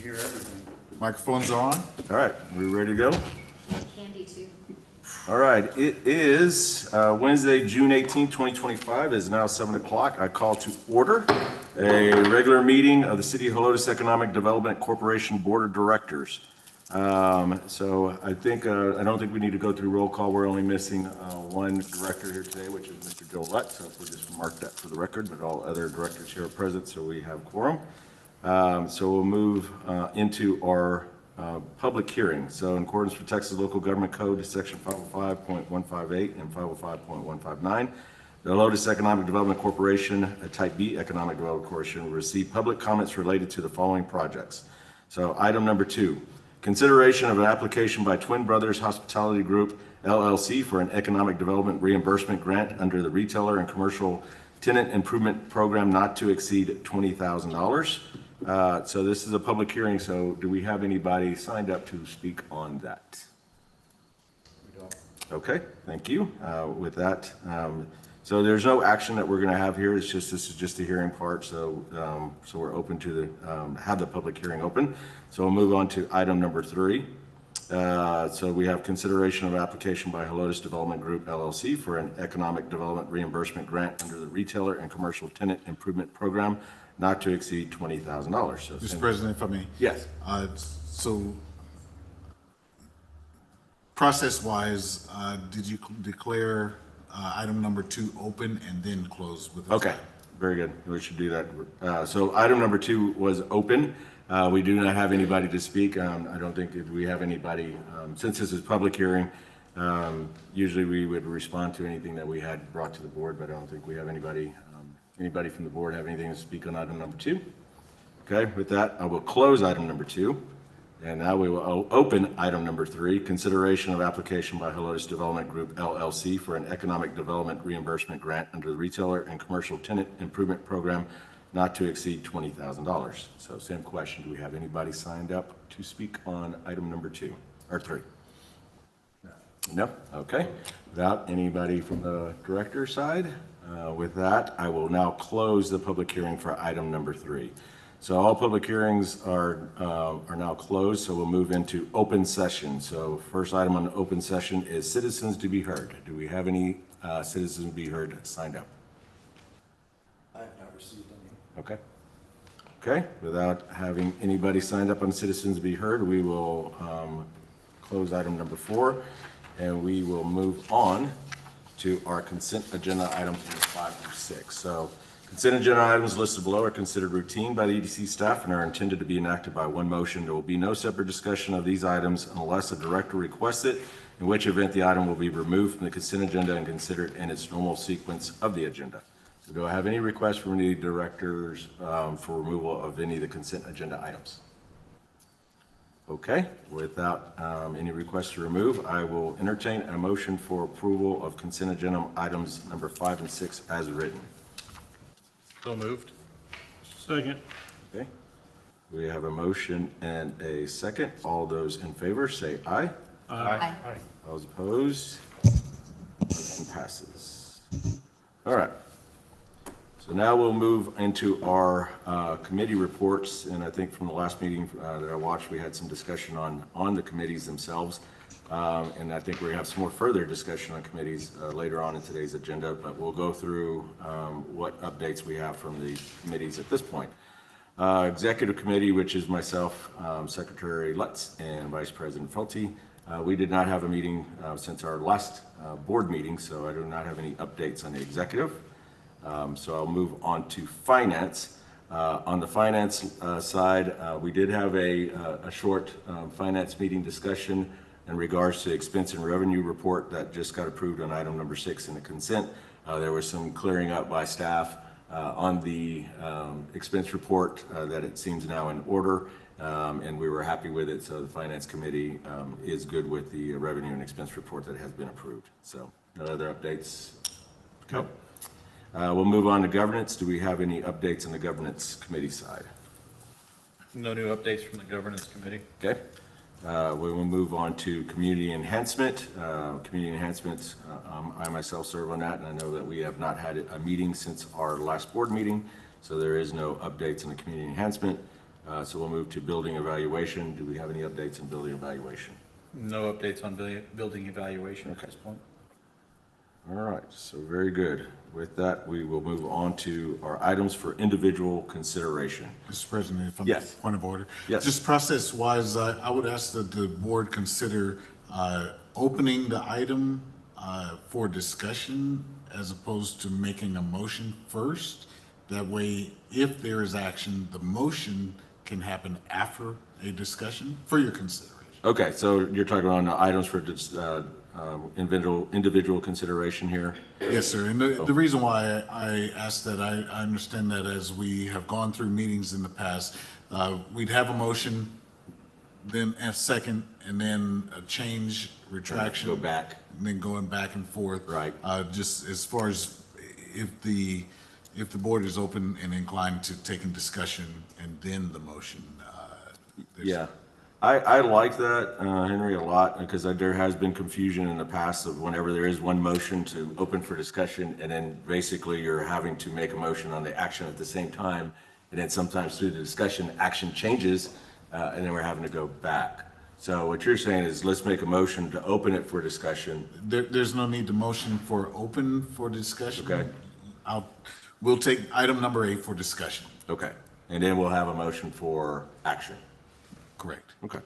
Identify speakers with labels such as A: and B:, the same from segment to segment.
A: hear everything.
B: Microphones are on.
C: All right, we ready to go?
D: Candy too.
C: All right, it is Wednesday, June 18th, 2025. It is now 7 o'clock. I call to order a regular meeting of the City of Helotes Economic Development Corporation Board of Directors. So I don't think we need to go through roll call. We're only missing one director here today, which is Mr. Joe Lutz. So we'll just mark that for the record, but all other directors here are present, so we have quorum. So we'll move into our public hearing. So in accordance with Texas Local Government Code, Section 505.158 and 505.159, the Helotes Economic Development Corporation, a Type B Economic Development Corporation, will receive public comments related to the following projects. So item number 2, consideration of an application by Twin Brothers Hospitality Group, LLC, for an economic development reimbursement grant under the Retailer and Commercial Tenant Improvement Program not to exceed $20,000. So this is a public hearing, so do we have anybody signed up to speak on that?
A: We don't.
C: Okay, thank you. With that, so there's no action that we're going to have here. This is just the hearing part. So we're open to have the public hearing open. So we'll move on to item number 3. So we have consideration of application by Helotes Development Group LLC for an economic development reimbursement grant under the Retailer and Commercial Tenant Improvement Program not to exceed $20,000. So,
B: Mr. President, if I may.
C: yes.
B: So process-wise, did you declare item number 2 open and then close with this?
C: Okay, very good. We should do that. So item number 2 was open. We do not have anybody to speak. I don't think that we have anybody, since this is public hearing, usually we would respond to anything that we had brought to the board, but I don't think we have anybody from the board have anything to speak on item number 2. Okay, with that, I will close item number 2. And now we will open item number 3, consideration of application by Helotes Development Group LLC for an economic development reimbursement grant under the Retailer and Commercial Tenant Improvement Program not to exceed $20,000. So same question, do we have anybody signed up to speak on item number 2 or 3? No? Okay. Without anybody from the director's side, with that, I will now close the public hearing for item number 3. So all public hearings are now closed, so we'll move into open session. So first item on the open session is citizens to be heard. Do we have any citizens to be heard signed up?
A: I have not received any.
C: Okay. Okay, without having anybody signed up on citizens to be heard, we will close item number 4, and we will move on to our consent agenda items 5 through 6. So consent agenda items listed below are considered routine by the EDC staff and are intended to be enacted by one motion. There will be no separate discussion of these items unless a director requests it, in which event the item will be removed from the consent agenda and considered in its normal sequence of the agenda. So do I have any requests from any directors for removal of any of the consent agenda items? Okay, without any requests to remove, I will entertain a motion for approval of consent agenda items number 5 and 6 as written.
A: So moved.
E: Second.
C: Okay, we have a motion and a second. All those in favor say aye.
D: Aye.
C: Those opposed? Motion passes. All right. So now we'll move into our committee reports, and I think from the last meeting that I watched, we had some discussion on the committees themselves, and I think we're going to have some more further discussion on committees later on in today's agenda, but we'll go through what updates we have from the committees at this point. Executive Committee, which is myself, Secretary Lutz, and Vice President Helotes. We did not have a meeting since our last board meeting, so I do not have any updates on the executive. So I'll move on to finance. On the finance side, we did have a short finance meeting discussion in regards to expense and revenue report that just got approved on item number 6 in the consent. There was some clearing up by staff on the expense report that it seems now in order, and we were happy with it. So the finance committee is good with the revenue and expense report that has been approved. So no other updates? Okay. We'll move on to governance. Do we have any updates on the governance committee side?
A: No new updates from the governance committee.
C: Okay. We will move on to community enhancement. Community enhancement, I myself serve on that, and I know that we have not had a meeting since our last board meeting, so there is no updates on the community enhancement. So we'll move to building evaluation. Do we have any updates on building evaluation?
A: No updates on building evaluation at this point.
C: All right, so very good. With that, we will move on to our items for individual consideration.
B: Mr. President, if I'm
C: Yes.
B: point of order.
C: Yes.
B: Just process-wise, I would ask that the board consider opening the item for discussion as opposed to making a motion first. That way, if there is action, the motion can happen after a discussion for your consideration.
C: Okay, so you're talking on the items for individual consideration here?
B: Yes, sir. And the reason why I asked that, I understand that as we have gone through meetings in the past, we'd have a motion, then a second, and then a change, retraction.
C: Go back.
B: And then going back and forth.
C: Right.
B: Just as far as if the board is open and inclined to taking discussion and then the motion.
C: Yeah, I like that, Henry, a lot, because there has been confusion in the past of whenever there is one motion to open for discussion, and then basically you're having to make a motion on the action at the same time, and then sometimes through the discussion, action changes, and then we're having to go back. So what you're saying is let's make a motion to open it for discussion.
B: There's no need to motion for open for discussion.
C: Okay.
B: We'll take item number 8 for discussion.
C: Okay, and then we'll have a motion for action.
B: Correct.
C: Okay.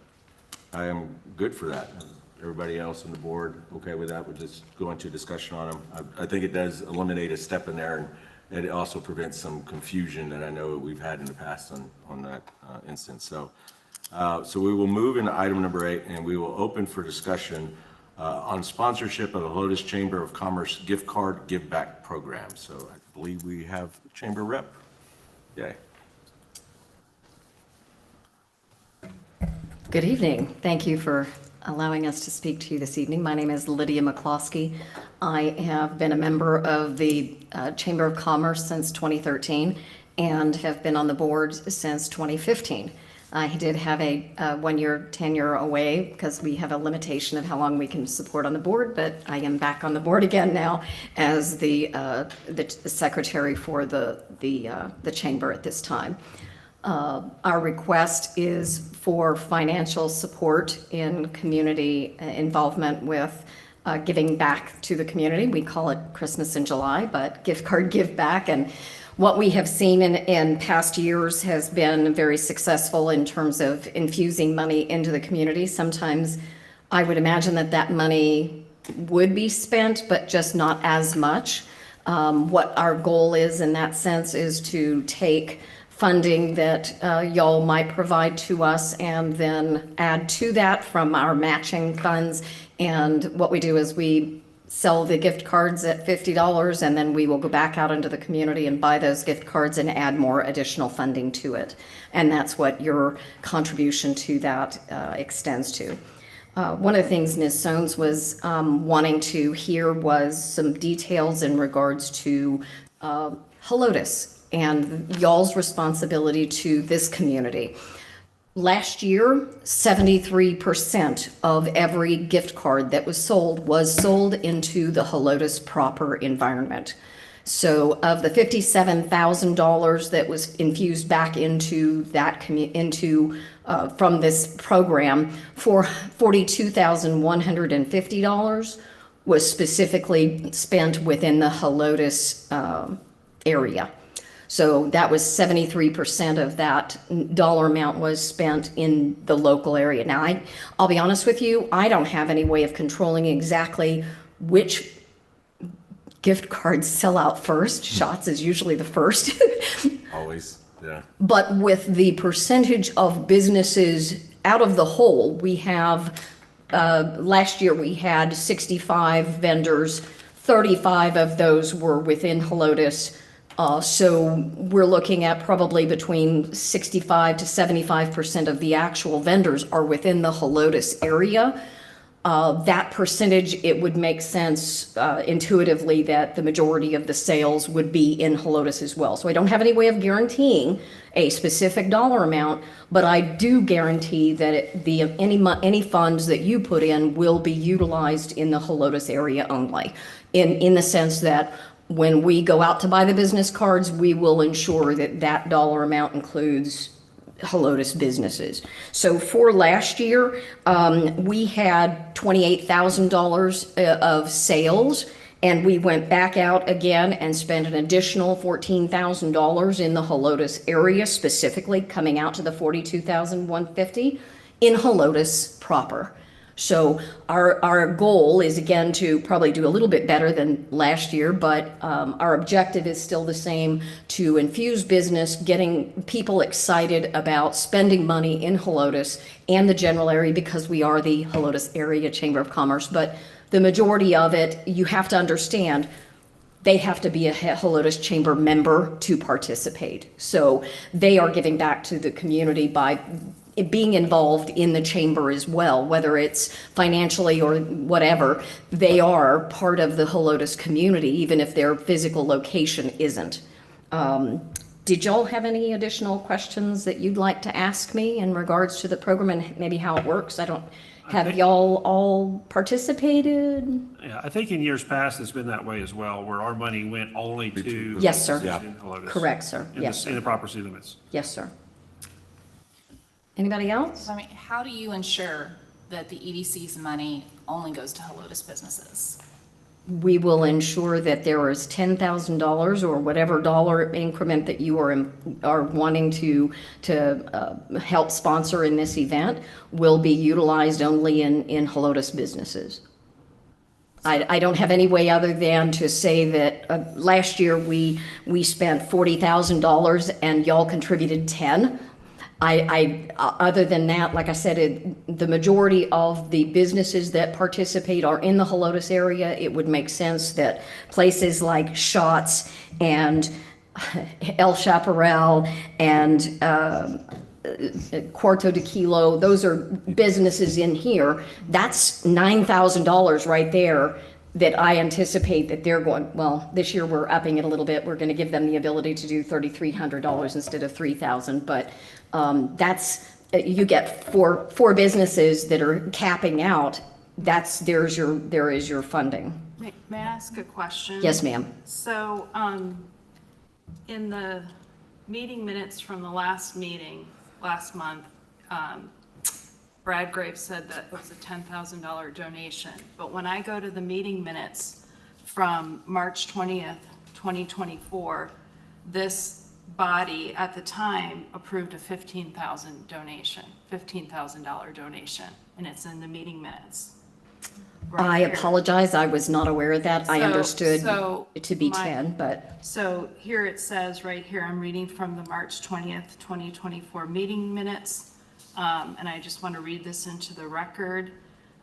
C: I am good for that. Everybody else on the board, okay with that? We'll just go into discussion on them. I think it does eliminate a step in there, and it also prevents some confusion that I know we've had in the past on that instance. So we will move into item number 8, and we will open for discussion on sponsorship of the Helotes Chamber of Commerce gift card give back program. So I believe we have chamber rep. Yay.
E: Good evening. Thank you for allowing us to speak to you this evening. My name is Lydia McCloskey. I have been a member of the Chamber of Commerce since 2013 and have been on the board since 2015. I did have a one-year tenure away because we have a limitation of how long we can support on the board, but I am back on the board again now as the secretary for the chamber at this time. Our request is for financial support in community involvement with giving back to the community. We call it Christmas in July, but gift card give back. And what we have seen in past years has been very successful in terms of infusing money into the community. Sometimes I would imagine that money would be spent, but just not as much. What our goal is in that sense is to take funding that y'all might provide to us and then add to that from our matching funds. And what we do is we sell the gift cards at $50, and then we will go back out into the community and buy those gift cards and add more additional funding to it. And that's what your contribution to that extends to. One of the things Ms. Sones was wanting to hear was some details in regards to Helotes and y'all's responsibility to this community. Last year, 73% of every gift card that was sold into the Helotes proper environment. So of the $57,000 that was infused back into that from this program, for $42,150 was specifically spent within the Helotes area. So that was 73% of that dollar amount was spent in the local area. Now, I'll be honest with you, I don't have any way of controlling exactly which gift cards sell out first. Shots is usually the first.
C: Always, yeah.
E: But with the percentage of businesses out of the whole, we have, last year we had 65 vendors, 35 of those were within Helotes. So we're looking at probably between 65 to 75% of the actual vendors are within the Helotes area. That percentage, it would make sense intuitively that the majority of the sales would be in Helotes as well. So I don't have any way of guaranteeing a specific dollar amount, but I do guarantee that any funds that you put in will be utilized in the Helotes area only, in the sense that when we go out to buy the business cards, we will ensure that that dollar amount includes Helotes businesses. So for last year, we had $28,000 of sales, and we went back out again and spent an additional $14,000 in the Helotes area, specifically coming out to the $42,150 in Helotes proper. So our goal is again to probably do a little bit better than last year, but our objective is still the same, to infuse business, getting people excited about spending money in Helotes and the general area, because we are the Helotes Area Chamber of Commerce. But the majority of it, you have to understand, they have to be a Helotes Chamber member to participate. So they are giving back to the community by being involved in the chamber as well, whether it's financially or whatever. They are part of the Helotes community, even if their physical location isn't. Did y'all have any additional questions that you'd like to ask me in regards to the program and maybe how it works? Have y'all all participated?
F: Yeah, I think in years past, it's been that way as well, where our money went only to.
E: Yes, sir.
F: businesses in Helotes.
E: Correct, sir.
F: In
E: Yes,
F: the, in
E: sir.
F: the proper city limits.
E: Yes, sir. Anybody else?
D: I mean, how do you ensure that the EDC's money only goes to Helotes businesses?
E: We will ensure that there is $10,000 or whatever dollar increment that you are wanting to help sponsor in this event will be utilized only in Helotes businesses. I don't have any way other than to say that last year we spent $40,000 and y'all contributed 10. Other than that, like I said, the majority of the businesses that participate are in the Helotes area. It would make sense that places like Shots and El Chaparral and Cuarto de Kilo, those are businesses in here. That's $9,000 right there that I anticipate that they're going, well, this year we're upping it a little bit. We're going to give them the ability to do $3,300 instead of $3,000. But that's, you get four businesses that are capping out. There is your funding.
G: May I ask a question?
E: Yes, ma'am.
G: So, in the meeting minutes from the last meeting, last month, Brad Graves said that it was a $10,000 donation. But when I go to the meeting minutes from March 20th, 2024, this body at the time approved a $15,000 donation, $15,000 donation, and it's in the meeting minutes. Right
E: I
G: here.
E: apologize. I was not aware of that. I
G: So-
E: understood
G: so
E: it to be
G: my-
E: 10, but
G: So here it says, right here, I'm reading from the March 20th, 2024 meeting minutes, and I just want to read this into the record.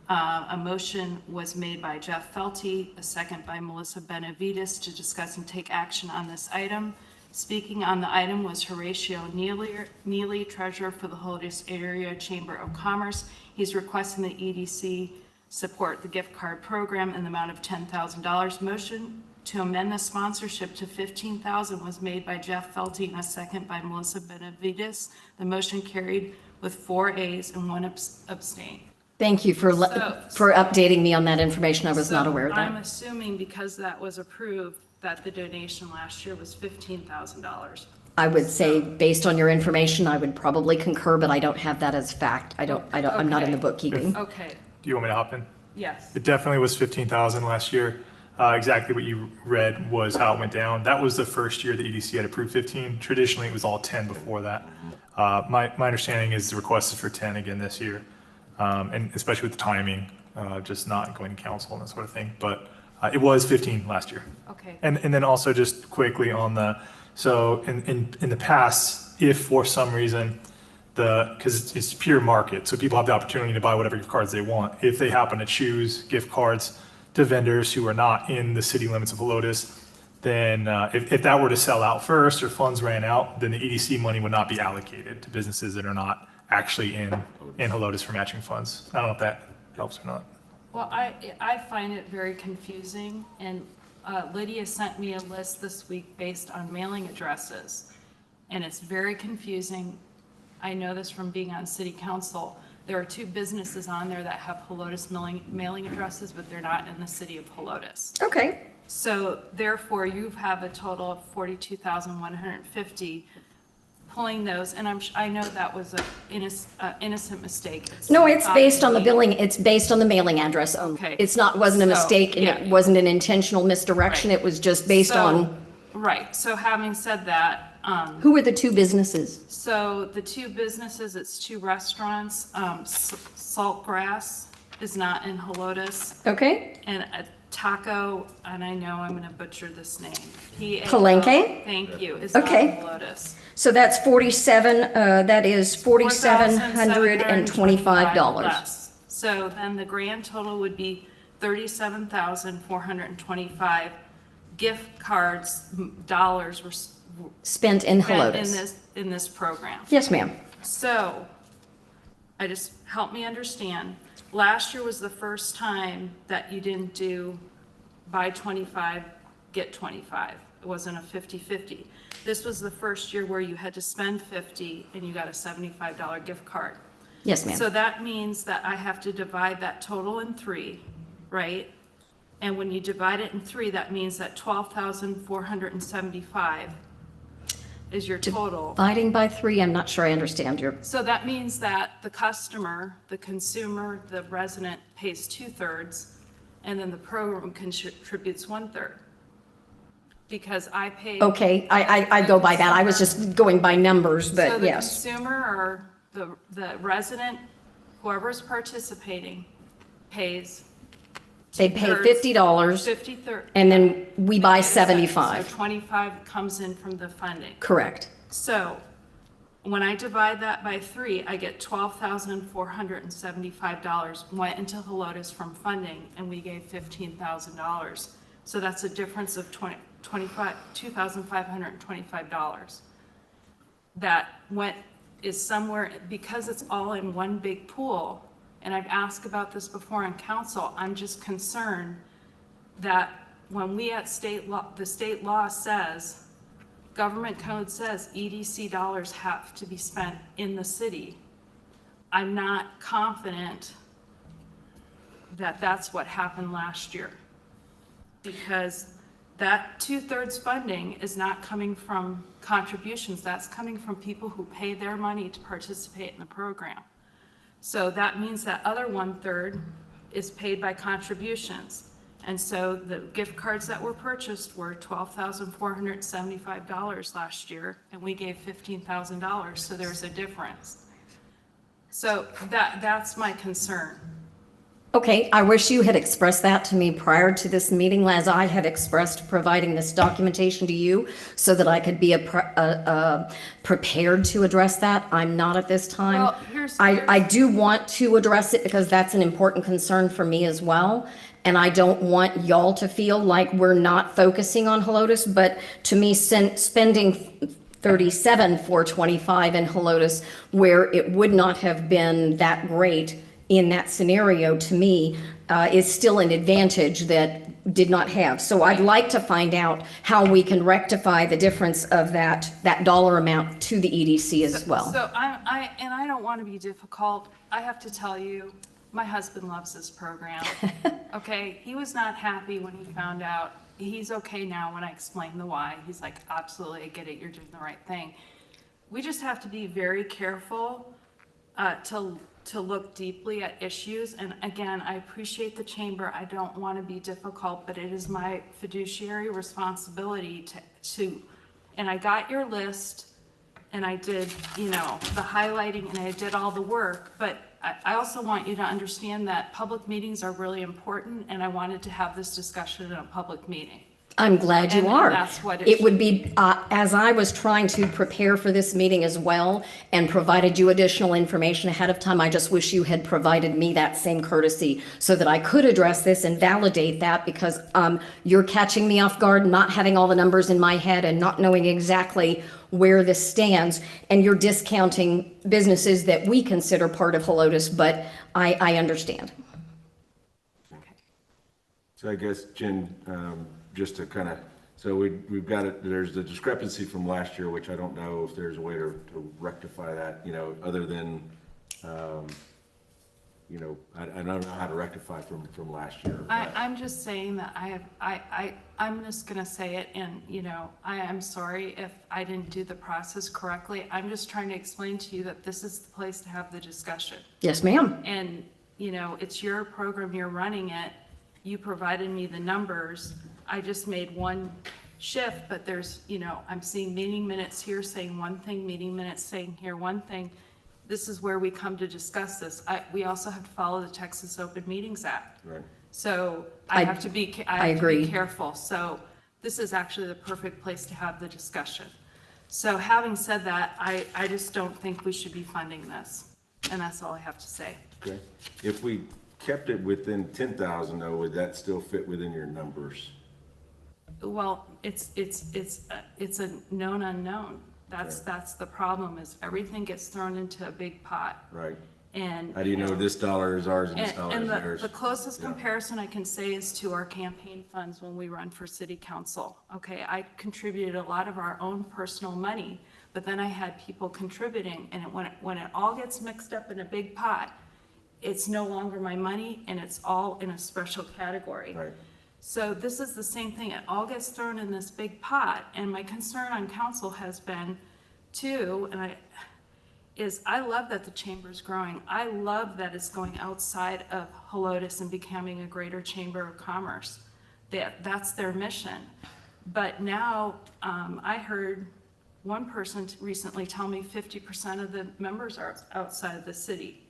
G: A motion was made by Jeff Felty, a second by Melissa Benavides to discuss and take action on this item. Speaking on the item was Horatio Neely, treasurer for the Helotes Area Chamber of Commerce. He's requesting the EDC support the gift card program in the amount of $10,000. Motion to amend the sponsorship to $15,000 was made by Jeff Felty and a second by Melissa Benavides. The motion carried with 4 ayes and 1 abstain.
E: thank you for updating me on that information. I was not
G: So
E: aware of
G: I'm
E: that.
G: assuming because that was approved, that the donation last year was $15,000.
E: I would say, based on your information, I would probably concur, but I don't have that as fact. I'm not in the
G: Okay.
E: bookkeeping.
G: Okay,
H: Do you want me to hop in?
G: yes.
H: It definitely was 15,000 last year. Exactly what you read was how it went down. That was the first year the EDC had approved 15. Traditionally, it was all 10 before that. My understanding is the request is for 10 again this year, and especially with the timing, just not going to council and that sort of thing. But it was 15 last year.
G: Okay.
H: And then also just quickly on so in the past, if for some reason because it's pure market, so people have the opportunity to buy whatever gift cards they want. If they happen to choose gift cards to vendors who are not in the city limits of Helotes, then if that were to sell out first or funds ran out, then the EDC money would not be allocated to businesses that are not actually in Helotes for matching funds. I don't know if that helps or not.
G: Well, I find it very confusing, and Lydia sent me a list this week based on mailing addresses, and it's very confusing. I know this from being on city council. There are 2 businesses on there that have Helotes mailing addresses, but they're not in the city of Helotes.
E: Okay.
G: So therefore, you have a total of 42,150. pulling those, and I know that was a innocent mistake.
E: No, it's based on the
G: Probably-
E: billing, it's based on the mailing address.
G: Okay.
E: Wasn't a
G: So,
E: mistake, and
G: yeah.
E: it wasn't an intentional misdirection,
G: Right.
E: it was just based
G: So-
E: on,
G: Right, so having said that,
E: who were the two businesses?
G: so the two businesses, it's two restaurants, Saltgrass is not in Helotes,
E: Okay,
G: and a Taco, and I know I'm gonna butcher this name.
E: Palenque?
G: Thank you, is not
E: Okay.
G: in Helotes.
E: so that's 47, that is $4,725.
G: less. So then the grand total would be 37,425 gift cards, dollars were
E: Spent in
G: spent
E: Helotes.
G: in this program.
E: Yes, ma'am.
G: So, help me understand, last year was the first time that you didn't do buy 25, get 25. It wasn't a 50-50. This was the first year where you had to spend 50 and you got a $75 gift card.
E: Yes, ma'am.
G: So that means that I have to divide that total in 3, right? And when you divide it in 3, that means that 12,475 is your total.
E: Dividing by 3, I'm not sure I understand your,
G: So that means that the customer, the consumer, the resident pays 2/3, and then the program contributes 1/3. Because I pay.
E: okay, I go by that, I was just going by numbers,
G: So
E: but
G: the
E: yes.
G: consumer or the resident, whoever's participating, pays.
E: They pay
G: two-thirds,
E: $50,
G: 50/3.
E: and then we buy
G: So
E: 75.
G: 25 comes in from the funding.
E: Correct.
G: So when I divide that by 3, I get $12,475 went into Helotes from funding, and we gave $15,000. So that's a difference of $2,525. That is somewhere, because it's all in one big pool, and I've asked about this before on council, I'm just concerned that when we at state law, the state law says, government code says EDC dollars have to be spent in the city. I'm not confident that that's what happened last year. Because that 2/3 funding is not coming from contributions, that's coming from people who pay their money to participate in the program. So that means that other 1/3 is paid by contributions. And so the gift cards that were purchased were $12,475 last year, and we gave $15,000, so there's a difference. So that's my concern.
E: Okay, I wish you had expressed that to me prior to this meeting, as I had expressed providing this documentation to you so that I could be prepared to address that. I'm not at this time.
G: Well, here's-
E: I do want to address it because that's an important concern for me as well. And I don't want y'all to feel like we're not focusing on Helotes, but to me, spending 37,425 in Helotes, where it would not have been that great in that scenario, to me, is still an advantage that did not have. So I'd like to find out how we can rectify the difference of that dollar amount to the EDC as well.
G: So I don't want to be difficult. I have to tell you, my husband loves this program. Okay, he was not happy when he found out. He's okay now when I explain the why. He's like, absolutely, I get it, you're doing the right thing. We just have to be very careful to look deeply at issues. And again, I appreciate the chamber. I don't want to be difficult, but it is my fiduciary responsibility to, and I got your list and I did, the highlighting and I did all the work, but I also want you to understand that public meetings are really important, and I wanted to have this discussion in a public meeting.
E: I'm glad you
G: And
E: are.
G: that's what it
E: It would be, as I was trying to prepare for this meeting as well and provided you additional information ahead of time, I just wish you had provided me that same courtesy so that I could address this and validate that, because you're catching me off guard, not having all the numbers in my head and not knowing exactly where this stands, and you're discounting businesses that we consider part of Helotes, but I understand.
C: So I guess, Jen, just to kind of, so we've got it, there's the discrepancy from last year, which I don't know if there's a way to rectify that, other than, you know, I don't know how to rectify from last year.
G: I'm just saying that I'm just gonna say it, and, you know, I am sorry if I didn't do the process correctly. I'm just trying to explain to you that this is the place to have the discussion.
E: Yes, ma'am.
G: And, you know, it's your program, you're running it, you provided me the numbers, I just made one shift, but there's, you know, I'm seeing meeting minutes here saying one thing, meeting minutes saying here one thing. This is where we come to discuss this. We also have to follow the Texas Open Meetings Act.
C: Right.
G: So
E: I
G: I have to be
E: agree.
G: careful. So this is actually the perfect place to have the discussion. So having said that, I just don't think we should be funding this. And that's all I have to say.
C: Okay. If we kept it within 10,000 though, would that still fit within your numbers?
G: Well, it's a known unknown. That's the problem, is everything gets thrown into a big pot.
C: Right.
G: And.
C: How do you know this dollar is ours and this dollar
G: And
C: is
G: the
C: theirs?
G: closest comparison I can say is to our campaign funds when we run for city council. Okay, I contributed a lot of our own personal money, but then I had people contributing, and when it all gets mixed up in a big pot, it's no longer my money, and it's all in a special category.
C: Right.
G: So this is the same thing. It all gets thrown in this big pot, and my concern on council has been too, I love that the chamber's growing. I love that it's going outside of Helotes and becoming a greater chamber of commerce. That's their mission. But now, I heard one person recently tell me 50% of the members are outside of the city.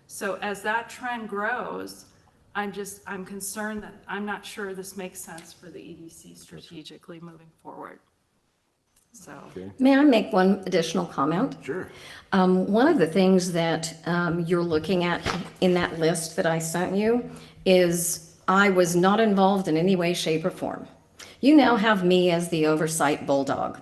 G: So as that trend grows, I'm concerned that I'm not sure this makes sense for the EDC strategically moving forward. So.
C: Okay.
E: May I make one additional comment?
C: Sure.
E: One of the things that you're looking at in that list that I sent you is I was not involved in any way, shape, or form. You now have me as the oversight bulldog.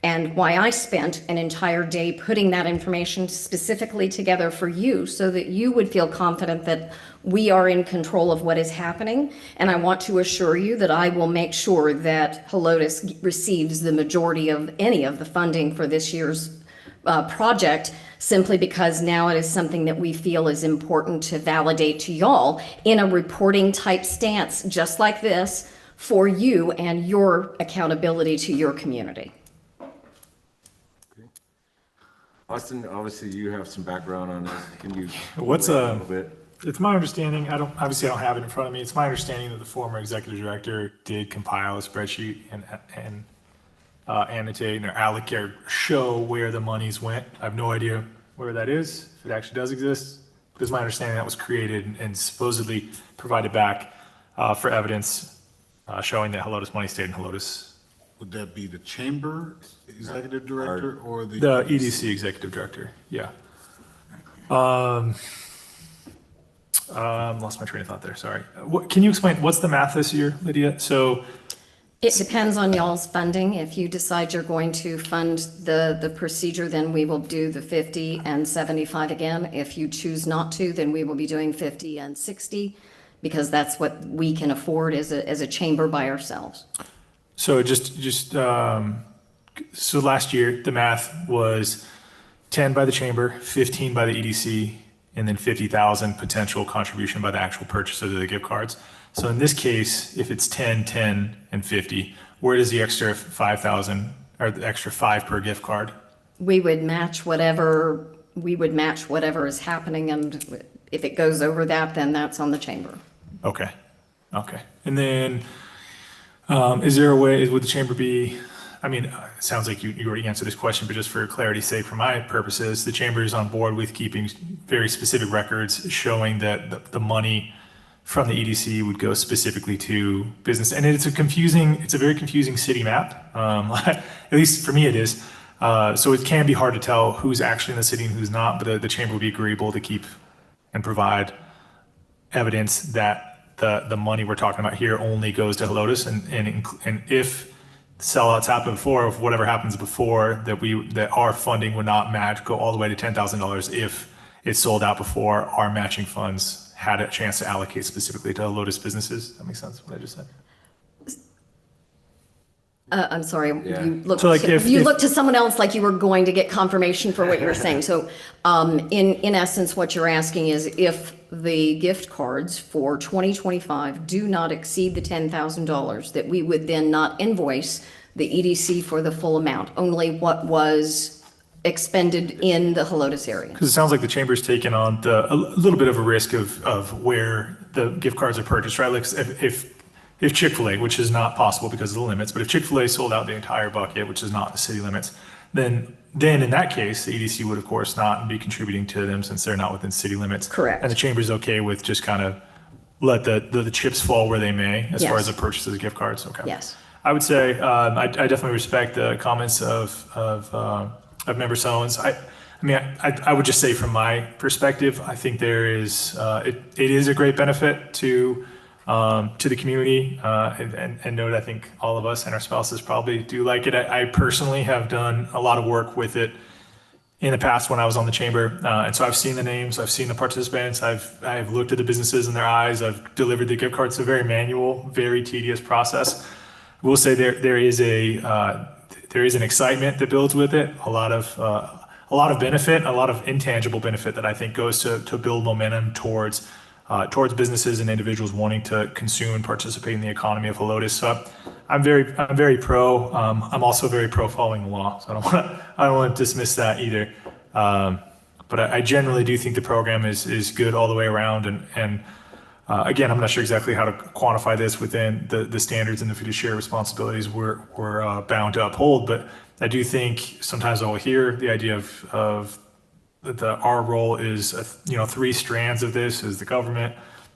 E: And why I spent an entire day putting that information specifically together for you so that you would feel confident that we are in control of what is happening. And I want to assure you that I will make sure that Helotes receives the majority of any of the funding for this year's project, simply because now it is something that we feel is important to validate to y'all in a reporting type stance, just like this, for you and your accountability to your community.
C: Austin, obviously you have some background on this. Can you?
H: What's
C: elaborate a little bit?
H: It's my understanding, obviously I don't have it in front of me. It's my understanding that the former executive director did compile a spreadsheet and annotate or allocate or show where the monies went. I have no idea where that is, if it actually does exist. But it's my understanding that was created and supposedly provided back for evidence showing that Helotes money stayed in Helotes.
B: Would that be the chamber executive director or the?
H: The EDC executive director, yeah. Lost my train of thought there, sorry. Can you explain, what's the math this year, Lydia? So,
E: It depends on y'all's funding. If you decide you're going to fund the procedure, then we will do the 50 and 75 again. If you choose not to, then we will be doing 50 and 60, because that's what we can afford as a chamber by ourselves.
H: so so last year, the math was 10 by the chamber, 15 by the EDC, and then 50,000 potential contribution by the actual purchaser of the gift cards. So in this case, if it's 10, 10, and 50, where does the extra 5,000 or the extra 5 per gift card?
E: We would match whatever is happening, and if it goes over that, then that's on the chamber.
H: Okay. And then, is there a way, would the chamber be, it sounds like you already answered this question, but just for clarity's sake, for my purposes, the chamber is on board with keeping very specific records showing that the money from the EDC would go specifically to business. And it's a very confusing city map. At least for me it is. So it can be hard to tell who's actually in the city and who's not, but the chamber would be agreeable to keep and provide evidence that the money we're talking about here only goes to Helotes, and if sellouts happen before, if whatever happens before, that our funding would not go all the way to $10,000 if it sold out before our matching funds had a chance to allocate specifically to Helotes businesses. That makes sense, what I just said?
E: I'm sorry,
C: Yeah.
E: you looked
H: So, like,
E: looked to someone else like you were going to get confirmation for what you were saying. So in essence, what you're asking is if the gift cards for 2025 do not exceed the $10,000, that we would then not invoice the EDC for the full amount, only what was expended in the Helotes area.
H: Because it sounds like the chamber's taken on a little bit of a risk of where the gift cards are purchased, right? Like if Chick-fil-A, which is not possible because of the limits, but if Chick-fil-A sold out the entire bucket, which is not the city limits, then in that case, the EDC would of course not be contributing to them since they're not within city limits.
E: Correct.
H: And the chamber's okay with just kind of let the chips fall where they may as far
E: Yes.
H: as the purchase of the gift cards. Okay.
E: Yes.
H: I would say I definitely respect the comments of Member Sowens. I mean, I would just say from my perspective, I think there is it is a great benefit to the community, and note I think all of us and our spouses probably do like it. I personally have done a lot of work with it in the past when I was on the chamber, and so I've seen the names, I've seen the participants, I've looked at the businesses in their eyes, I've delivered the gift cards. It's a very manual, very tedious process. We'll say there is an excitement that builds with it, a lot of benefit, a lot of intangible benefit that I think goes to build momentum towards businesses and individuals wanting to consume and participate in the economy of Helotes. So I'm very pro. I'm also very pro following the law. So I don't want to dismiss that either. But I generally do think the program is good all the way around. And again, I'm not sure exactly how to quantify this within the standards and the fiduciary responsibilities we're bound to uphold. But I do think sometimes I'll hear the idea of our role is, 3 strands of this is the government,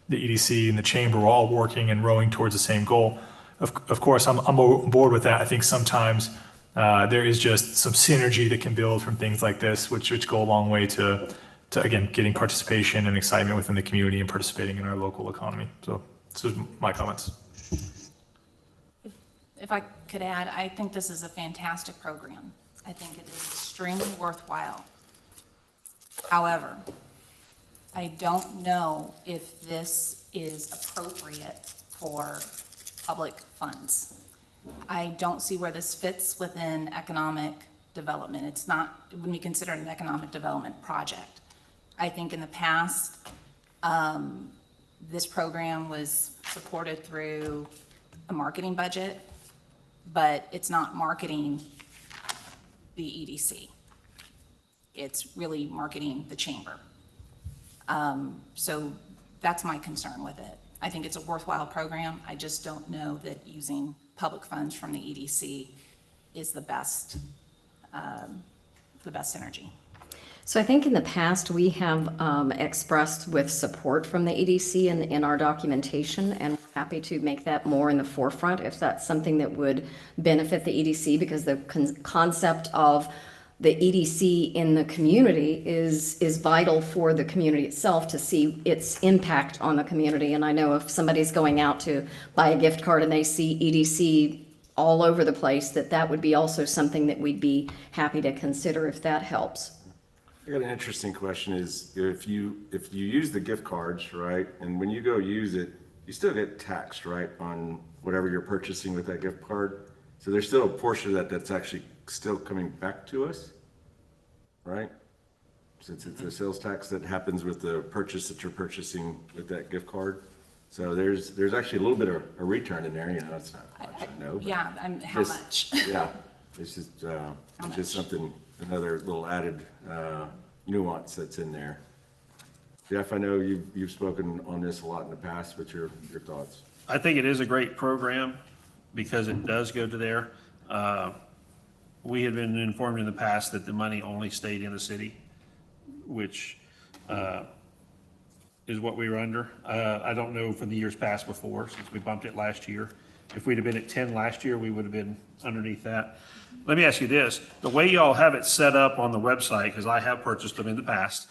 H: the EDC, and the chamber all working and rowing towards the same goal. Of course, I'm on board with that. I think sometimes there is just some synergy that can build from things like this, which go a long way to again, getting participation and excitement within the community and participating in our local economy. So this is my comments.
D: If I could add, I think this is a fantastic program. I think it is extremely worthwhile. However, I don't know if this is appropriate for public funds. I don't see where this fits within economic development. It wouldn't be considered an economic development project. I think in the past, this program was supported through a marketing budget, but it's not marketing the EDC. It's really marketing the chamber. So that's my concern with it. I think it's a worthwhile program. I just don't know that using public funds from the EDC is the best synergy.
E: So I think in the past, we have expressed with support from the EDC in our documentation, and we're happy to make that more in the forefront if that's something that would benefit the EDC, because the concept of the EDC in the community is vital for the community itself to see its impact on the community. And I know if somebody's going out to buy a gift card and they see EDC all over the place, that would be also something that we'd be happy to consider if that helps.
C: I got an interesting question is if you use the gift cards, right, and when you go use it, you still get taxed, right, on whatever you're purchasing with that gift card. So there's still a portion of that that's actually still coming back to us, right? Since it's a sales tax that happens with the purchase that you're purchasing with that gift card. So there's actually a little bit of a return in there, it's not much, I know. But
D: Yeah, how much?
C: Yeah, it's just something, another little added nuance that's in there. Jeff, I know you've spoken on this a lot in the past, but your thoughts?
F: I think it is a great program because it does go to there. We had been informed in the past that the money only stayed in the city, which is what we were under. I don't know from the years past before, since we bumped it last year. If we'd have been at 10 last year, we would have been underneath that. Let me ask you this, the way y'all have it set up on the website, because I have purchased them in the past,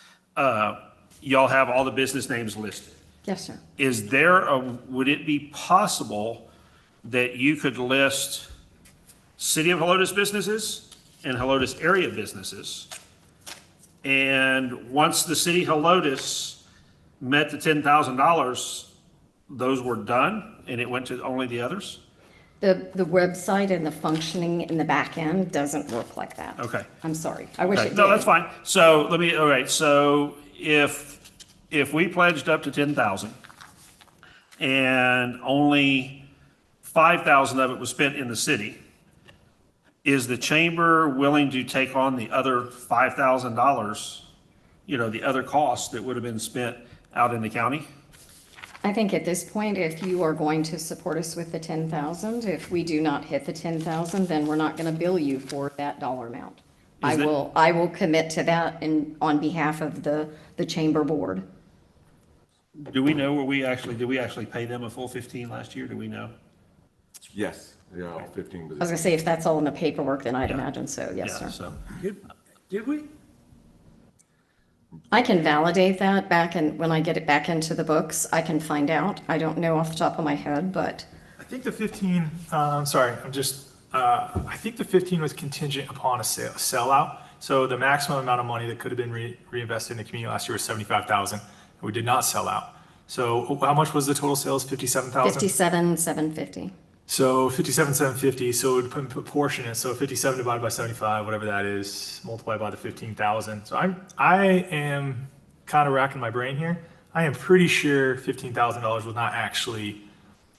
F: y'all have all the business names listed.
E: Yes, sir.
F: Would it be possible that you could list City of Helotes businesses and Helotes area businesses? And once the City Helotes met the $10,000, those were done and it went to only the others?
E: The website and the functioning in the back end doesn't work like that.
F: Okay.
E: I'm sorry. I wish it did.
F: No, that's fine. So all right. So if if we pledged up to 10,000 and only 5,000 of it was spent in the city, is the chamber willing to take on the other $5,000, the other costs that would have been spent out in the county?
E: I think at this point, if you are going to support us with the 10,000, if we do not hit the 10,000, then we're not going to bill you for that dollar amount. I will commit to that on behalf of the chamber board.
F: Do we know did we actually pay them a full 15 last year? Do we know?
C: Yes, yeah, all 15
E: I was gonna say, if that's all in the paperwork, then I'd imagine so, yes,
F: Yeah,
E: sir.
F: so,
C: Did we?
E: I can validate that when I get it back into the books, I can find out. I don't know off the top of my head, but
H: I think the 15, sorry, I think the 15 was contingent upon a sellout. So the maximum amount of money that could have been reinvested in the community last year was 75,000. We did not sell out. So how much was the total sales? 57,000?
E: 57,750.
H: So 57,750, so it would put proportionate, so 57 divided by 75, whatever that is, multiplied by the 15,000. So I am kind of racking my brain here. I am pretty sure $15,000 was not actually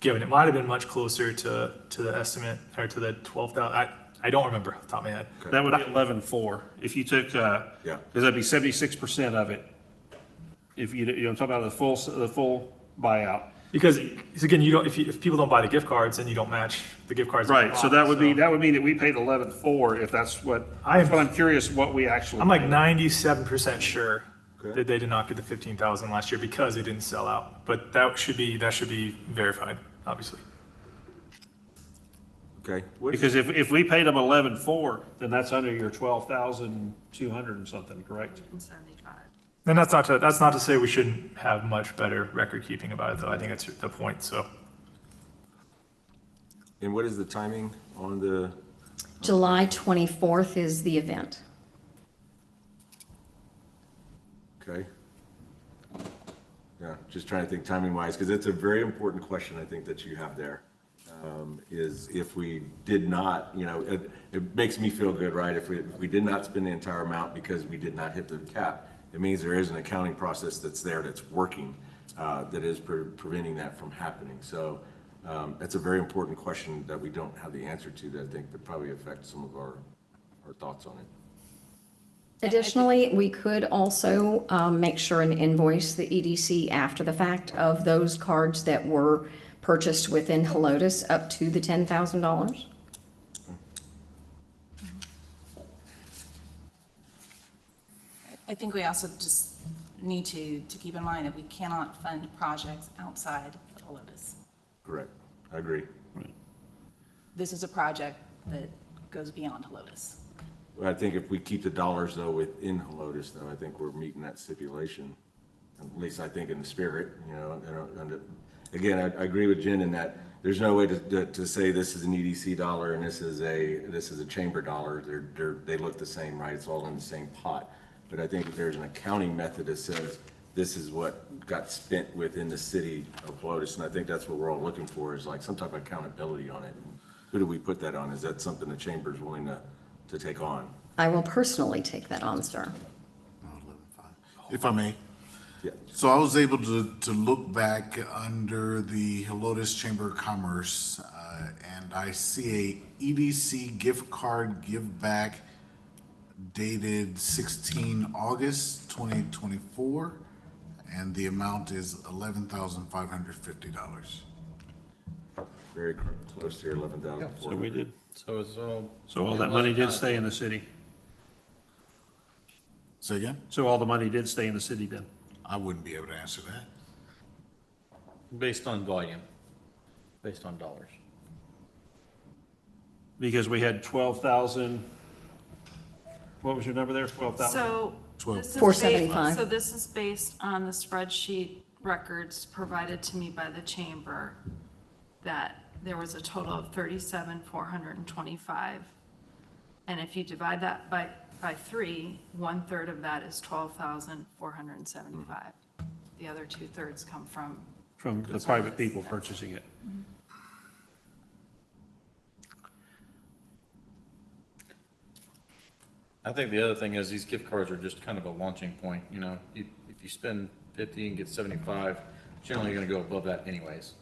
H: given. It might have been much closer to the estimate, or to the 12,000. I don't remember off the top of my head.
F: that would be 11.4. If you took,
C: Yeah.
F: because that'd be 76% of it. If I'm talking about the full buyout.
H: Because again, if people don't buy the gift cards, then you don't match the gift cards.
F: Right, so that would mean that we paid 11.4 if that's what,
H: I'm
F: curious what we actually.
H: I'm like 97% sure
C: Okay.
H: that they did not get the 15,000 last year because they didn't sell out. But that should be verified, obviously.
C: Okay.
F: Because if we paid them 11.4, then that's under your 12,200 and something, correct?
G: 75.
H: And that's not to say we shouldn't have much better record keeping about it, though. I think that's the point, so.
C: And what is the timing on the,
E: July 24th is the event.
C: okay? Yeah, just trying to think timing wise, because it's a very important question I think that you have there. Is if we did not, it makes me feel good, right? If we did not spend the entire amount because we did not hit the cap, it means there is an accounting process that's there, that's working, that is preventing that from happening. So that's a very important question that we don't have the answer to, that I think that probably affects some of our thoughts on it.
E: Additionally, we could also make sure and invoice the EDC after the fact of those cards that were purchased within Helotes up to the $10,000.
D: I think we also just need to keep in mind that we cannot fund projects outside of Helotes.
C: Correct, I agree.
D: This is a project that goes beyond Helotes.
C: Well, I think if we keep the dollars though within Helotes, though, I think we're meeting that stipulation. At least I think in the spirit, and again, I agree with Jen in that there's no way to say this is an EDC dollar and this is a chamber dollar. They look the same, right? It's all in the same pot. But I think there's an accounting method that says this is what got spent within the city of Helotes, and I think that's what we're all looking for, is like some type of accountability on it. Who do we put that on? Is that something the chamber's willing to take on?
E: I will personally take that on, sir.
B: If I may.
C: Yeah.
B: So I was able to look back under the Helotes Chamber of Commerce, and I see a EDC gift card give back dated 16 August 2024, and the amount is $11,550.
C: Very close to your 11,000.
F: So we did.
A: So it's all.
F: So all that money did stay in the city.
B: Say again?
F: So all the money did stay in the city then?
B: I wouldn't be able to answer that.
A: Based on volume, based on dollars.
F: Because we had 12,000, what was your number there, 12,000?
G: So.
B: 12.
G: this is
E: 475.
G: based- So this is based on the spreadsheet records provided to me by the chamber, that there was a total of 37,425. And if you divide that by 3, 1/3 of that is 12,475. The other 2/3 come from.
F: From the private people purchasing it.
A: I think the other thing is these gift cards are just kind of a launching point, if if you spend 50 and get 75, generally you're gonna go above that anyways.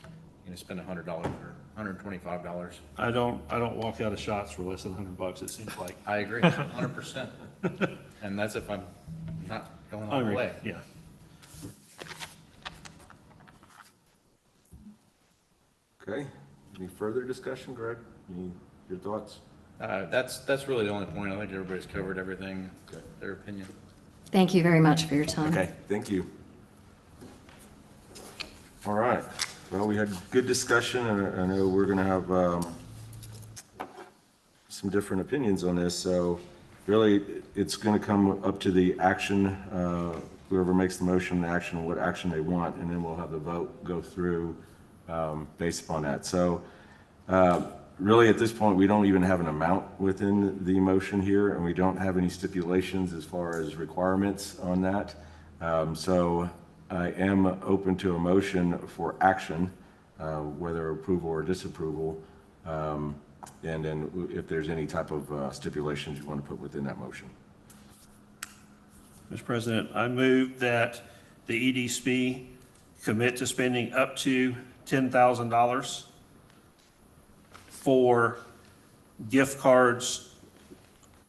A: You're gonna spend $100 or $125.
F: I don't walk out of shots for less than $100, it seems like.
A: I agree, 100%. And that's if I'm not going all the way.
F: Yeah.
C: Okay, any further discussion, Greg? Your thoughts?
A: That's really the only point. I think everybody's covered everything, their opinion.
E: Thank you very much for your time.
C: Okay, thank you. All right, well, we had good discussion, and I know we're gonna have some different opinions on this, so really, it's gonna come up to the action, whoever makes the motion, the action, what action they want, and then we'll have the vote go through based upon that. So really, at this point, we don't even have an amount within the motion here, and we don't have any stipulations as far as requirements on that. So I am open to a motion for action, whether approval or disapproval, and then if there's any type of stipulations you want to put within that motion.
F: Mr. President, I move that the EDC commit to spending up to $10,000 for gift cards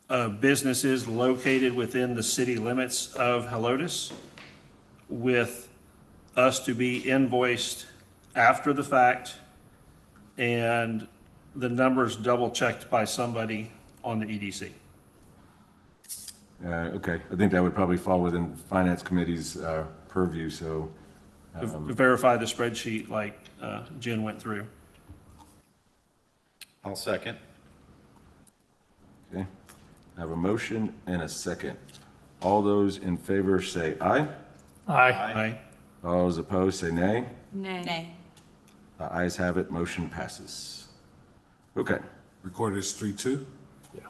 F: of businesses located within the city limits of Helotes, with us to be invoiced after the fact and the numbers double-checked by somebody on the EDC.
C: Okay, I think that would probably fall within Finance Committee's purview, so.
F: Verify the spreadsheet like Jen went through.
A: I'll second.
C: Okay, I have a motion and a second. All those in favor say aye.
H: Aye.
F: Aye.
C: All those opposed say nay.
D: Nay.
C: The ayes have it, motion passes. Okay.
B: Recorded as 3-2.
C: Yeah.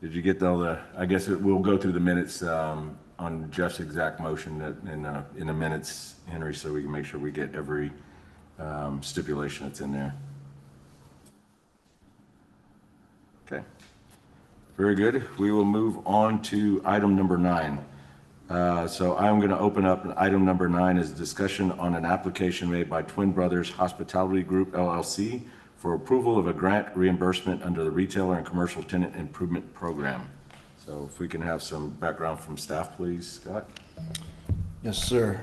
C: Did you get all the, I guess we'll go through the minutes on Jeff's exact motion in the minutes, Henry, so we can make sure we get every stipulation that's in there. Okay. Very good. We will move on to item number 9. So I'm going to open up item number 9 as discussion on an application made by Twin Brothers Hospitality Group LLC for approval of a grant reimbursement under the Retailer and Commercial Tenant Improvement Program. So if we can have some background from staff, please, Scott.
I: Yes, sir.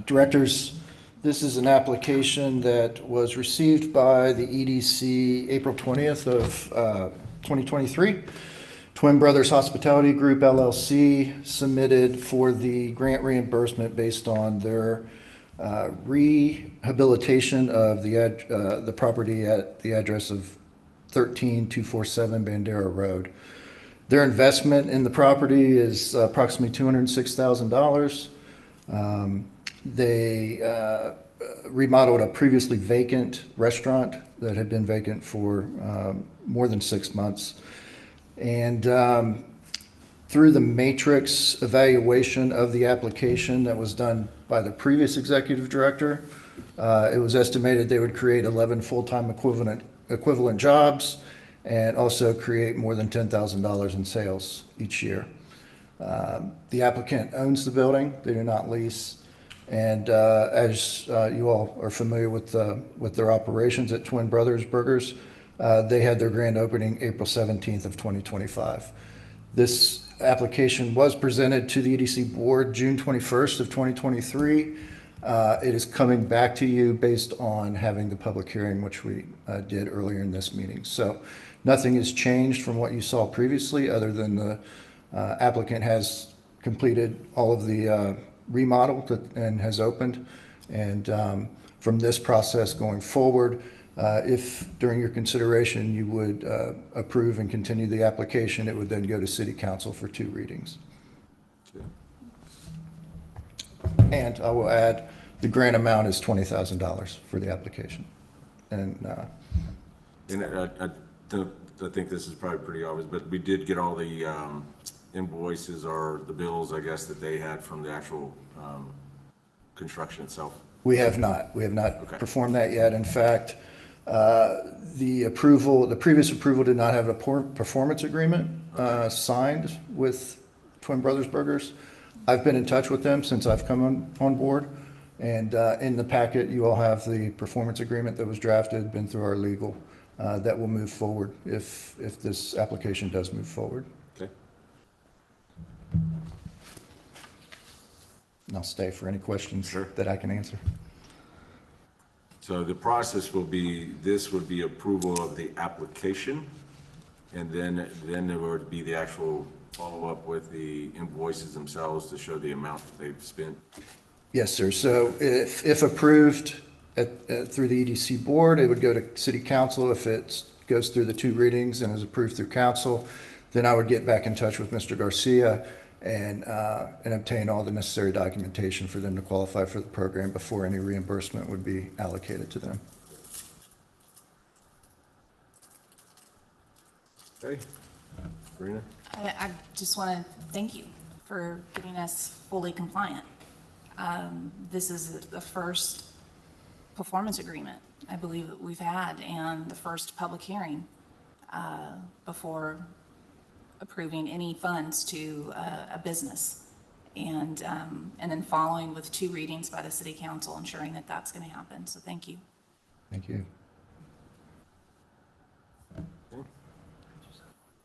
I: Directors, this is an application that was received by the EDC April 20th of 2023. Twin Brothers Hospitality Group LLC submitted for the grant reimbursement based on their rehabilitation of the property at the address of 13247 Bandera Road. Their investment in the property is approximately $206,000. They remodeled a previously vacant restaurant that had been vacant for more than 6 months. And through the matrix evaluation of the application that was done by the previous executive director, it was estimated they would create 11 full-time equivalent jobs and also create more than $10,000 in sales each year. The applicant owns the building, they do not lease. And as you all are familiar with their operations at Twin Brothers Burgers, they had their grand opening April 17th of 2025. This application was presented to the EDC board June 21st of 2023. It is coming back to you based on having the public hearing, which we did earlier in this meeting. So nothing has changed from what you saw previously, other than the applicant has completed all of the remodel and has opened. And from this process going forward, if during your consideration you would approve and continue the application, it would then go to City Council for 2 readings. And I will add, the grant amount is $20,000 for the application. And
C: I think this is probably pretty obvious, but we did get all the invoices or the bills, I guess, that they had from the actual construction itself.
I: we have not
C: Okay.
I: performed that yet. In fact, The previous approval did not have a performance agreement signed with Twin Brothers Burgers. I've been in touch with them since I've come on board, and in the packet, you all have the performance agreement that was drafted, been through our legal, that will move forward if this application does move forward.
C: Okay.
I: And I'll stay for any questions
C: Sure.
I: that I can answer.
C: So the process will be, this would be approval of the application, and then there would be the actual follow-up with the invoices themselves to show the amount that they've spent.
I: Yes, sir. So if approved through the EDC board, it would go to city council. If it goes through the 2 readings and is approved through council, then I would get back in touch with Mr. Garcia and obtain all the necessary documentation for them to qualify for the program before any reimbursement would be allocated to them.
C: Okay. Karina?
D: I just want to thank you for getting us fully compliant. This is the first performance agreement, I believe, that we've had, and the first public hearing before approving any funds to a business. And then following with 2 readings by the city council, ensuring that that's going to happen. So thank you.
I: Thank you.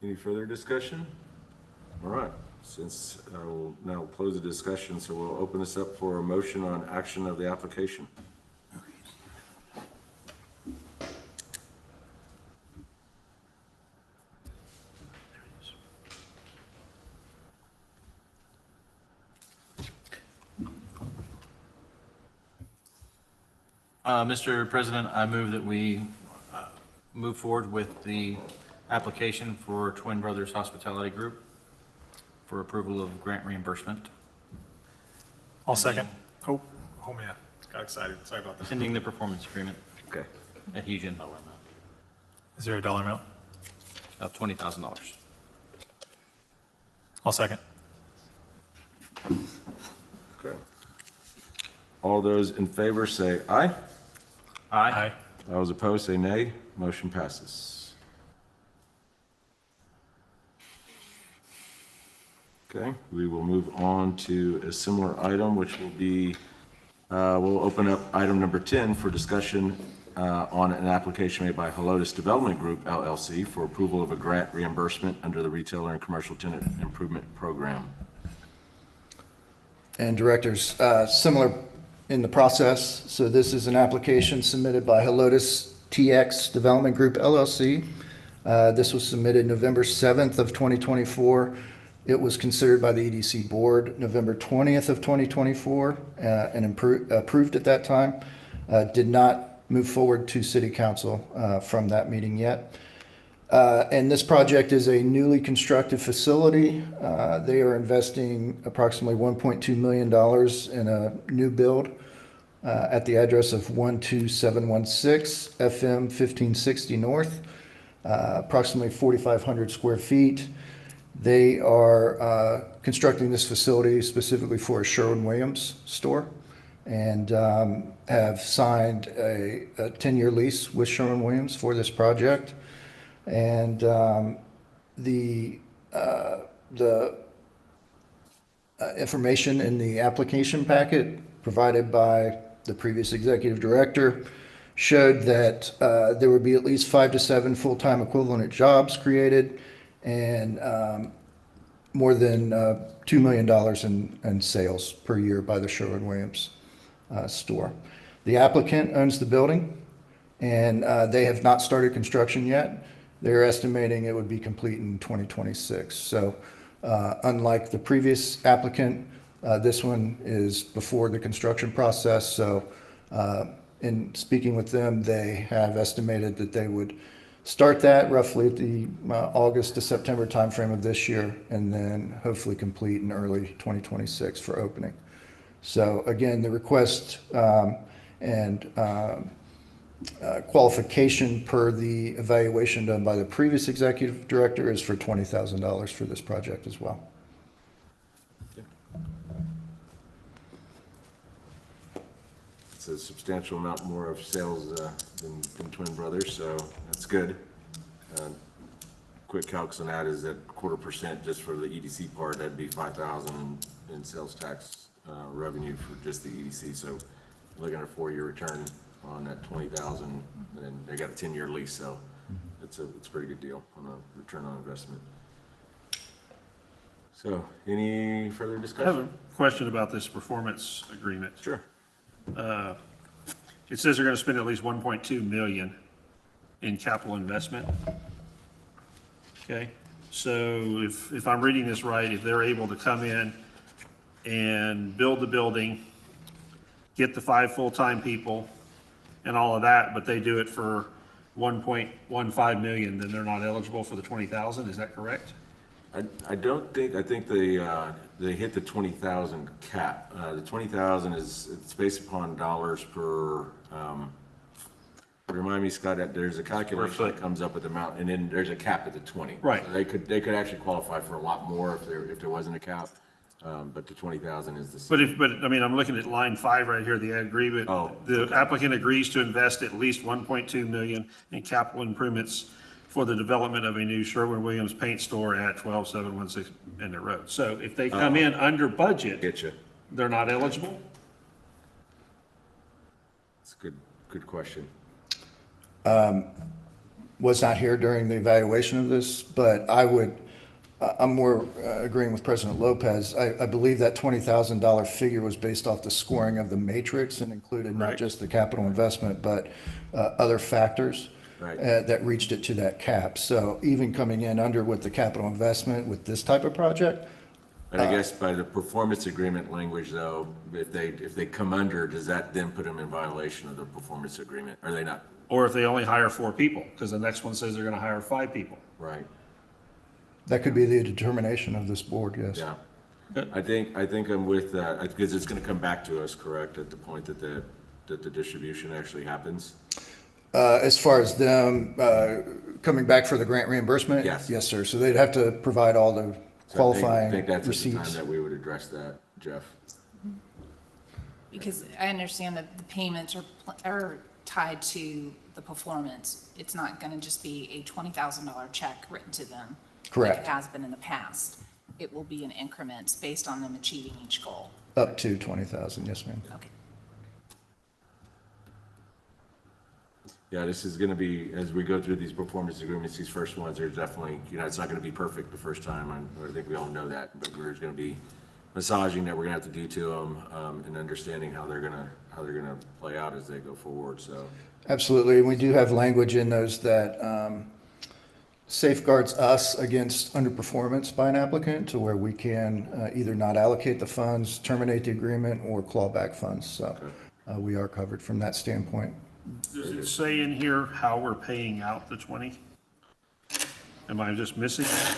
C: Any further discussion? All right, since I will now close the discussion, so we'll open this up for a motion on action of the application.
A: Mr. President, I move that we move forward with the application for Twin Brothers Hospitality Group for approval of grant reimbursement,
H: I'll second. Oh man, got excited. Sorry about this.
A: pending the performance agreement
C: Okay.
A: adhesion
H: Is there a dollar amount?
A: of $20,000.
H: I'll second.
C: Okay. All those in favor say aye.
H: Aye.
C: Those opposed say nay. Motion passes. Okay, we will move on to a similar item, which will be, we'll open up item number 10 for discussion on an application made by Helotes Development Group LLC for approval of a grant reimbursement under the Retailer and Commercial Tenant Improvement Program.
I: And directors, similar in the process. So this is an application submitted by Helotes TX Development Group LLC. This was submitted November 7th of 2024. It was considered by the EDC board November 20th of 2024 and approved at that time. Did not move forward to city council from that meeting yet. And this project is a newly constructed facility. They are investing approximately $1.2 million in a new build at the address of 12716 FM 1560 North, approximately 4,500 square feet. They are constructing this facility specifically for a Sherwin-Williams store and have signed a 10-year lease with Sherwin-Williams for this project. And the information in the application packet provided by the previous executive director showed that there would be at least 5 to 7 full-time equivalent jobs created and more than $2 million in sales per year by the Sherwin-Williams store. The applicant owns the building, and they have not started construction yet. They're estimating it would be complete in 2026. So unlike the previous applicant, this one is before the construction process. So in speaking with them, they have estimated that they would start that roughly at the August to September timeframe of this year, and then hopefully complete in early 2026 for opening. So again, the request and qualification per the evaluation done by the previous executive director is for $20,000 for this project as well.
C: It's a substantial amount more of sales than twin brothers, so that's good. Quick calcs on that is that 1/4% just for the EDC part, that'd be 5,000 in sales tax revenue for just the EDC. So looking at a 4-year return on that 20,000, and they got a 10-year lease, so it's a pretty good deal on a return on investment. So any further
F: I have a
C: discussion?
F: question about this performance agreement.
C: Sure.
F: It says they're going to spend at least 1.2 million in capital investment. Okay, so if I'm reading this right, if they're able to come in and build the building, get the 5 full-time people and all of that, but they do it for 1.15 million, then they're not eligible for the 20,000, is that correct?
C: I don't think, I think they hit the 20,000 cap. The 20,000 it's based upon dollars per, remind me, Scott, that there's a calculation that comes up with the amount, and then there's a cap at the 20.
F: Right.
C: So they could actually qualify for a lot more if there wasn't a cap, but the 20,000 is the.
F: But I mean, I'm looking at line 5 right here, the agreement.
C: Oh,
F: The applicant agrees to invest at least 1.2 million in capital improvements for the development of a new Sherwin-Williams paint store at 12716 Bennett Road. So if they come in under budget,
C: Get you.
F: they're not eligible?
C: It's a good question.
I: Was not here during the evaluation of this, but I'm more agreeing with President Lopez. I believe that $20,000 figure was based off the scoring of the matrix and included not
F: Right.
I: just the capital investment, but other factors
C: Right.
I: that reached it to that cap. So even coming in under with the capital investment with this type of project,
C: And I guess by the performance agreement language, though, if they come under, does that then put them in violation of the performance agreement? Are they not?
F: Or if they only hire 4 people, because the next one says they're going to hire 5 people.
C: Right.
I: that could be the determination of this board, yes.
C: Yeah. I think I'm with that, because it's gonna come back to us, correct, at the point that the distribution actually happens?
I: As far as them coming back for the grant reimbursement?
C: Yes.
I: Yes, sir. So they'd have to provide all the
C: So
I: qualifying
C: I think that's at the time
I: receipts.
C: that we would address that, Jeff.
D: Because I understand that the payments are tied to the performance. It's not going to just be a $20,000 check written to them.
I: Correct.
D: Like it has been in the past. It will be in increments based on them achieving each goal.
I: Up to 20,000, yes, ma'am.
D: Okay.
C: Yeah, this is gonna be, as we go through these performance agreements, these first ones are definitely, it's not gonna be perfect the first time, I think we all know that, but there's gonna be massaging that we're gonna have to do to them, and understanding how they're gonna play out as they go forward, so.
I: Absolutely. And we do have language in those that safeguards us against underperformance by an applicant to where we can either not allocate the funds, terminate the agreement, or claw back funds. So we are covered from that standpoint.
F: Does it say in here how we're paying out the 20? Am I just missing it?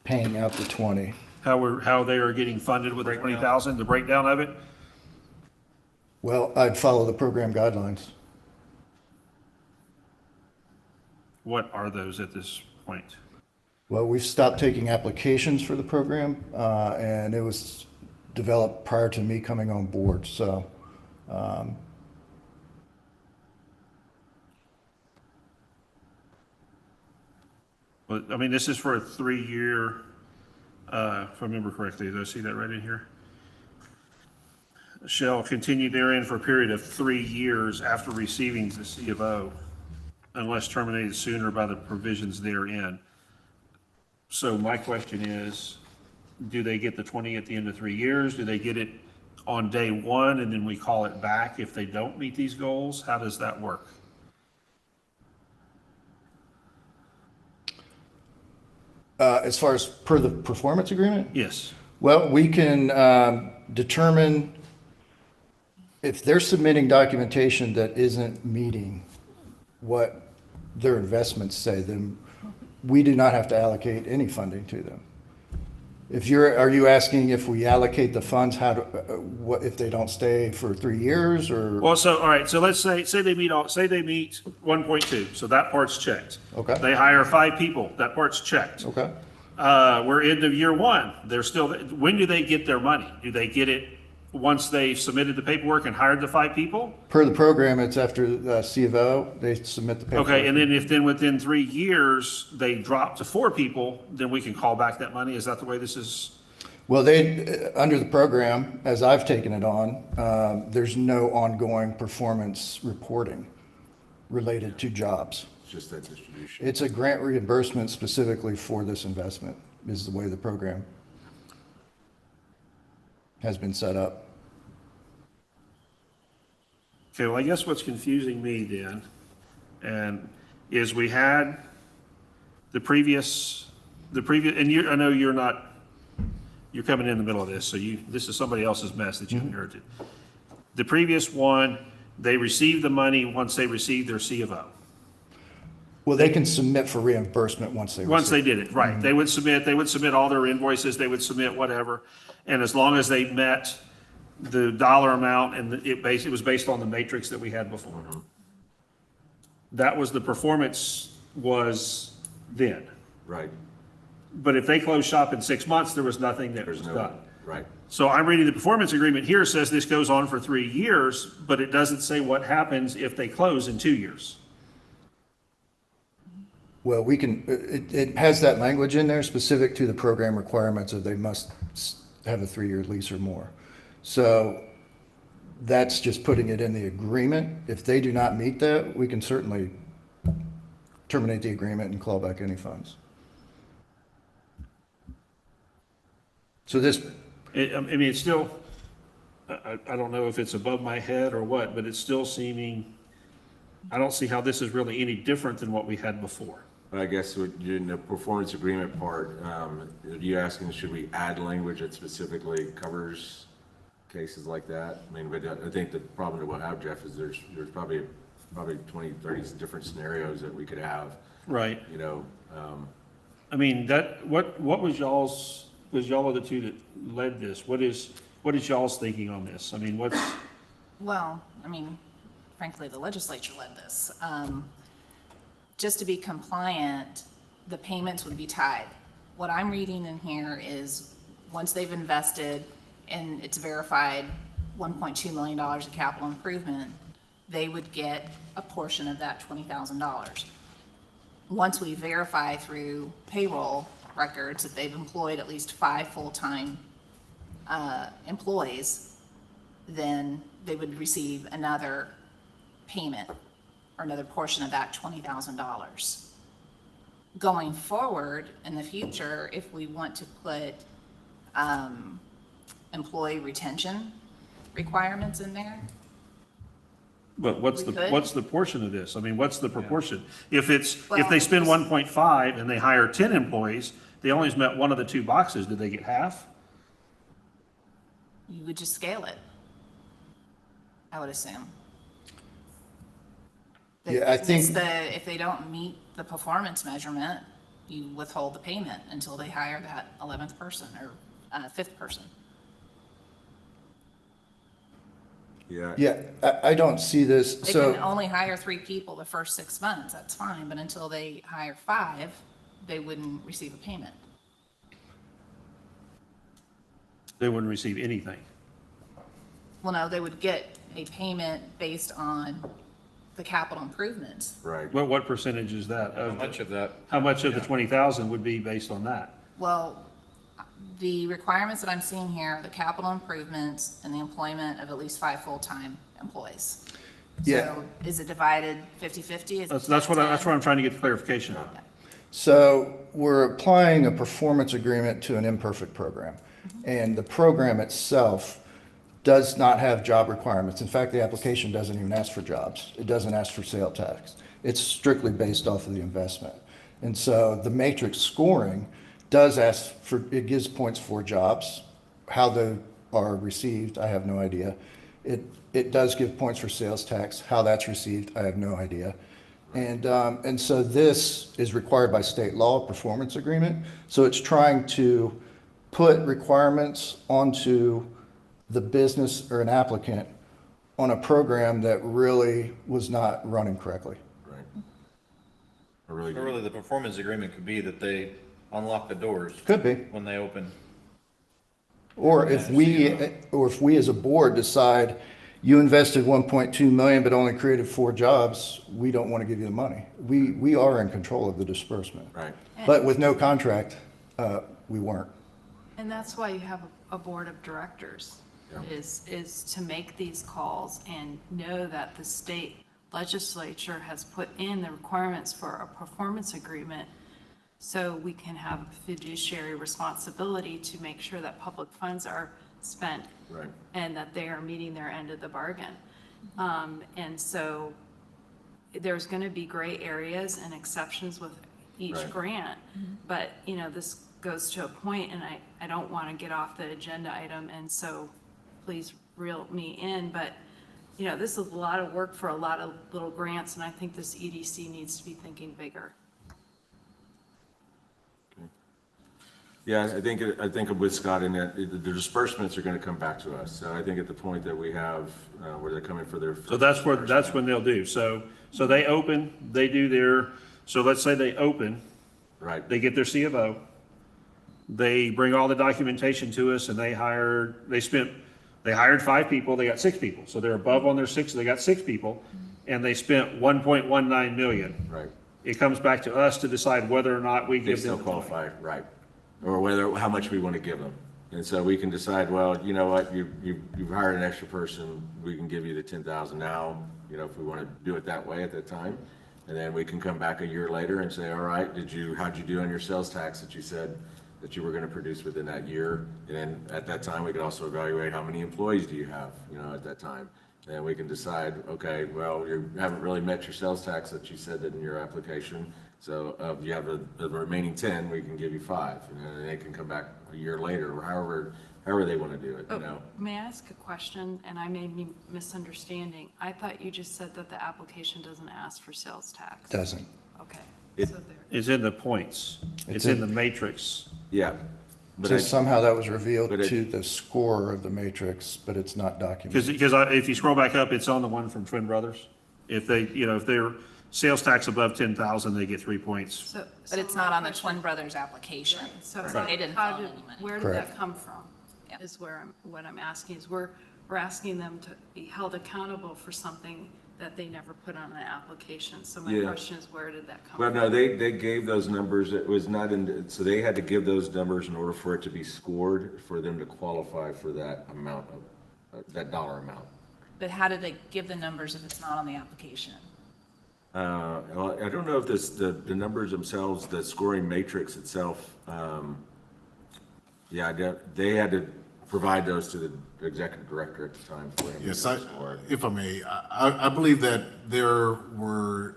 I: Paying out the 20.
F: How they are getting funded with the 20,000, the breakdown of it?
I: Well, I'd follow the program guidelines.
F: What are those at this point?
I: Well, we've stopped taking applications for the program, and it was developed prior to me coming on board, so.
F: Well, I mean, this is for a 3-year, if I remember correctly, did I see that right in here? Shall continue therein for a period of 3 years after receiving the C of O, unless terminated sooner by the provisions therein. So my question is, do they get the 20 at the end of 3 years? Do they get it on day 1 and then we call it back if they don't meet these goals? How does that work?
I: As far as per the performance agreement?
F: Yes.
I: Well, we can determine if they're submitting documentation that isn't meeting what their investments say, then we do not have to allocate any funding to them. Are you asking if we allocate the funds, what, if they don't stay for 3 years or?
F: Well, so, all right, so let's say they meet 1.2, so that part's checked.
I: Okay.
F: They hire 5 people, that part's checked.
I: Okay.
F: We're end of year 1, they're still, when do they get their money? Do they get it once they've submitted the paperwork and hired the 5 people?
I: Per the program, it's after C of O, they submit the paperwork.
F: Okay, and then if then within 3 years, they drop to 4 people, then we can call back that money? Is that the way this is?
I: Well, they, under the program, as I've taken it on, there's no ongoing performance reporting related to jobs.
C: It's just that distribution.
I: It's a grant reimbursement specifically for this investment, is the way the program has been set up.
F: Okay, well, I guess what's confusing me then, and is we had the previous, and I know you're coming in the middle of this, so this is somebody else's mess that you inherited. The previous one, they received the money once they received their C of O.
I: Well, they can submit for reimbursement once they receive.
F: Once they did it, right. They would submit all their invoices, they would submit whatever. And as long as they met the dollar amount and it was based on the matrix that we had before. That was the performance was then.
C: Right.
F: But if they closed shop in 6 months, there was nothing that was
C: There's no,
F: done.
C: right.
F: So I'm reading the performance agreement here, says this goes on for 3 years, but it doesn't say what happens if they close in 2 years.
I: Well, we can, it has that language in there specific to the program requirements of they must have a 3-year lease or more. So that's just putting it in the agreement. If they do not meet that, we can certainly terminate the agreement and claw back any funds. So this,
F: I mean, it's still, I don't know if it's above my head or what, but it's still seeming, I don't see how this is really any different than what we had before.
C: But I guess in the performance agreement part, are you asking, should we add language that specifically covers cases like that? I mean, but I think the problem that we'll have, Jeff, is there's probably 20, 30 different scenarios that we could have.
F: Right.
C: You know,
F: I mean, what was y'all are the two that led this? What is y'all's thinking on this? I mean,
D: Well, I mean, frankly, the legislature led this. Just to be compliant, the payments would be tied. What I'm reading in here is, once they've invested and it's verified $1.2 million of capital improvement, they would get a portion of that $20,000. Once we verify through payroll records that they've employed at least 5 full-time employees, then they would receive another payment or another portion of that $20,000. Going forward in the future, if we want to put employee retention requirements in there,
F: but what's
D: We could.
F: the portion of this? I mean, what's the proportion? If
D: Well,
F: they spend 1.5 and they hire 10 employees, they only met one of the 2 boxes, did they get half?
D: you would just scale it, I would assume.
I: Yeah, I think-
D: If they don't meet the performance measurement, you withhold the payment until they hire that 11th person or 5th person.
C: yeah.
I: yeah, I don't see this,
D: They
I: so.
D: can only hire 3 people the first 6 months, that's fine, but until they hire 5, they wouldn't receive a payment.
F: They wouldn't receive anything.
D: Well, no, they would get a payment based on the capital improvements.
C: Right.
F: What percentage is that?
A: How much of that?
F: How much of the 20,000 would be based on that?
D: Well, the requirements that I'm seeing here are the capital improvements and the employment of at least 5 full-time employees.
I: Yeah.
D: So is it divided 50/50?
F: That's what I'm trying to get clarification on.
I: So we're applying a performance agreement to an imperfect program. And the program itself does not have job requirements. In fact, the application doesn't even ask for jobs. It doesn't ask for sales tax. It's strictly based off of the investment. And so the matrix scoring does ask for, it gives points for jobs. How they are received, I have no idea. It does give points for sales tax. How that's received, I have no idea. And so this is required by state law, performance agreement. So it's trying to put requirements onto the business or an applicant on a program that really was not running correctly.
C: Right. I really do.
A: Really, the performance agreement could be that they unlock the doors
I: Could be.
A: when they open.
I: Or if we as a board decide you invested 1.2 million but only created 4 jobs, we don't want to give you the money. We are in control of the disbursement.
C: Right.
I: But with no contract, we weren't.
G: And that's why you have a board of directors, is to make these calls and know that the state legislature has put in the requirements for a performance agreement, so we can have fiduciary responsibility to make sure that public funds are spent.
C: Right.
G: And that they are meeting their end of the bargain. And so there's going to be gray areas and exceptions with each
C: Right.
G: grant. But, you know, this goes to a point, and I don't want to get off the agenda item, and so please reel me in. But, you know, this is a lot of work for a lot of little grants, and I think this EDC needs to be thinking bigger.
C: Yeah, I think with Scott in that, the disbursements are going to come back to us. So I think at the point that we have, where they're coming for their.
F: So that's when they'll do. So they open, they do their, so let's say they open,
C: Right.
F: they get their C of O, they bring all the documentation to us, and they hired 5 people, they got 6 people. So they're above on their 6, they got 6 people, and they spent 1.19 million.
C: Right.
F: It comes back to us to decide whether or not we
C: They
F: give
C: still
F: them the money.
C: qualify, right. Or how much we want to give them. And so we can decide, well, you know what, you've hired an extra person, we can give you the 10,000 now, you know, if we want to do it that way at that time. And then we can come back a year later and say, all right, how'd you do on your sales tax that you said that you were going to produce within that year? And then at that time, we could also evaluate how many employees do you have, you know, at that time. And we can decide, okay, well, you haven't really met your sales tax that you said in your application. So you have the remaining 10, we can give you 5, and they can come back a year later, or however they want to do it, you know.
G: May I ask a question? And I may be misunderstanding. I thought you just said that the application doesn't ask for sales tax.
I: Doesn't.
G: Okay.
C: It-
G: So there.
F: It's in the points. It's in the matrix.
C: Yeah. But
I: Just somehow that was revealed
C: but it-
I: to the score of the matrix, but it's not documented.
F: Because if you scroll back up, it's on the one from Twin Brothers. If they're sales tax above 10,000, they get 3 points.
D: But it's not on the Twin Brothers application.
G: So
D: They didn't
G: how
D: fill
G: did,
D: any money.
G: where did
I: Correct.
G: that come from?
D: Yeah.
G: Is what I'm asking is we're asking them to be held accountable for something that they never put on an application. So my
C: Yeah.
G: question is, where did that come
C: Well,
G: from?
C: no, they gave those numbers, it was not so they had to give those numbers in order for it to be scored, for them to qualify for that amount that dollar amount.
D: But how did they give the numbers if it's not on the application?
C: Well, I don't know if the numbers themselves, the scoring matrix itself, they had to provide those to the executive director at the time for him.
B: Yes,
C: to score it.
B: if I may, I believe that there were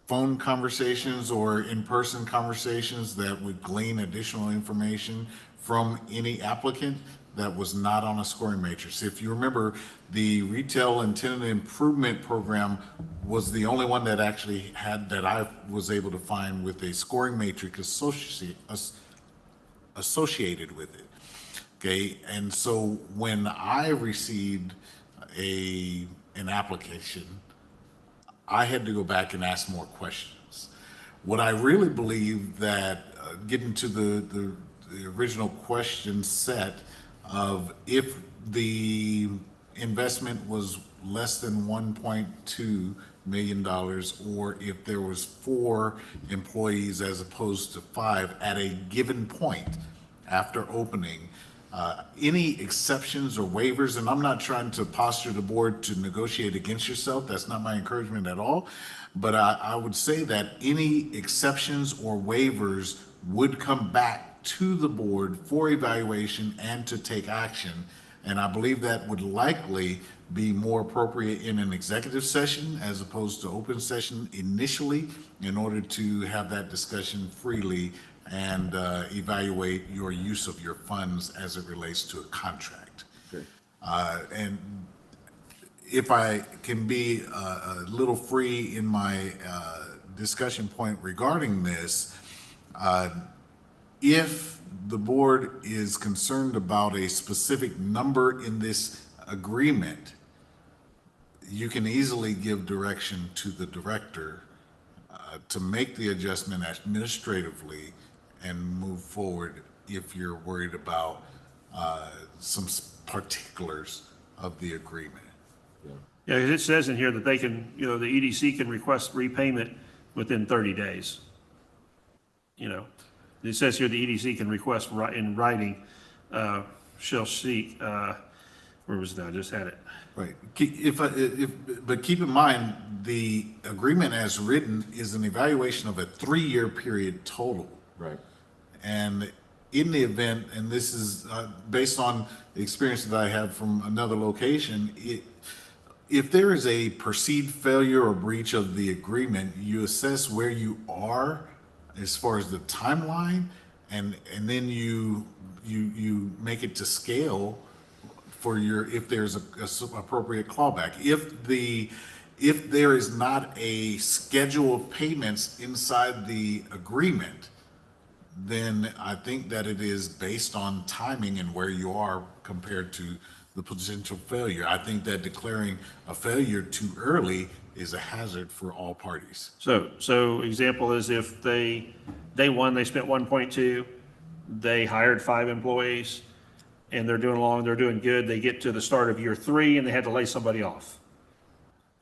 B: phone conversations or in-person conversations that would glean additional information from any applicant that was not on a scoring matrix. If you remember, the retail and tenant improvement program was the only one that actually had, that I was able to find with a scoring matrix associated with it. Okay, and so when I received an application, I had to go back and ask more questions. What I really believe that, getting to the original question set of if the investment was less than $1.2 million, or if there was 4 employees as opposed to 5 at a given point after opening, any exceptions or waivers, and I'm not trying to posture the board to negotiate against yourself, that's not my encouragement at all, but I would say that any exceptions or waivers would come back to the board for evaluation and to take action. And I believe that would likely be more appropriate in an executive session as opposed to open session initially, in order to have that discussion freely and evaluate your use of your funds as it relates to a contract.
C: Okay.
B: And if I can be a little free in my discussion point regarding this, if the board is concerned about a specific number in this agreement, you can easily give direction to the director to make the adjustment administratively and move forward if you're worried about some particulars of the agreement.
F: Yeah, 'cause it says in here that they can, the EDC can request repayment within 30 days. It says here the EDC can request in writing, shall seek, where was that? I just had it.
B: Right. But keep in mind, the agreement as written is an evaluation of a 3-year period total.
C: Right.
B: And in the event, and this is based on the experience that I have from another location, if there is a perceived failure or breach of the agreement, you assess where you are as far as the timeline, and then you make it to scale for if there's a appropriate clawback. If there is not a schedule of payments inside the agreement, then I think that it is based on timing and where you are compared to the potential failure. I think that declaring a failure too early is a hazard for all parties.
F: So example is if day one, they spent 1.2, they hired 5 employees, and they're doing good, they get to the start of year 3 and they had to lay somebody off.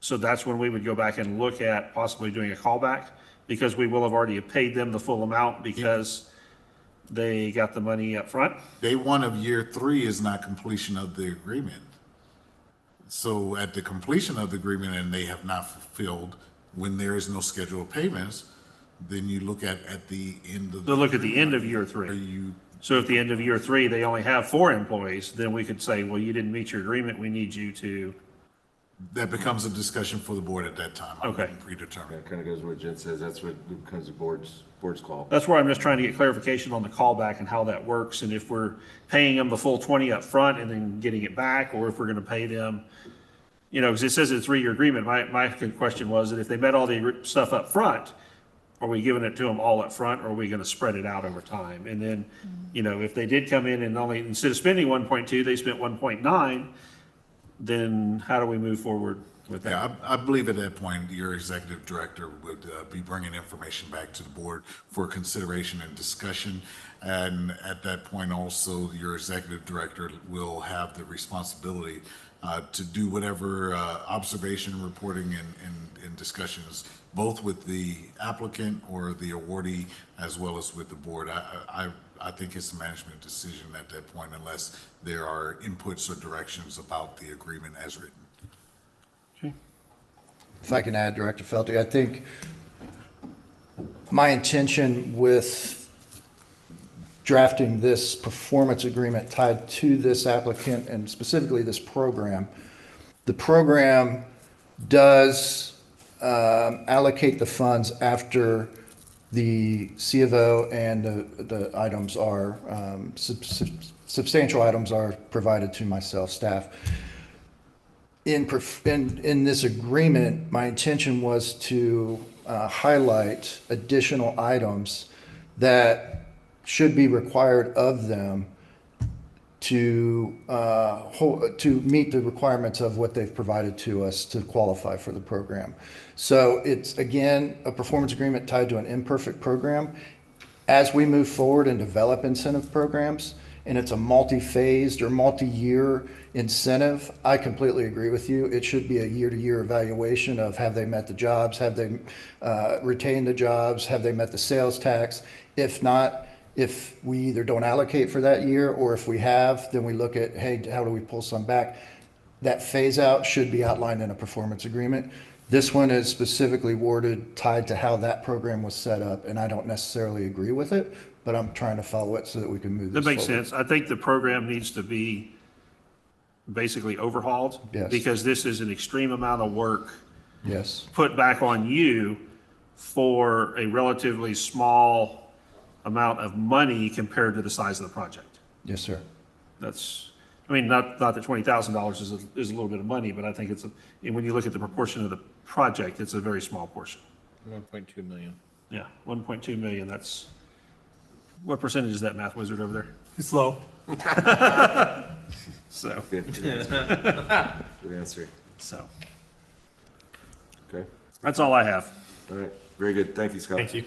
F: So that's when we would go back and look at possibly doing a callback, because we will have already paid them the full amount because they got the money up front.
B: Day 1 of year 3 is not completion of the agreement. So at the completion of the agreement and they have not fulfilled, when there is no schedule of payments, then you look at the end of.
F: They'll look at the end of year 3. So if the end of year 3, they only have 4 employees, then we could say, well, you didn't meet your agreement, we need you to.
B: That becomes a discussion for the board at that time. I
F: Okay.
B: wouldn't predetermine.
C: That kind of goes with what Jen says. That's what becomes the board's call.
F: That's where I'm just trying to get clarification on the callback and how that works, and if we're paying them the full 20 up front and then getting it back, or if we're going to pay them, because it says it's a 3-year agreement. My question was that if they met all the stuff up front, are we giving it to them all up front, or are we going to spread it out over time? And then, if they did come in and only, instead of spending 1.2, they spent 1.9, then how do we move forward with that?
B: Yeah, I believe at that point, your executive director would be bringing information back to the board for consideration and discussion. And at that point also, your executive director will have the responsibility to do whatever observation, reporting, and discussions, both with the applicant or the awardee, as well as with the board. I think it's a management decision at that point, unless there are inputs or directions about the agreement as written.
I: If I can add, Director Felty, I think my intention with drafting this performance agreement tied to this applicant and specifically this program, the program does allocate the funds after the C of O and the items are, substantial items are provided to myself, staff. In this agreement, my intention was to highlight additional items that should be required of them to meet the requirements of what they've provided to us to qualify for the program. So it's, again, a performance agreement tied to an imperfect program. As we move forward and develop incentive programs, and it's a multi-phased or multi-year incentive, I completely agree with you. It should be a year-to-year evaluation of have they met the jobs, have they retained the jobs, have they met the sales tax? If not, if we either don't allocate for that year, or if we have, then we look at, hey, how do we pull some back? That phase out should be outlined in a performance agreement. This one is specifically worded, tied to how that program was set up, and I don't necessarily agree with it, but I'm trying to follow it so that we can move this
F: That makes
I: forward.
F: sense. I think the program needs to be basically overhauled.
I: Yes.
F: Because this is an extreme amount of work
I: Yes,
F: put back on you for a relatively small amount of money compared to the size of the project.
I: yes, sir.
F: That's, not that $20,000 is a little bit of money, but I think it's, and when you look at the proportion of the project, it's a very small portion.
A: 1.2 million.
F: Yeah, 1.2 million, that's, what percentage is that, math wizard over there?
H: It's low.
F: So,
C: Good answer. Good answer.
F: so,
C: Okay.
F: that's all I have.
C: All right. Very good. Thank you, Scott.
H: Thank you.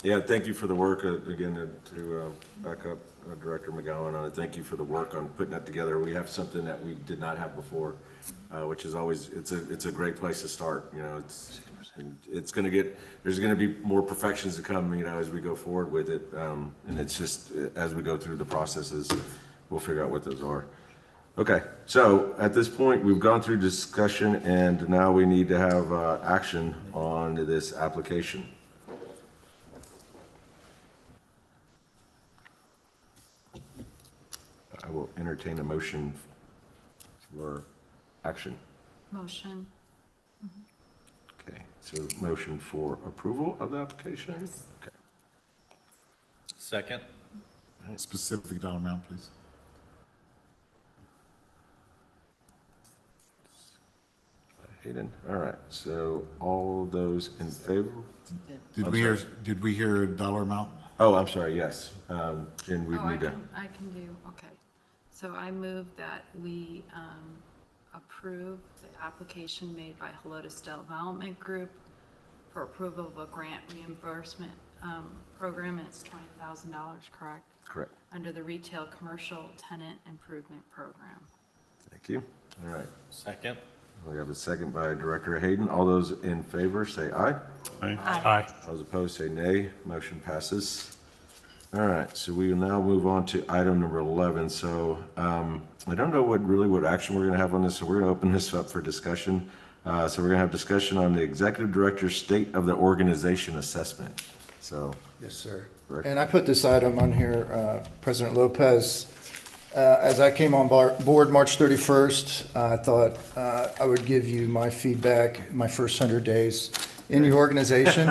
C: Yeah, thank you for the work, again, to back up Director McGowan on it. Thank you for the work on putting that together. We have something that we did not have before, which is always, it's a great place to start, you know, it's gonna get, there's gonna be more perfections to come, you know, as we go forward with it. And it's just, as we go through the processes, we'll figure out what those are. Okay, so at this point, we've gone through discussion and now we need to have action on this application. I will entertain a motion for action.
G: Motion.
C: Okay, so motion for approval of the application? Okay.
A: Second?
B: Specific dollar amount, please.
C: Hayden, all right, so all those in favor?
B: Did we hear a dollar amount?
C: Oh, I'm sorry, yes. Jen, we
G: Oh,
C: need to,
G: I can do, okay. So I move that we approve the application made by Helotes Development Group for approval of a grant reimbursement program, and it's $20,000, correct?
C: correct.
G: Under the Retail Commercial Tenant Improvement Program.
C: Thank you. All right,
A: Second?
C: we have a second by Director Hayden. All those in favor, say aye.
H: Aye.
C: Those opposed, say nay. Motion passes. All right, so we will now move on to item number 11. So I don't know what action we're going to have on this, so we're going to open this up for discussion. So we're going to have discussion on the Executive Director's State of the Organization Assessment. So,
I: Yes, sir.
C: Rick?
I: And I put this item on here, President Lopez. As I came on board March 31st, I thought I would give you my feedback, my first 100 days in your organization,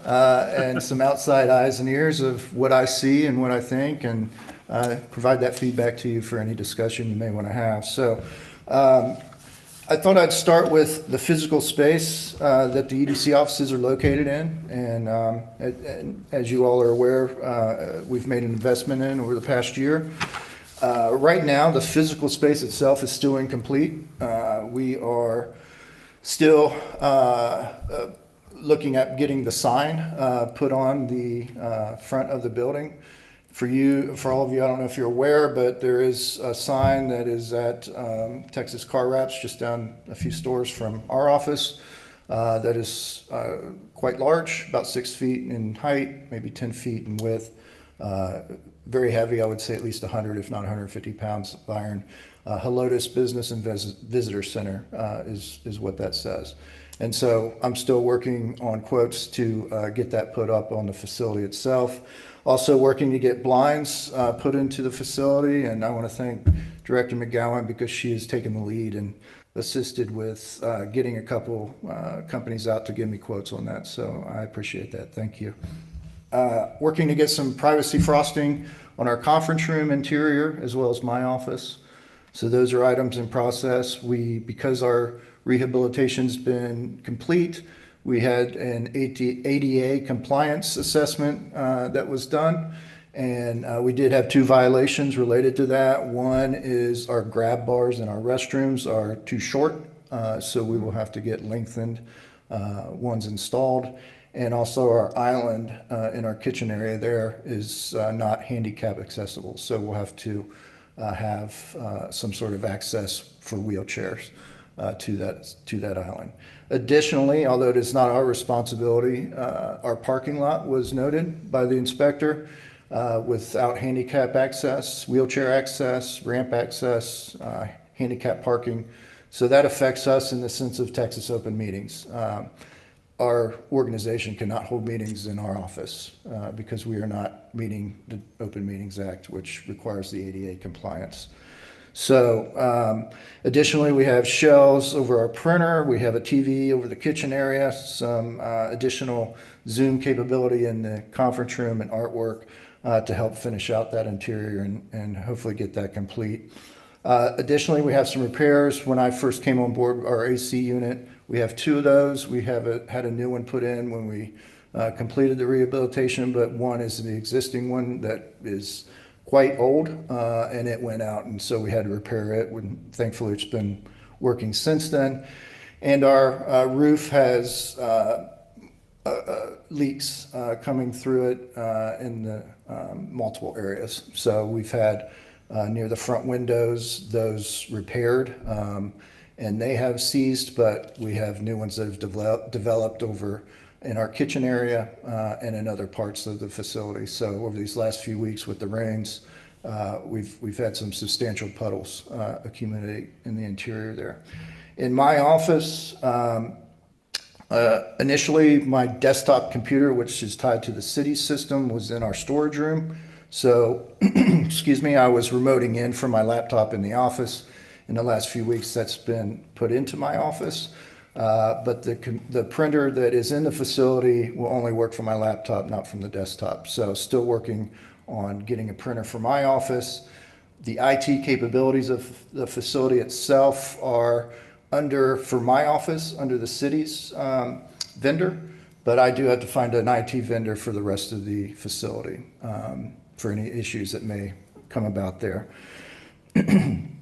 I: and some outside eyes and ears of what I see and what I think, and provide that feedback to you for any discussion you may want to have. So I thought I'd start with the physical space that the EDC offices are located in. And as you all are aware, we've made an investment in over the past year. Right now, the physical space itself is still incomplete. We are still looking at getting the sign put on the front of the building. For all of you, I don't know if you're aware, but there is a sign that is at Texas Car Wraps, just down a few stores from our office, that is quite large, about 6 feet in height, maybe 10 feet in width. Very heavy, I would say at least 100, if not 150 pounds of iron. Helotes Business and Visitor Center is what that says. And so I'm still working on quotes to get that put up on the facility itself. Also working to get blinds put into the facility, and I want to thank Director McGowan because she has taken the lead and assisted with getting a couple companies out to give me quotes on that. So I appreciate that. Thank you. Working to get some privacy frosting on our conference room interior as well as my office. So those are items in process. Because our rehabilitation's been complete, we had an ADA compliance assessment that was done, and we did have 2 violations related to that. One is our grab bars in our restrooms are too short, so we will have to get lengthened ones installed. And also our island in our kitchen area there is not handicap accessible, so we'll have to have some sort of access for wheelchairs to that island. Additionally, although it is not our responsibility, our parking lot was noted by the inspector without handicap access, wheelchair access, ramp access, handicap parking. So that affects us in the sense of Texas open meetings. Our organization cannot hold meetings in our office because we are not meeting the Open Meetings Act, which requires the ADA compliance. So additionally, we have shelves over our printer. We have a TV over the kitchen area, some additional Zoom capability in the conference room and artwork to help finish out that interior and hopefully get that complete. Additionally, we have some repairs. When I first came on board, our AC unit, we have 2 of those. We had a new one put in when we completed the rehabilitation, but one is the existing one that is quite old, and it went out, and so we had to repair it. Thankfully, it's been working since then. And our roof has leaks coming through it in the multiple areas. So we've had near the front windows, those repaired, and they have ceased, but we have new ones that have developed over in our kitchen area and in other parts of the facility. So over these last few weeks with the rains, we've had some substantial puddles accumulate in the interior there. In my office, initially my desktop computer, which is tied to the city system, was in our storage room. So, excuse me, I was remoting in from my laptop in the office. In the last few weeks, that's been put into my office. But the printer that is in the facility will only work from my laptop, not from the desktop. So still working on getting a printer for my office. The IT capabilities of the facility itself are for my office, under the city's vendor, but I do have to find an IT vendor for the rest of the facility for any issues that may come about there. And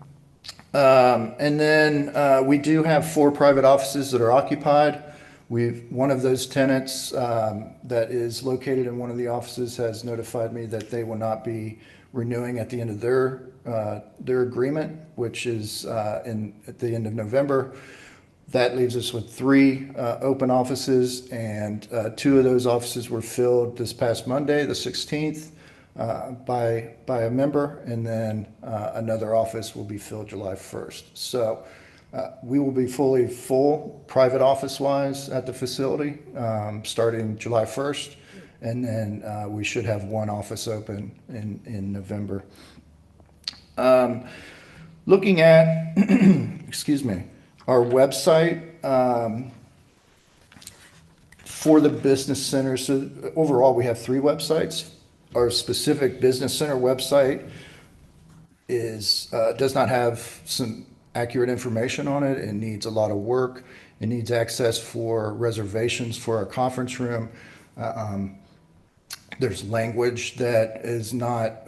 I: then we do have 4 private offices that are occupied. One of those tenants that is located in one of the offices has notified me that they will not be renewing at the end of their agreement, which is at the end of November. That leaves us with 3 open offices, and 2 of those offices were filled this past Monday, the 16th, by a member, and then another office will be filled July 1st. So we will be fully full private office-wise at the facility starting July 1st, and then we should have 1 office open in November. Looking at, excuse me, our website for the business center. So overall, we have 3 websites. Our specific business center website does not have some accurate information on it. It needs a lot of work. It needs access for reservations for our conference room. There's language that is not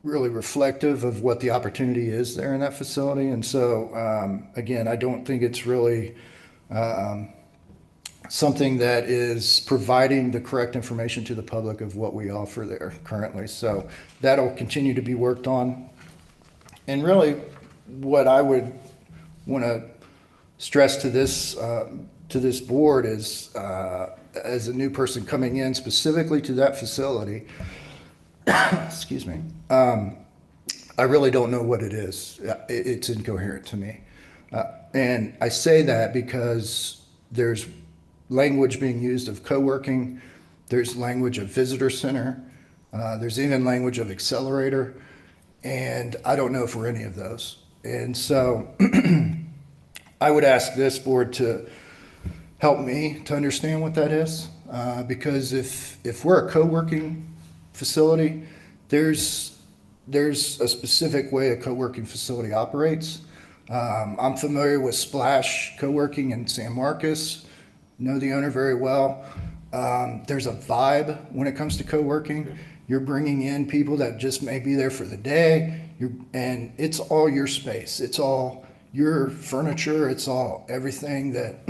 I: really reflective of what the opportunity is there in that facility. And so, again, I don't think it's really something that is providing the correct information to the public of what we offer there currently. So that'll continue to be worked on. And really, what I would want to stress to this board is, as a new person coming in specifically to that facility, excuse me, I really don't know what it is. It's incoherent to me. And I say that because there's language being used of co-working, there's language of visitor center, there's even language of accelerator, and I don't know for any of those. And so I would ask this board to help me to understand what that is, because if we're a co-working facility, there's a specific way a co-working facility operates. I'm familiar with Splash Co-working in San Marcos, know the owner very well. There's a vibe when it comes to co-working. You're bringing in people that just may be there for the day, and it's all your space. It's all your furniture. It's all everything that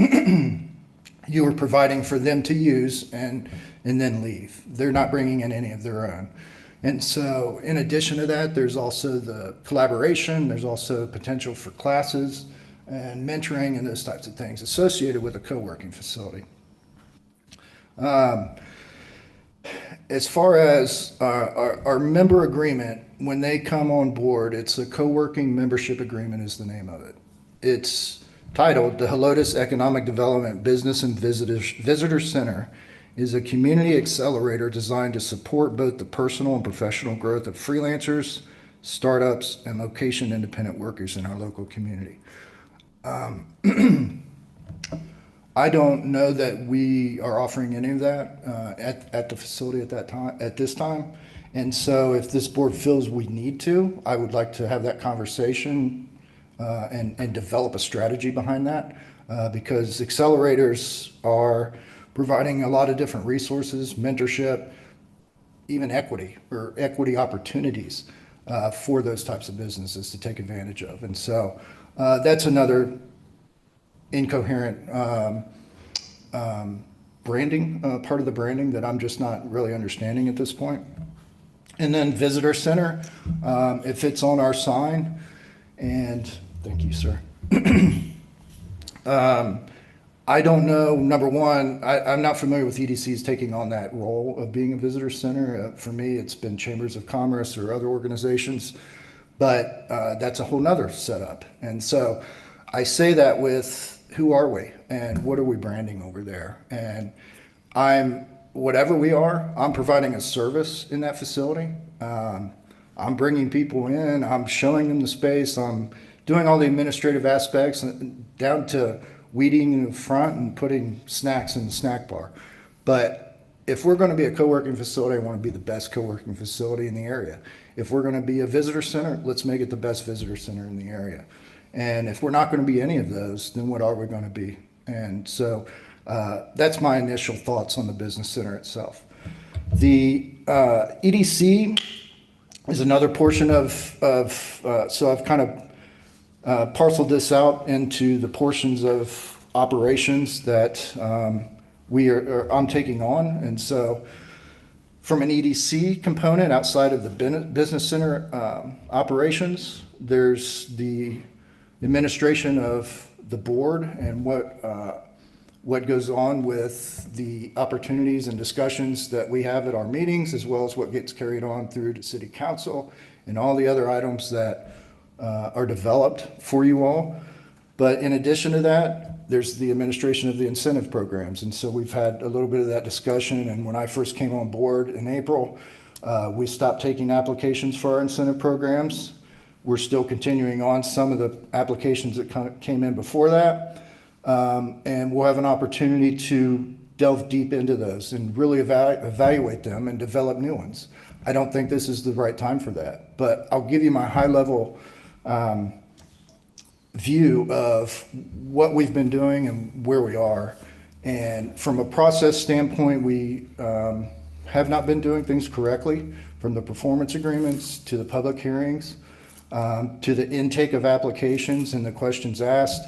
I: you are providing for them to use and then leave. They're not bringing in any of their own. And so in addition to that, there's also the collaboration. There's also potential for classes and mentoring and those types of things associated with a co-working facility. As far as our member agreement, when they come on board, it's a co-working membership agreement is the name of it. It's titled the Helotes Economic Development Business and Visitor Center is a community accelerator designed to support both the personal and professional growth of freelancers, startups, and location-independent workers in our local community. I don't know that we are offering any of that at the facility at this time. And so if this board feels we need to, I would like to have that conversation and develop a strategy behind that, because accelerators are providing a lot of different resources, mentorship, even equity opportunities for those types of businesses to take advantage of. And so that's another incoherent branding, part of the branding that I'm just not really understanding at this point. And then visitor center, it fits on our sign, and thank you, sir. I don't know, number one, I'm not familiar with EDCs taking on that role of being a visitor center. For me, it's been chambers of commerce or other organizations, but that's a whole nother setup. And so I say that with, who are we and what are we branding over there? And whatever we are, I'm providing a service in that facility. I'm bringing people in, I'm showing them the space, I'm doing all the administrative aspects down to weeding in the front and putting snacks in the snack bar. But if we're going to be a co-working facility, I want to be the best co-working facility in the area. If we're going to be a visitor center, let's make it the best visitor center in the area. And if we're not going to be any of those, then what are we going to be? And so that's my initial thoughts on the business center itself. The EDC is another portion of so I've kind of parceled this out into the portions of operations that I'm taking on. And so from an EDC component outside of the business center operations, there's the administration of the board and what goes on with the opportunities and discussions that we have at our meetings, as well as what gets carried on through to city council and all the other items that are developed for you all. But in addition to that, there's the administration of the incentive programs. And so we've had a little bit of that discussion. And when I first came on board in April, we stopped taking applications for our incentive programs. We're still continuing on some of the applications that came in before that. And we'll have an opportunity to delve deep into those and really evaluate them and develop new ones. I don't think this is the right time for that, but I'll give you my high-level view of what we've been doing and where we are. And from a process standpoint, we have not been doing things correctly, from the performance agreements to the public hearings, to the intake of applications and the questions asked.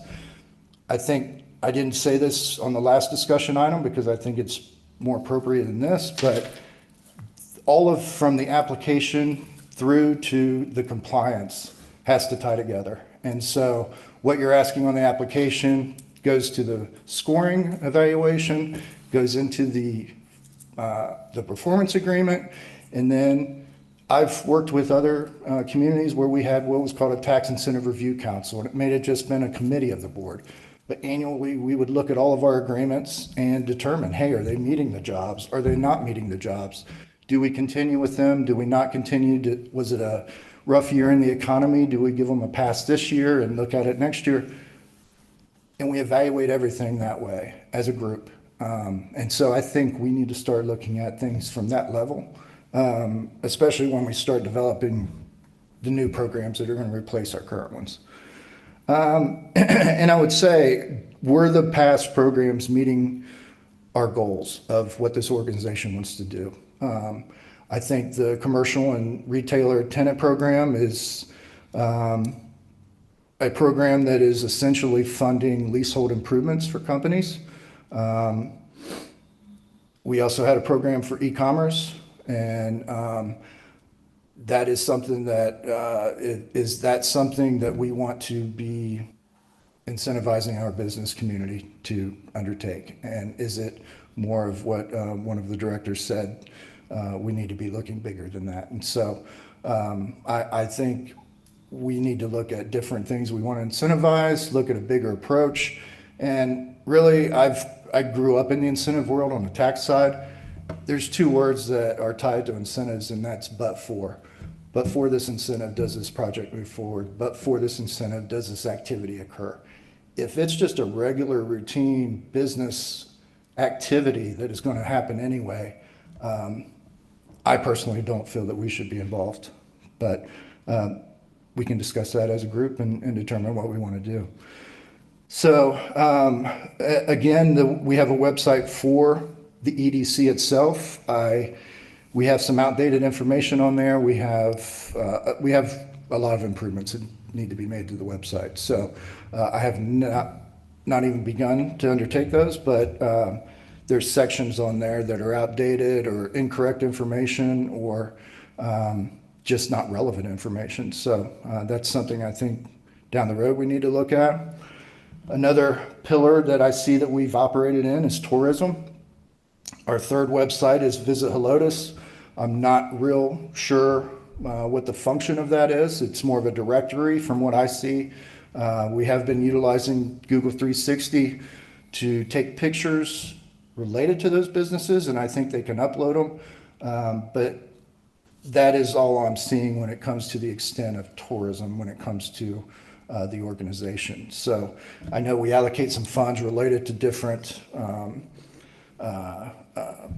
I: I think I didn't say this on the last discussion item because I think it's more appropriate than this, but from the application through to the compliance has to tie together. And so what you're asking on the application goes to the scoring evaluation, goes into the performance agreement, and then I've worked with other communities where we had what was called a tax incentive review council, and it may have just been a committee of the board. But annually, we would look at all of our agreements and determine, hey, are they meeting the jobs? Are they not meeting the jobs? Do we continue with them? Do we not continue? Was it a rough year in the economy? Do we give them a pass this year and look at it next year? And we evaluate everything that way as a group. And so I think we need to start looking at things from that level, especially when we start developing the new programs that are going to replace our current ones. And I would say, were the past programs meeting our goals of what this organization wants to do? I think the commercial and retailer tenant program is a program that is essentially funding leasehold improvements for companies. We also had a program for e-commerce, and that is something that is that something that we want to be incentivizing our business community to undertake? And is it more of what one of the directors said? We need to be looking bigger than that. And so I think we need to look at different things we want to incentivize, look at a bigger approach. And really, I grew up in the incentive world on the tax side. There's two words that are tied to incentives, and that's but for. But for this incentive, does this project move forward? But for this incentive, does this activity occur? If it's just a regular routine business activity that is going to happen anyway, I personally don't feel that we should be involved. But we can discuss that as a group and determine what we want to do. So again, we have a website for the EDC itself. We have some outdated information on there. We have a lot of improvements that need to be made to the website. So I have not even begun to undertake those, but there's sections on there that are outdated or incorrect information or just not relevant information. So that's something I think down the road we need to look at. Another pillar that I see that we've operated in is tourism. Our third website is Visit Helotes. I'm not real sure what the function of that is. It's more of a directory from what I see. We have been utilizing Google 360 to take pictures related to those businesses, and I think they can upload them. But that is all I'm seeing when it comes to the extent of tourism, when it comes to the organization. So I know we allocate some funds related to different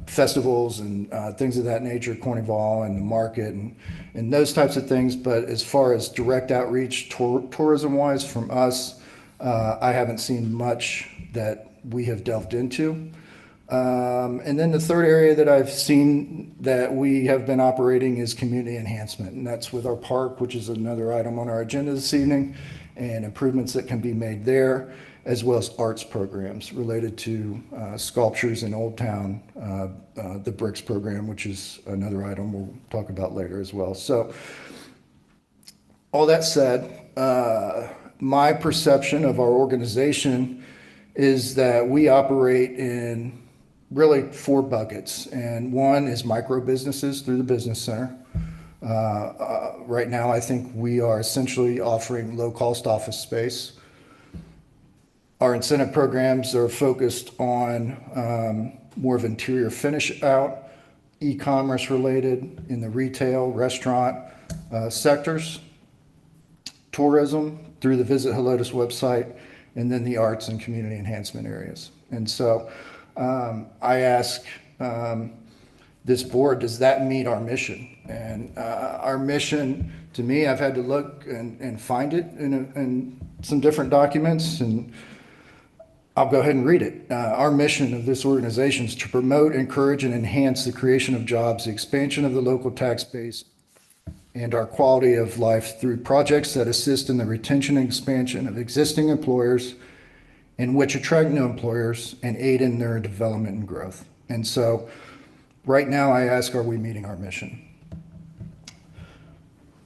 I: festivals and things of that nature, Carnival and the market and those types of things. But as far as direct outreach tourism-wise from us, I haven't seen much that we have delved into. And then the third area that I've seen that we have been operating is community enhancement, and that's with our park, which is another item on our agenda this evening, and improvements that can be made there, as well as arts programs related to sculptures in Old Town, the Bricks program, which is another item we'll talk about later as well. So all that said, my perception of our organization is that we operate in really 4 buckets, and one is micro businesses through the business center. Right now, I think we are essentially offering low-cost office space. Our incentive programs are focused on more of interior finish out, e-commerce related in the retail, restaurant sectors, tourism through the Visit Helotes website, and then the arts and community enhancement areas. And so I ask this board, does that meet our mission? And our mission, to me, I've had to look and find it in some different documents, and I'll go ahead and read it. Our mission of this organization is to promote, encourage, and enhance the creation of jobs, the expansion of the local tax base, and our quality of life through projects that assist in the retention and expansion of existing employers, and which attract new employers and aid in their development and growth. And so right now I ask, are we meeting our mission?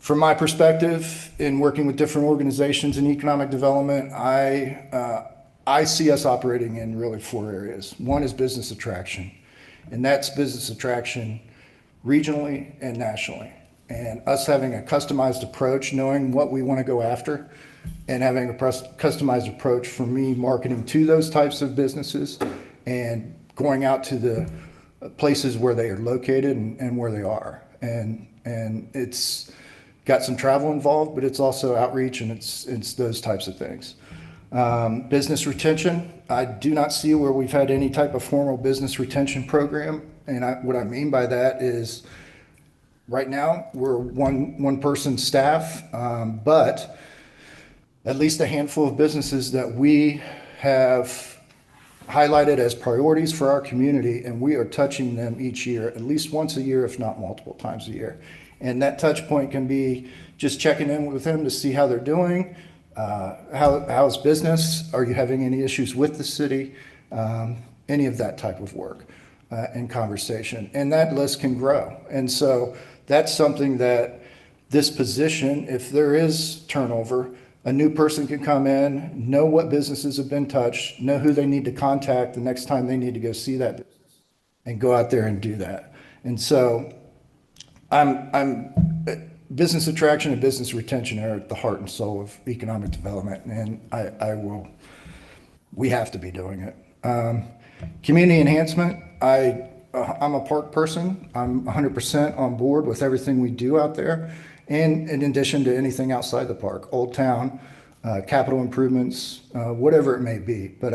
I: From my perspective, in working with different organizations in economic development, I see us operating in really 4 areas. One is business attraction, and that's business attraction regionally and nationally. And us having a customized approach, knowing what we want to go after, and having a customized approach for me marketing to those types of businesses and going out to the places where they are located and where they are. And it's got some travel involved, but it's also outreach, and it's those types of things. Business retention, I do not see where we've had any type of formal business retention program. And what I mean by that is right now we're one person staff, but at least a handful of businesses that we have highlighted as priorities for our community, and we are touching them each year, at least once a year, if not multiple times a year. And that touch point can be just checking in with them to see how they're doing. How's business? Are you having any issues with the city? Any of that type of work and conversation. And that list can grow. And so that's something that this position, if there is turnover, a new person can come in, know what businesses have been touched, know who they need to contact the next time they need to go see that business, and go out there and do that. And so business attraction and business retention are at the heart and soul of economic development, and we have to be doing it. Community enhancement, I'm a park person. I'm 100% on board with everything we do out there, and in addition to anything outside the park, Old Town, capital improvements, whatever it may be. But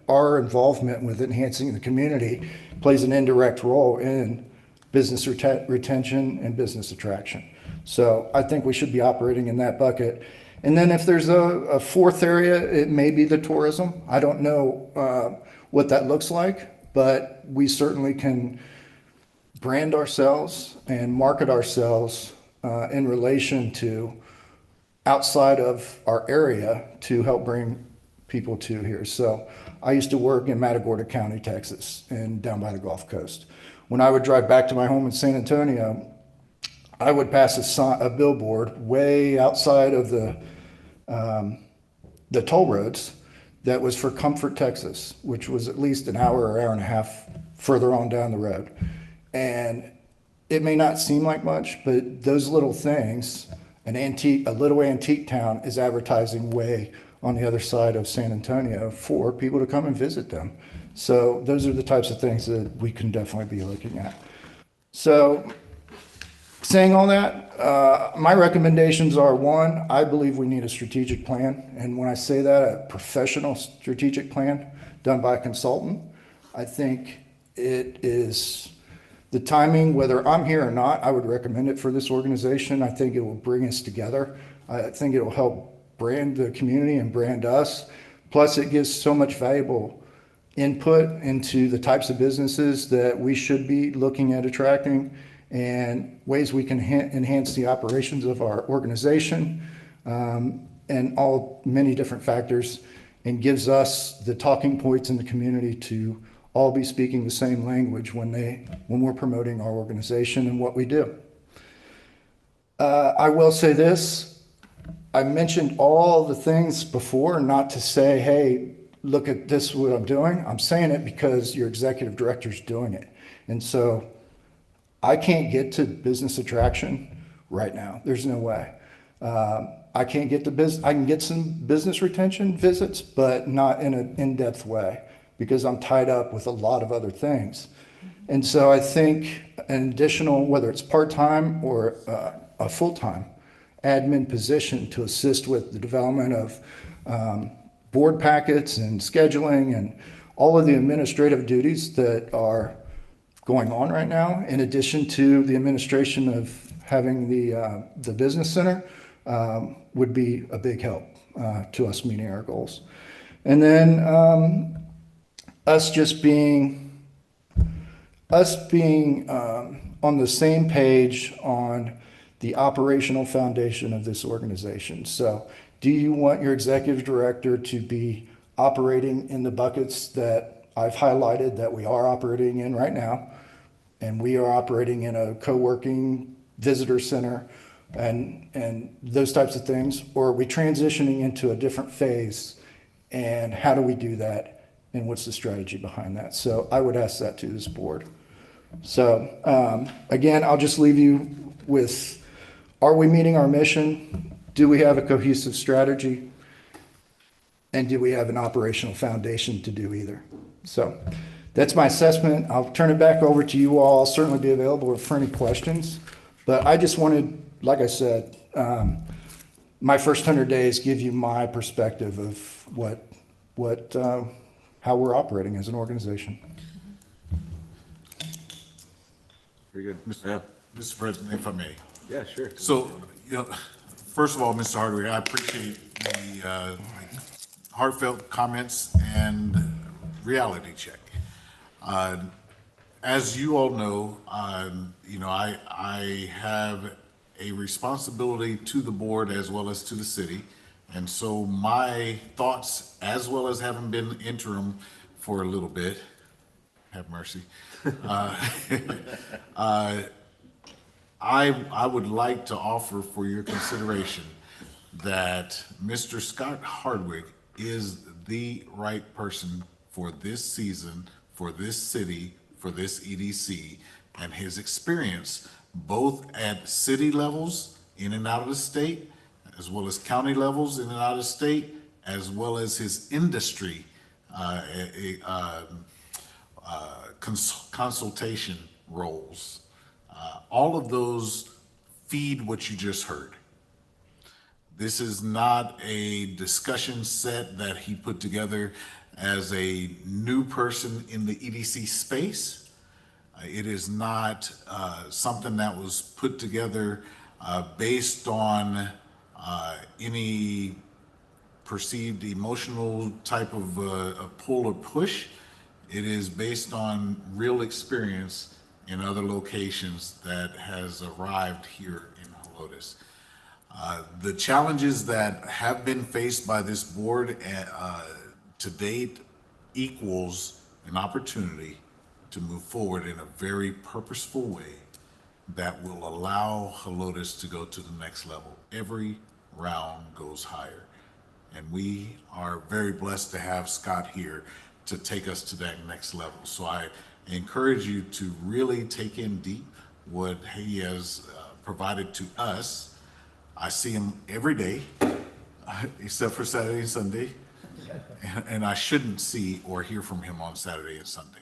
I: our involvement with enhancing the community plays an indirect role in business retention and business attraction. So I think we should be operating in that bucket. And then if there's a 4th area, it may be the tourism. I don't know what that looks like, but we certainly can brand ourselves and market ourselves in relation to outside of our area to help bring people to here. So I used to work in Matagorda County, Texas, and down by the Gulf Coast. When I would drive back to my home in San Antonio, I would pass a billboard way outside of the toll roads that was for Comfort, Texas, which was at least an hour or hour and a half further on down the road. And it may not seem like much, but those little things, a little antique town is advertising way on the other side of San Antonio for people to come and visit them. So those are the types of things that we can definitely be looking at. So saying all that, my recommendations are, one, I believe we need a strategic plan. And when I say that, a professional strategic plan done by a consultant. I think it is the timing, whether I'm here or not, I would recommend it for this organization. I think it will bring us together. I think it will help brand the community and brand us. Plus, it gives so much valuable input into the types of businesses that we should be looking at attracting and ways we can enhance the operations of our organization, and all many different factors, and gives us the talking points in the community to all be speaking the same language when we're promoting our organization and what we do. I will say this, I mentioned all the things before, not to say, hey, look at this, what I'm doing. I'm saying it because your executive director's doing it. And so I can't get to business attraction right now. There's no way. I can't get to business. I can get some business retention visits, but not in an in-depth way because I'm tied up with a lot of other things. And so I think an additional, whether it's part-time or a full-time admin position to assist with the development of board packets and scheduling and all of the administrative duties that are going on right now, in addition to the administration of having the business center, would be a big help to us meeting our goals. And then us being on the same page on the operational foundation of this organization. So do you want your executive director to be operating in the buckets that I've highlighted that we are operating in right now? And we are operating in a co-working visitor center and those types of things? Or are we transitioning into a different phase? And how do we do that? And what's the strategy behind that? So I would ask that to this board. So again, I'll just leave you with, are we meeting our mission? Do we have a cohesive strategy? And do we have an operational foundation to do either? So that's my assessment. I'll turn it back over to you all. I'll certainly be available for any questions. But I just wanted, like I said, my first 100 days give you my perspective of how we're operating as an organization.
C: Very good.
B: Mr. President, if I may.
C: Yeah, sure.
B: So, first of all, Mr. Hardwick, I appreciate the heartfelt comments and reality check. As you all know, I have a responsibility to the board as well as to the city. And so my thoughts, as well as having been interim for a little bit, have mercy, I would like to offer for your consideration that Mr. Scott Hardwick is the right person for this season, for this city, for this EDC, and his experience both at city levels in and out of the state, as well as county levels in and out of the state, as well as his industry consultation roles. All of those feed what you just heard. This is not a discussion set that he put together as a new person in the EDC space. It is not something that was put together based on any perceived emotional type of a pull or push. It is based on real experience in other locations that has arrived here in Helotes. The challenges that have been faced by this board to date equals an opportunity to move forward in a very purposeful way that will allow Helotes to go to the next level. Every round goes higher. And we are very blessed to have Scott here to take us to that next level. So I encourage you to really take in deep what he has provided to us. I see him every day, except for Saturday and Sunday. And I shouldn't see or hear from him on Saturday and Sunday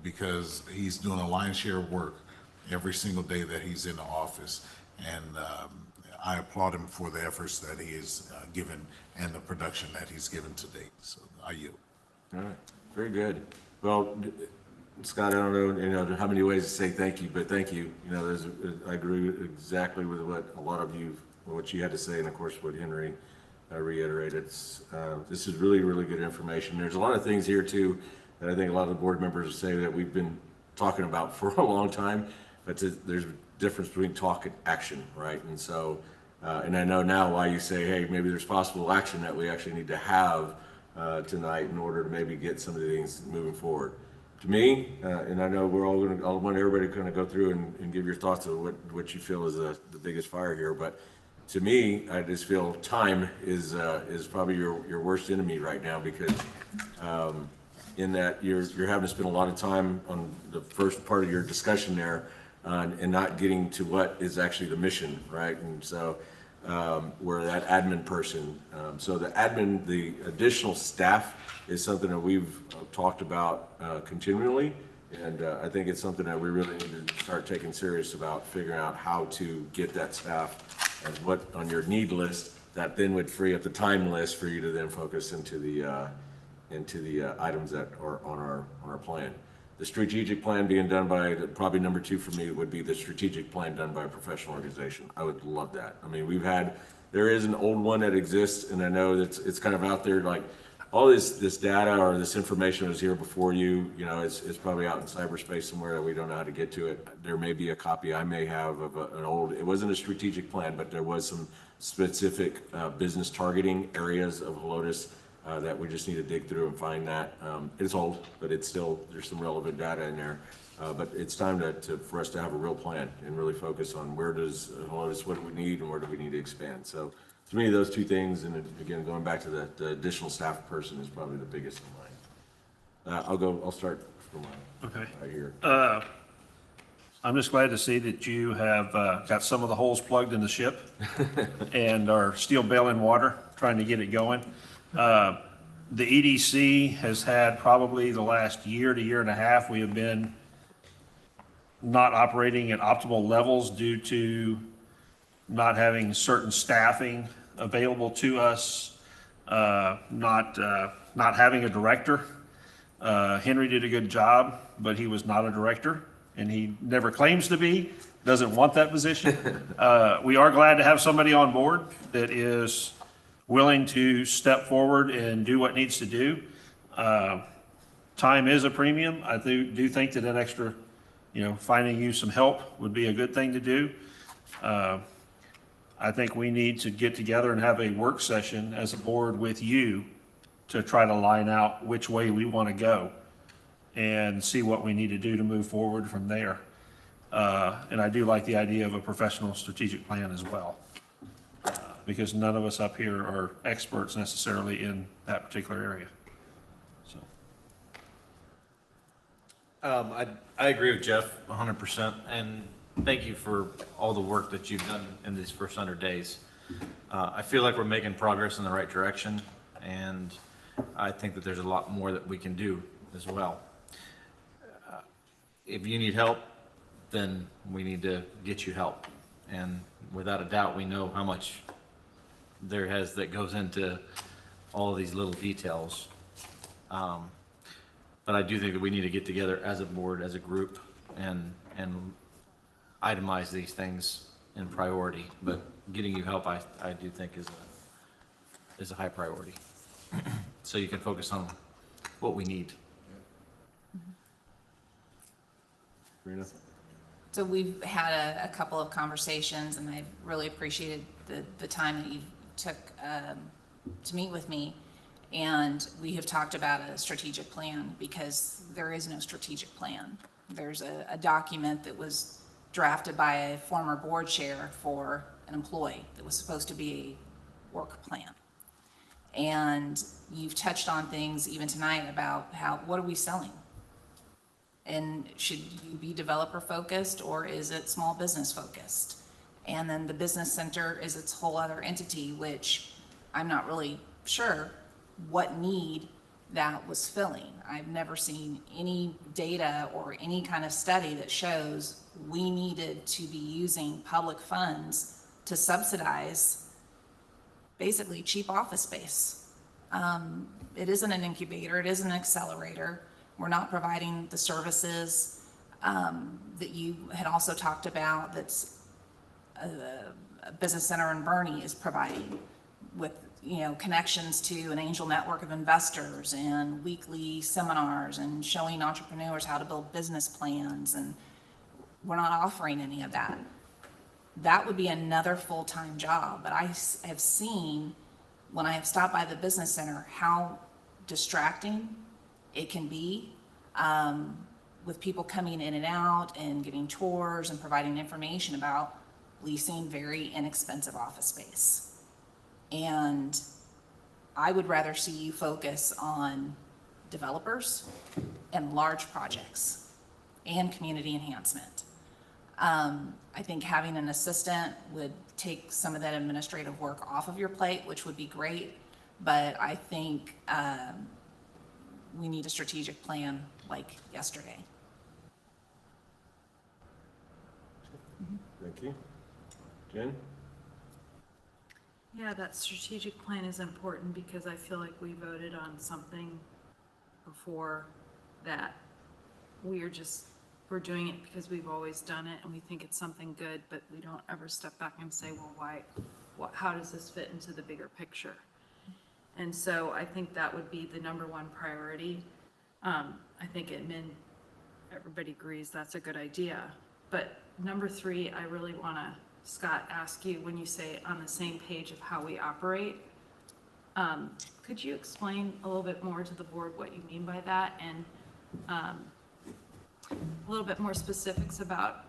B: because he's doing a lion's share of work every single day that he's in the office. And I applaud him for the efforts that he has given and the production that he's given to date. So I yield.
C: All right, very good. Well, Scott, I don't know, how many ways to say thank you, but thank you. I agree exactly with what you had to say, and of course what Henry reiterated. This is really, really good information. There's a lot of things here too that I think a lot of the board members say that we've been talking about for a long time, but there's a difference between talk and action, right? And so, and I know now why you say, hey, maybe there's possible action that we actually need to have tonight in order to maybe get some of the things moving forward. To me, and I know I want everybody to kind of go through and give your thoughts of what you feel is the biggest fire here, but to me, I just feel time is probably your worst enemy right now, because in that you're having to spend a lot of time on the first part of your discussion there and not getting to what is actually the mission, right? And so we're that admin person. So the additional staff is something that we've talked about continually. And I think it's something that we really need to start taking serious about, figuring out how to get that staff and what on your need list that then would free up the time list for you to then focus into the items that are on our plan. The strategic plan being done by, probably number 2 for me would be the strategic plan done by a professional organization. I would love that. I mean, there is an old one that exists, and I know that it's kind of out there, like all this data or this information was here before you, it's probably out in cyberspace somewhere that we don't know how to get to it. There may be a copy I may have of an old, it wasn't a strategic plan, but there was some specific business targeting areas of Helotes that we just need to dig through and find that. It's old, but it's still, there's some relevant data in there. But it's time for us to have a real plan and really focus on where does Helotes, what do we need and where do we need to expand. So to me, those two things, and again, going back to the additional staff person is probably the biggest in mine. I'll start from
F: Okay.
C: right here.
F: I'm just glad to see that you have got some of the holes plugged in the ship and are still bailing water, trying to get it going. The EDC has had probably the last year to year and a half, we have been not operating at optimal levels due to not having certain staffing available to us, not having a director. Henry did a good job, but he was not a director, and he never claims to be, doesn't want that position. We are glad to have somebody on board that is willing to step forward and do what needs to do. Time is a premium. I do think that extra, finding you some help would be a good thing to do. I think we need to get together and have a work session as a board with you to try to line out which way we want to go and see what we need to do to move forward from there. And I do like the idea of a professional strategic plan as well, because none of us up here are experts necessarily in that particular area. So.
A: I agree with Jeff 100%, and thank you for all the work that you've done in these first 100 days. I feel like we're making progress in the right direction, and I think that there's a lot more that we can do as well. If you need help, then we need to get you help. And without a doubt, we know how much that goes into all of these little details. But I do think that we need to get together as a board, as a group, and itemize these things in priority. But getting you help, I do think is a high priority. So you can focus on what we need.
D: So we've had a couple of conversations, and I've really appreciated the time that you took to meet with me. And we have talked about a strategic plan because there is no strategic plan. There's a document that was drafted by a former board chair for an employee that was supposed to be a work plan. And you've touched on things even tonight about what are we selling? And should you be developer focused or is it small business focused? And then the business center is its whole other entity, which I'm not really sure what need that was filling. I've never seen any data or any kind of study that shows we needed to be using public funds to subsidize basically cheap office space. It isn't an incubator, it isn't an accelerator. We're not providing the services that you had also talked about that's a business center in Bernie is providing with, connections to an angel network of investors and weekly seminars and showing entrepreneurs how to build business plans. And we're not offering any of that. That would be another full-time job. But I have seen when I have stopped by the business center how distracting it can be with people coming in and out and giving tours and providing information about leasing very inexpensive office space. And I would rather see you focus on developers and large projects and community enhancement. I think having an assistant would take some of that administrative work off of your plate, which would be great. But I think we need a strategic plan like yesterday.
C: Thank you. Jen?
G: Yeah, that strategic plan is important because I feel like we voted on something before that we're doing it because we've always done it and we think it's something good, but we don't ever step back and say, well, how does this fit into the bigger picture? And so I think that would be the number one priority. I think everybody agrees that's a good idea. But number 3, I really want to, Scott, ask you when you say on the same page of how we operate, could you explain a little bit more to the board what you mean by that and a little bit more specifics about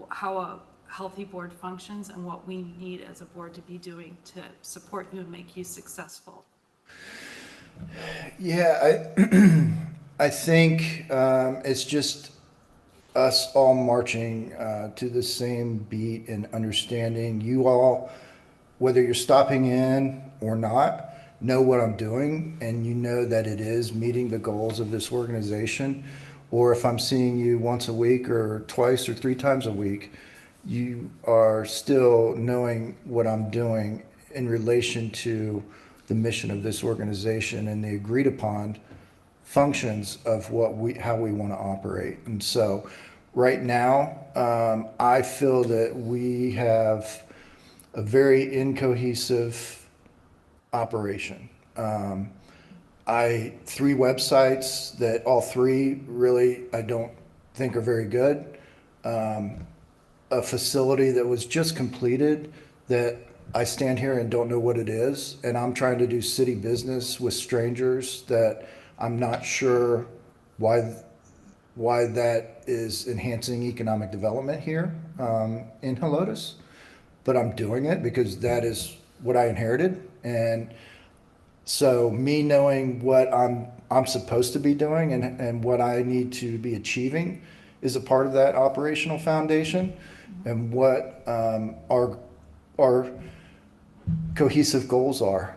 G: how a healthy board functions and what we need as a board to be doing to support you and make you successful?
I: Yeah, I think it's just us all marching to the same beat and understanding you all, whether you're stopping in or not, know what I'm doing and you know that it is meeting the goals of this organization. Or if I'm seeing you once a week or twice or 3 times a week, you are still knowing what I'm doing in relation to the mission of this organization and the agreed upon functions of how we want to operate. And so right now, I feel that we have a very incohesive operation. 3 websites that all 3 really I don't think are very good. A facility that was just completed that I stand here and don't know what it is, and I'm trying to do city business with strangers that I'm not sure why that is enhancing economic development here in Helotes, but I'm doing it because that is what I inherited. And so me knowing what I'm supposed to be doing and what I need to be achieving is a part of that operational foundation, and what our cohesive goals are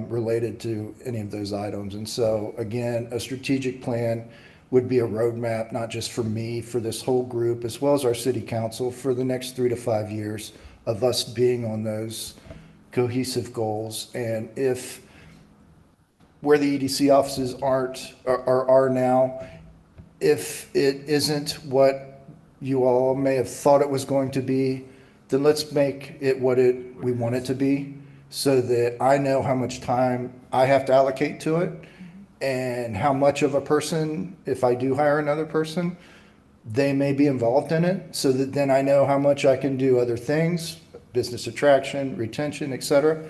I: related to any of those items. And so again, a strategic plan would be a roadmap, not just for me, for this whole group, as well as our city council for the next 3 to 5 years of us being on those cohesive goals. And if where the EDC offices are now, if it isn't what you all may have thought it was going to be, then let's make it what we want it to be, so that I know how much time I have to allocate to it and how much of a person, if I do hire another person, they may be involved in it, so that then I know how much I can do other things, business attraction, retention, etc.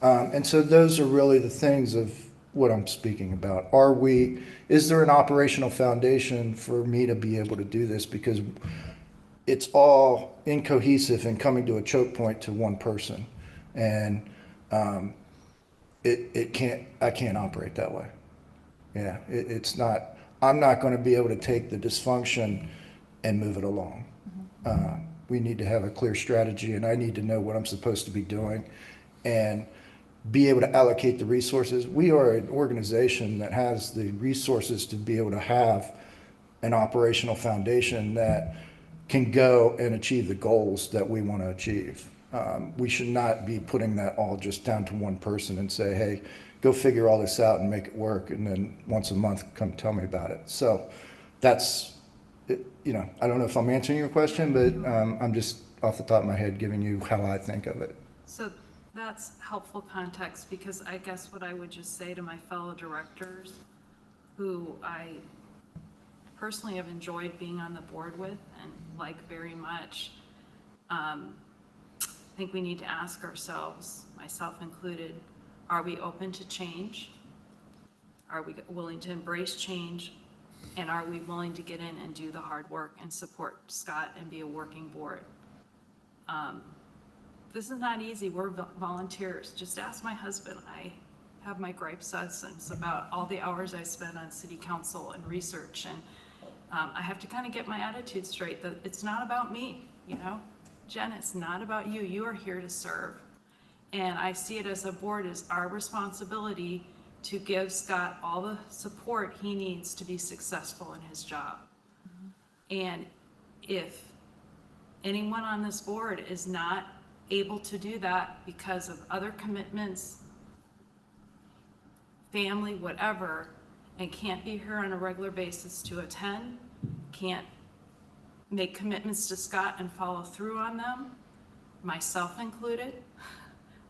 I: And so those are really the things of what I'm speaking about. Is there an operational foundation for me to be able to do this? Because it's all incohesive and coming to a choke point to one person. And I can't operate that way. Yeah, it's not, I'm not going to be able to take the dysfunction and move it along. We need to have a clear strategy, and I need to know what I'm supposed to be doing and be able to allocate the resources. We are an organization that has the resources to be able to have an operational foundation that can go and achieve the goals that we want to achieve. We should not be putting that all just down to one person and say, hey, go figure all this out and make it work, and then once a month come tell me about it. So that's, I don't know if I'm answering your question, but I'm just off the top of my head giving you how I think of it.
G: So that's helpful context, because I guess what I would just say to my fellow directors, who I personally have enjoyed being on the board with and like very much, I think we need to ask ourselves, myself included, are we open to change? Are we willing to embrace change? And are we willing to get in and do the hard work and support Scott and be a working board? This is not easy. We're volunteers. Just ask my husband. I have my gripes about all the hours I spend on city council and research. And I have to kind of get my attitude straight that it's not about me, Jen, it's not about you. You are here to serve. And I see it as a board as our responsibility to give Scott all the support he needs to be successful in his job. And if anyone on this board is not able to do that because of other commitments, family, whatever, and can't be here on a regular basis to attend, can't make commitments to Scott and follow through on them, myself included,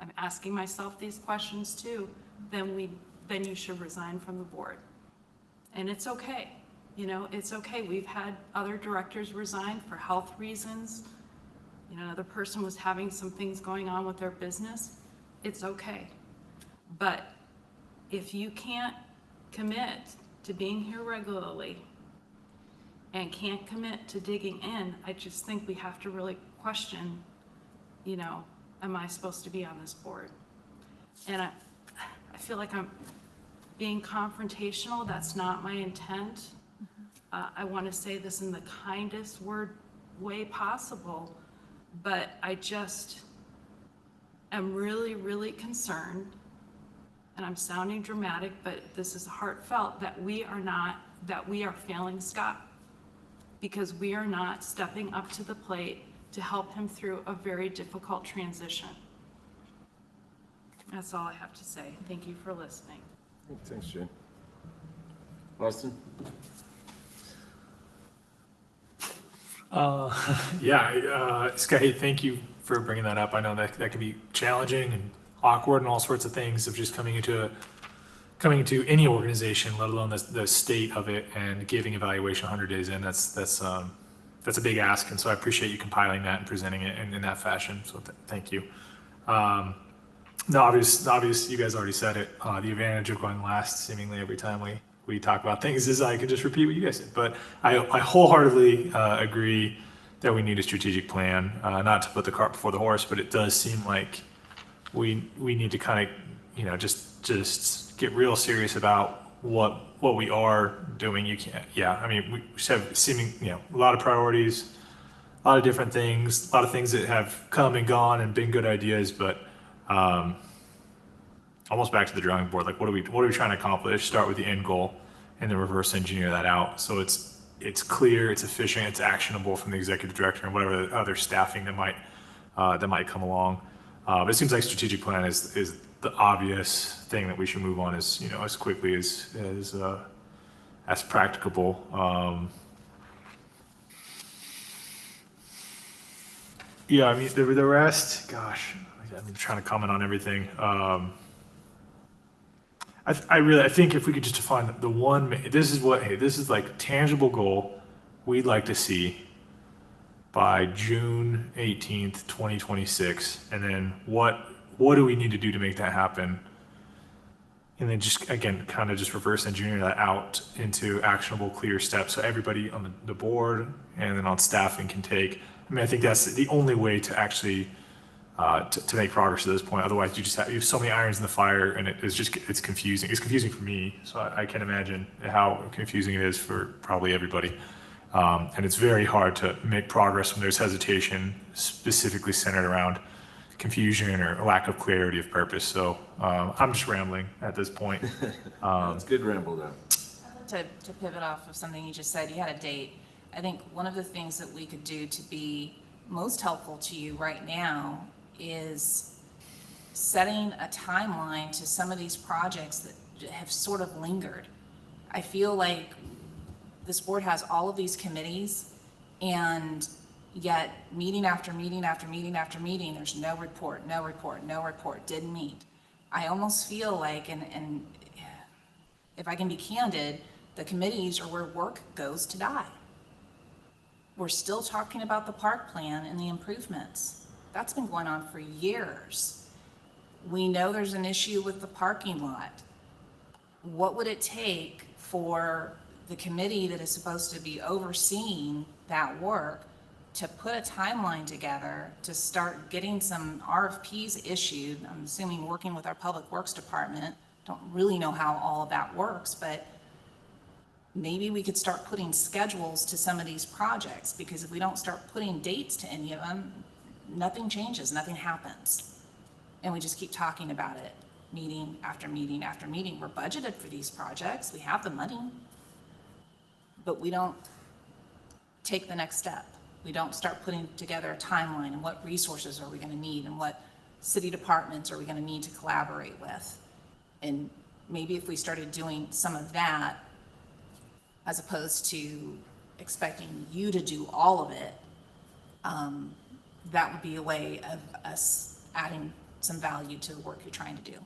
G: I'm asking myself these questions too, then you should resign from the board. And it's okay, it's okay. We've had other directors resign for health reasons. Another person was having some things going on with their business. It's okay. But if you can't commit to being here regularly and can't commit to digging in, I just think we have to really question, am I supposed to be on this board? And I feel like I'm being confrontational. That's not my intent. I want to say this in the kindest way possible, but I just am really, really concerned, and I'm sounding dramatic, but this is heartfelt, that we are failing Scott because we are not stepping up to the plate to help him through a very difficult transition. That's all I have to say. Thank you for listening.
C: Thanks, Jen. Austin?
H: Scott, hey, thank you for bringing that up. I know that can be challenging and awkward and all sorts of things of just coming into any organization, let alone the state of it, and giving evaluation 100 days in. That's a big ask, and so I appreciate you compiling that and presenting it in that fashion. So thank you. The obvious, you guys already said it. The advantage of going last, seemingly every time we talk about things, is I could just repeat what you guys said. But I wholeheartly agree that we need a strategic plan. Not to put the cart before the horse, but it does seem like we need to kind of just get real serious about what we are doing. We just have a lot of priorities, a lot of different things, a lot of things that have come and gone and been good ideas, but almost back to the drawing board. Like, what are we trying to accomplish? Start with the end goal and then reverse engineer that out. So it's clear, it's efficient, it's actionable from the executive director and whatever other staffing that might come along. But it seems like strategic plan is the obvious thing that we should move on as quickly as practicable. The rest, gosh, I'm trying to comment on everything. I think if we could just define the one, this is like a tangible goal we'd like to see by June 18th, 2026. And then what do we need to do to make that happen? and then just, again, kind of just reverse engineer that out into actionable, clear steps so everybody on the board and then on staffing can take. I mean, I think that's the only way to actually to make progress to this point. Otherwise, you have so many irons in the fire, and it's confusing. It's confusing for me, so I can imagine how confusing it is for probably everybody. And it's very hard to make progress when there's hesitation, specifically centered around confusion or lack of clarity of purpose. So I'm just rambling at this point.
C: It's good ramble though.
D: To pivot off of something you just said, you had a date. I think one of the things that we could do to be most helpful to you right now is setting a timeline to some of these projects that have sort of lingered. I feel like this board has all of these committees, and yet meeting after meeting after meeting after meeting, there's no report, no report, no report, didn't meet. I almost feel like, and if I can be candid, the committees are where work goes to die. We're still talking about the park plan and the improvements. That's been going on for years. We know there's an issue with the parking lot. What would it take for the committee that is supposed to be overseeing that work to put a timeline together to start getting some RFPs issued? I'm assuming working with our Public Works Department. Don't really know how all of that works, but maybe we could start putting schedules to some of these projects, because if we don't start putting dates to any of them, nothing changes, nothing happens. And we just keep talking about it, meeting after meeting after meeting. We're budgeted for these projects, we have the money, but we don't take the next step. We don't start putting together a timeline and what resources are we gonna need and what city departments are we gonna need to collaborate with. And maybe if we started doing some of that, as opposed to expecting you to do all of it, that would be a way of us adding some value to the work you're trying to do.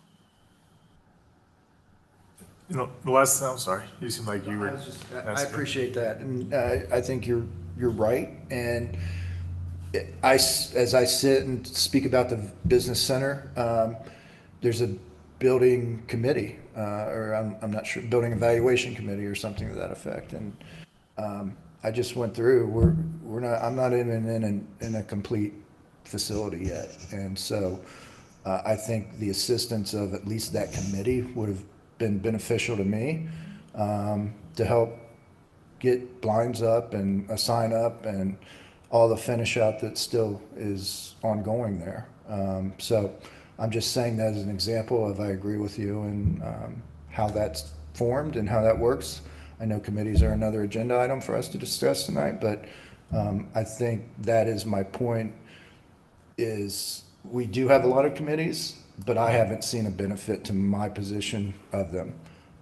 H: You know, the last, I'm sorry, you seem like you were.
I: I appreciate that, and I think you're right. And as I sit and speak about the business center, there's a building committee, or I'm not sure, building evaluation committee or something to that effect. And I just went through. I'm not in a complete facility yet, and so I think the assistance of at least that committee would have been beneficial to me, to help get blinds up and a sign up and all the finish out that still is ongoing there. So I'm just saying that as an example of I agree with you and how that's formed and how that works. I know committees are another agenda item for us to discuss tonight, but I think that is my point, is we do have a lot of committees, but I haven't seen a benefit to my position of them,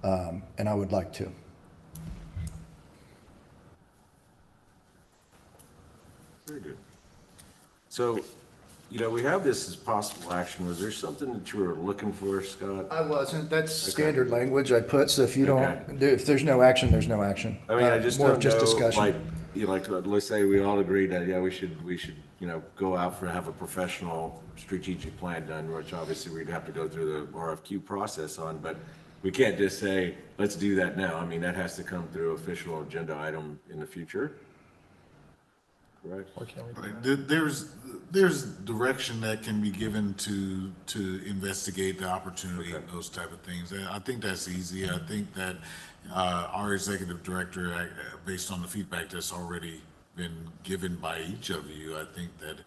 I: and I would like to.
C: Very good. So, you know, we have this as possible action. Was there something that you were looking for, Scott?
I: I wasn't. That's standard language I put, so if you don't, if there's no action, there's no action.
C: I mean, I just
I: More
C: don't
I: of just
C: know,
I: discussion.
C: like, you know, like, let's say we all agree that, yeah, we should, you know, go out for, have a professional strategic plan done, which obviously we'd have to go through the RFQ process on, but we can't just say, let's do that now. I mean, that has to come through official agenda item in the future. Correct?
B: There's direction that can be given to investigate the opportunity and those type of things. And I think that's easy. I think that our executive director, based on the feedback that's already been given by each of you, I think that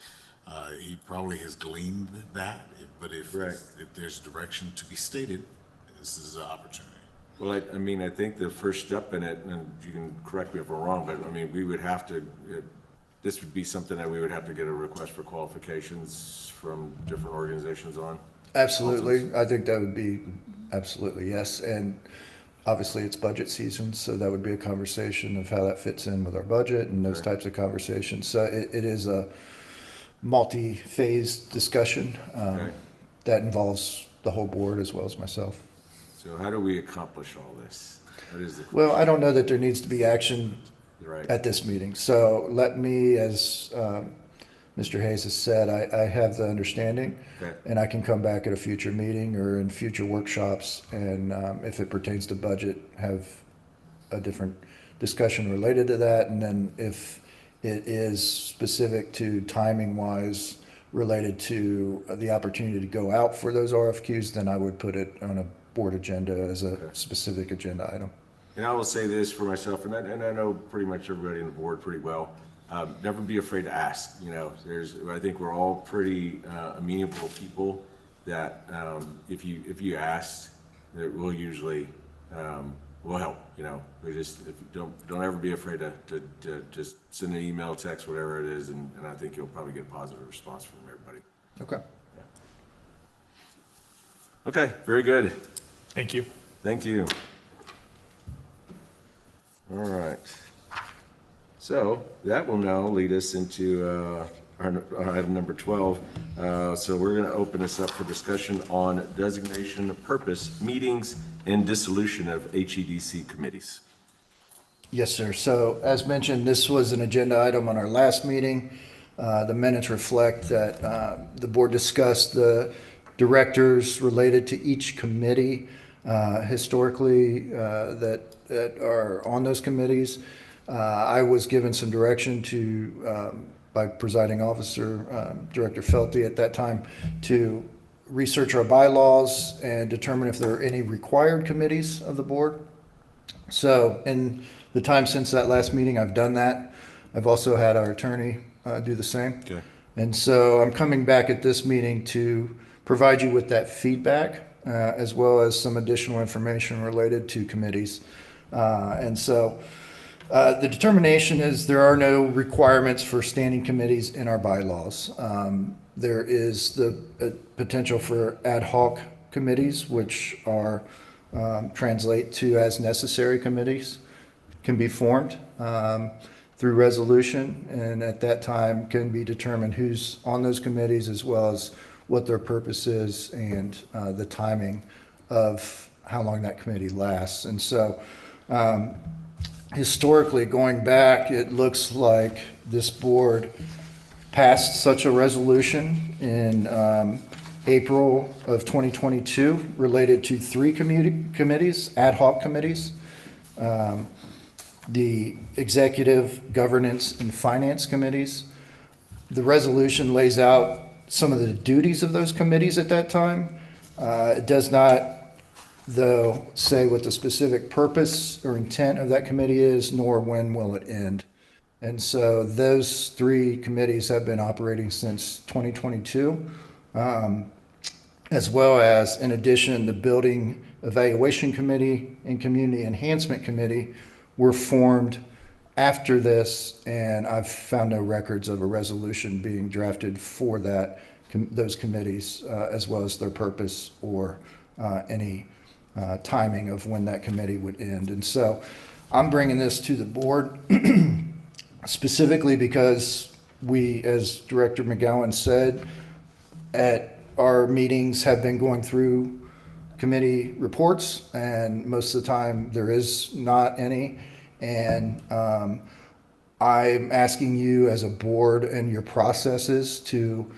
B: he probably has gleaned that. But if there's direction to be stated, this is an opportunity.
C: Well, I mean, I think the first step in it, and you can correct me if I'm wrong, but I mean, we would have to, this would be something that we would have to get a request for qualifications from different organizations on.
I: Absolutely. I think that would be absolutely, yes. And obviously it's budget season, so that would be a conversation of how that fits in with our budget and those types of conversations. So it is a multi-phase discussion that involves the whole board as well as myself.
C: So how do we accomplish all this? What is the
I: Well, I don't know that there needs to be action
C: right?
I: at this meeting. So let me, as Mr. Hayes has said, I have the understanding.
C: Okay.
I: And I can come back at a future meeting or in future workshops, and if it pertains to budget, have a different discussion related to that. And then if it is specific to timing wise related to the opportunity to go out for those RFQs, then I would put it on a board agenda as a specific agenda item.
C: And I will say this for myself, and I know pretty much everybody on the board pretty well. Never be afraid to ask. You know, I think we're all pretty amenable people that if you ask, that we'll usually will help. You know, we just don't ever be afraid to just send an email, text, whatever it is, and I think you'll probably get a positive response from everybody.
I: Okay.
C: Okay, very good.
H: Thank you.
C: Thank you. All right. So that will now lead us into our item number 12. So we're going to open this up for discussion on designation, purpose, meetings, and dissolution of HEDC committees.
I: Yes, sir. So as mentioned, this was an agenda item on our last meeting. The minutes reflect that the board discussed the directors related to each committee historically that are on those committees. I was given some direction by presiding officer, Director Helotes at that time, to research our bylaws and determine if there are any required committees of the board. So in the time since that last meeting, I've done that. I've also had our attorney do the same.
C: Okay.
I: And so I'm coming back at this meeting to provide you with that feedback, as well as some additional information related to committees. And so the determination is there are no requirements for standing committees in our bylaws. There is the potential for ad hoc committees, which are translate to as necessary committees, can be formed through resolution, and at that time can be determined who's on those committees as well as what their purpose is and the timing of how long that committee lasts. And so historically, going back, it looks like this board passed such a resolution in April of 2022 related to three committees, ad hoc committees. The Executive, Governance, and Finance committees. The resolution lays out some of the duties of those committees at that time. It does not, though, say what the specific purpose or intent of that committee is, nor when will it end. And so those three committees have been operating since 2022, as well as, in addition, the Building Evaluation Committee and Community Enhancement Committee were formed after this, and I've found no records of a resolution being drafted for those committees, as well as their purpose or any timing of when that committee would end. And so I'm bringing this to the board specifically because we, as Director McGowan said, at our meetings have been going through committee reports, and most of the time there is not any. And I'm asking you as a board and your processes to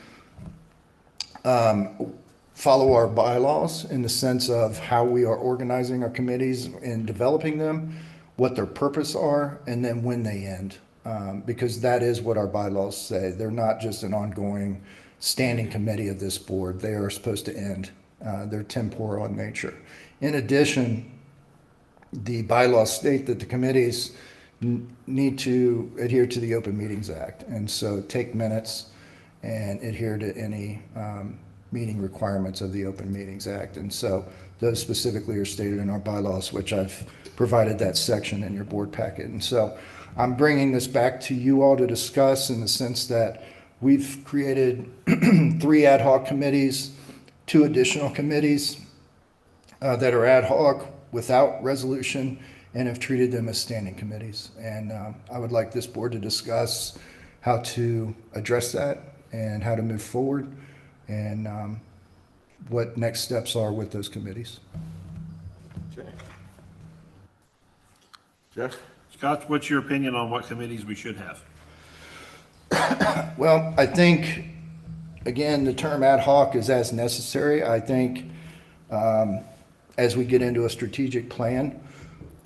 I: follow our bylaws in the sense of how we are organizing our committees and developing them, what their purpose are, and then when they end. Because that is what our bylaws say. They're not just an ongoing standing committee of this board. They are supposed to end. They're temporal in nature. In addition, the bylaws state that the committees need to adhere to the Open Meetings Act. And so take minutes and adhere to any meeting requirements of the Open Meetings Act. And so those specifically are stated in our bylaws, which I've provided that section in your board packet. And so I'm bringing this back to you all to discuss in the sense that we've created 3 ad hoc committees, 2 additional committees that are ad hoc without resolution, and have treated them as standing committees. And I would like this board to discuss how to address that and how to move forward and what next steps are with those committees.
C: Okay. Jeff?
F: Scott, what's your opinion on what committees we should have?
I: Well, I think, again, the term ad hoc is as necessary. I think as we get into a strategic plan,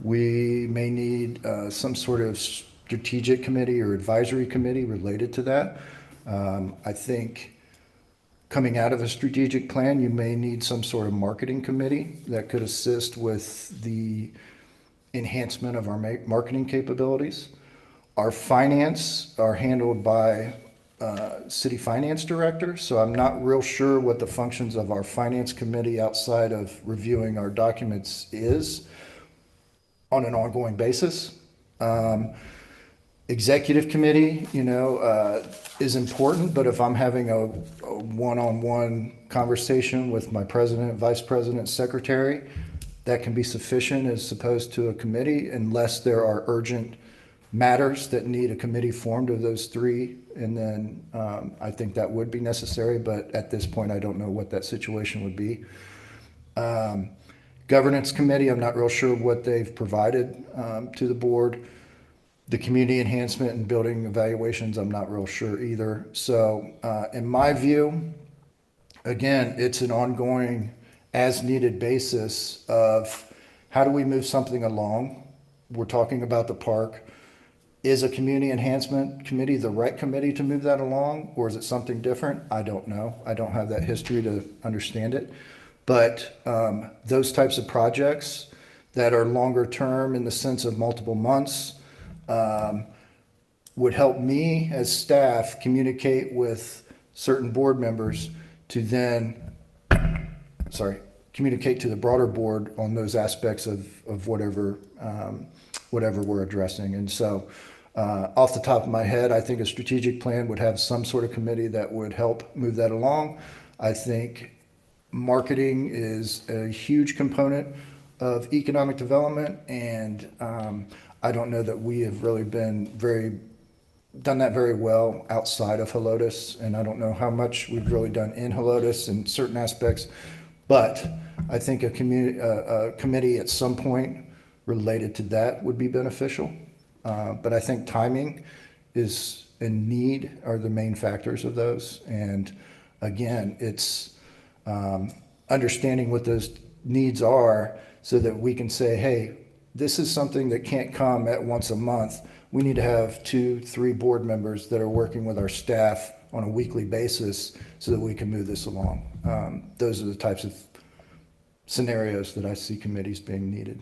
I: we may need some sort of strategic committee or advisory committee related to that. I think coming out of a strategic plan, you may need some sort of marketing committee that could assist with the enhancement of our marketing capabilities. Our finance are handled by city finance director, so I'm not real sure what the functions of our finance committee outside of reviewing our documents is on an ongoing basis. Executive committee, is important, but if I'm having a one-on-one conversation with my president, vice president, secretary, that can be sufficient as opposed to a committee unless there are urgent matters that need a committee formed of those three. And then I think that would be necessary, but at this point, I don't know what that situation would be. Governance committee, I'm not real sure what they've provided to the board. The community enhancement and building evaluations, I'm not real sure either. So in my view, again, it's an ongoing as-needed basis of how do we move something along? We're talking about the park. Is a community enhancement committee the right committee to move that along, or is it something different? I don't know. I don't have that history to understand it. But those types of projects that are longer term in the sense of multiple months would help me as staff communicate with certain board members to then, communicate to the broader board on those aspects of whatever we're addressing. And so off the top of my head, I think a strategic plan would have some sort of committee that would help move that along. I think marketing is a huge component of economic development, and I don't know that we have really done that very well outside of Helotes, and I don't know how much we've really done in Helotes in certain aspects, but I think a committee at some point related to that would be beneficial. But I think timing is and need are the main factors of those. And again, it's understanding what those needs are so that we can say, hey, this is something that can't come at once a month. We need to have 2-3 board members that are working with our staff on a weekly basis so that we can move this along. Those are the types of scenarios that I see committees being needed.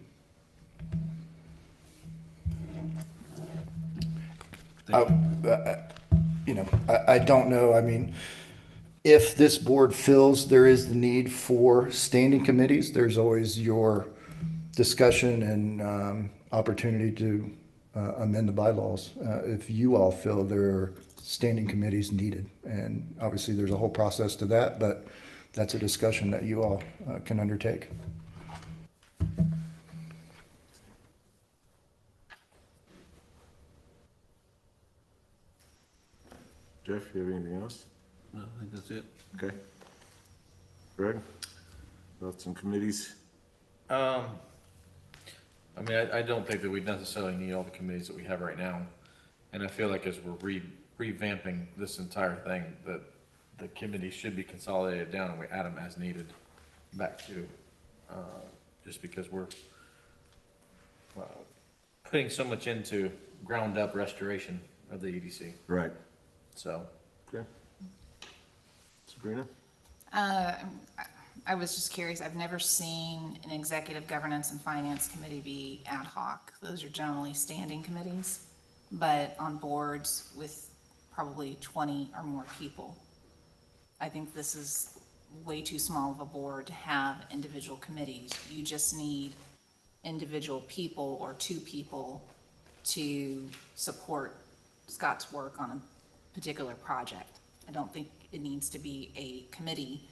I: I don't know. I mean, if this board feels there is the need for standing committees, there's always your discussion and opportunity to amend the bylaws if you all feel there are standing committees needed. And obviously, there's a whole process to that, but that's a discussion that you all can undertake.
C: Jeff, you have anything else?
A: No, I think that's it.
C: Okay. Greg? Thoughts on committees?
A: I mean, I don't think that we necessarily need all the committees that we have right now. And I feel like as we're revamping this entire thing, that the committees should be consolidated down and we add them as needed back to, just because we're putting so much into ground up restoration of the EDC.
C: Right.
A: So.
C: Okay. Sabrina?
D: I was just curious, I've never seen an executive governance and finance committee be ad hoc. Those are generally standing committees, but on boards with probably 20 or more people. I think this is way too small of a board to have individual committees. You just need individual people or 2 people to support Scott's work on a particular project. I don't think it needs to be a committee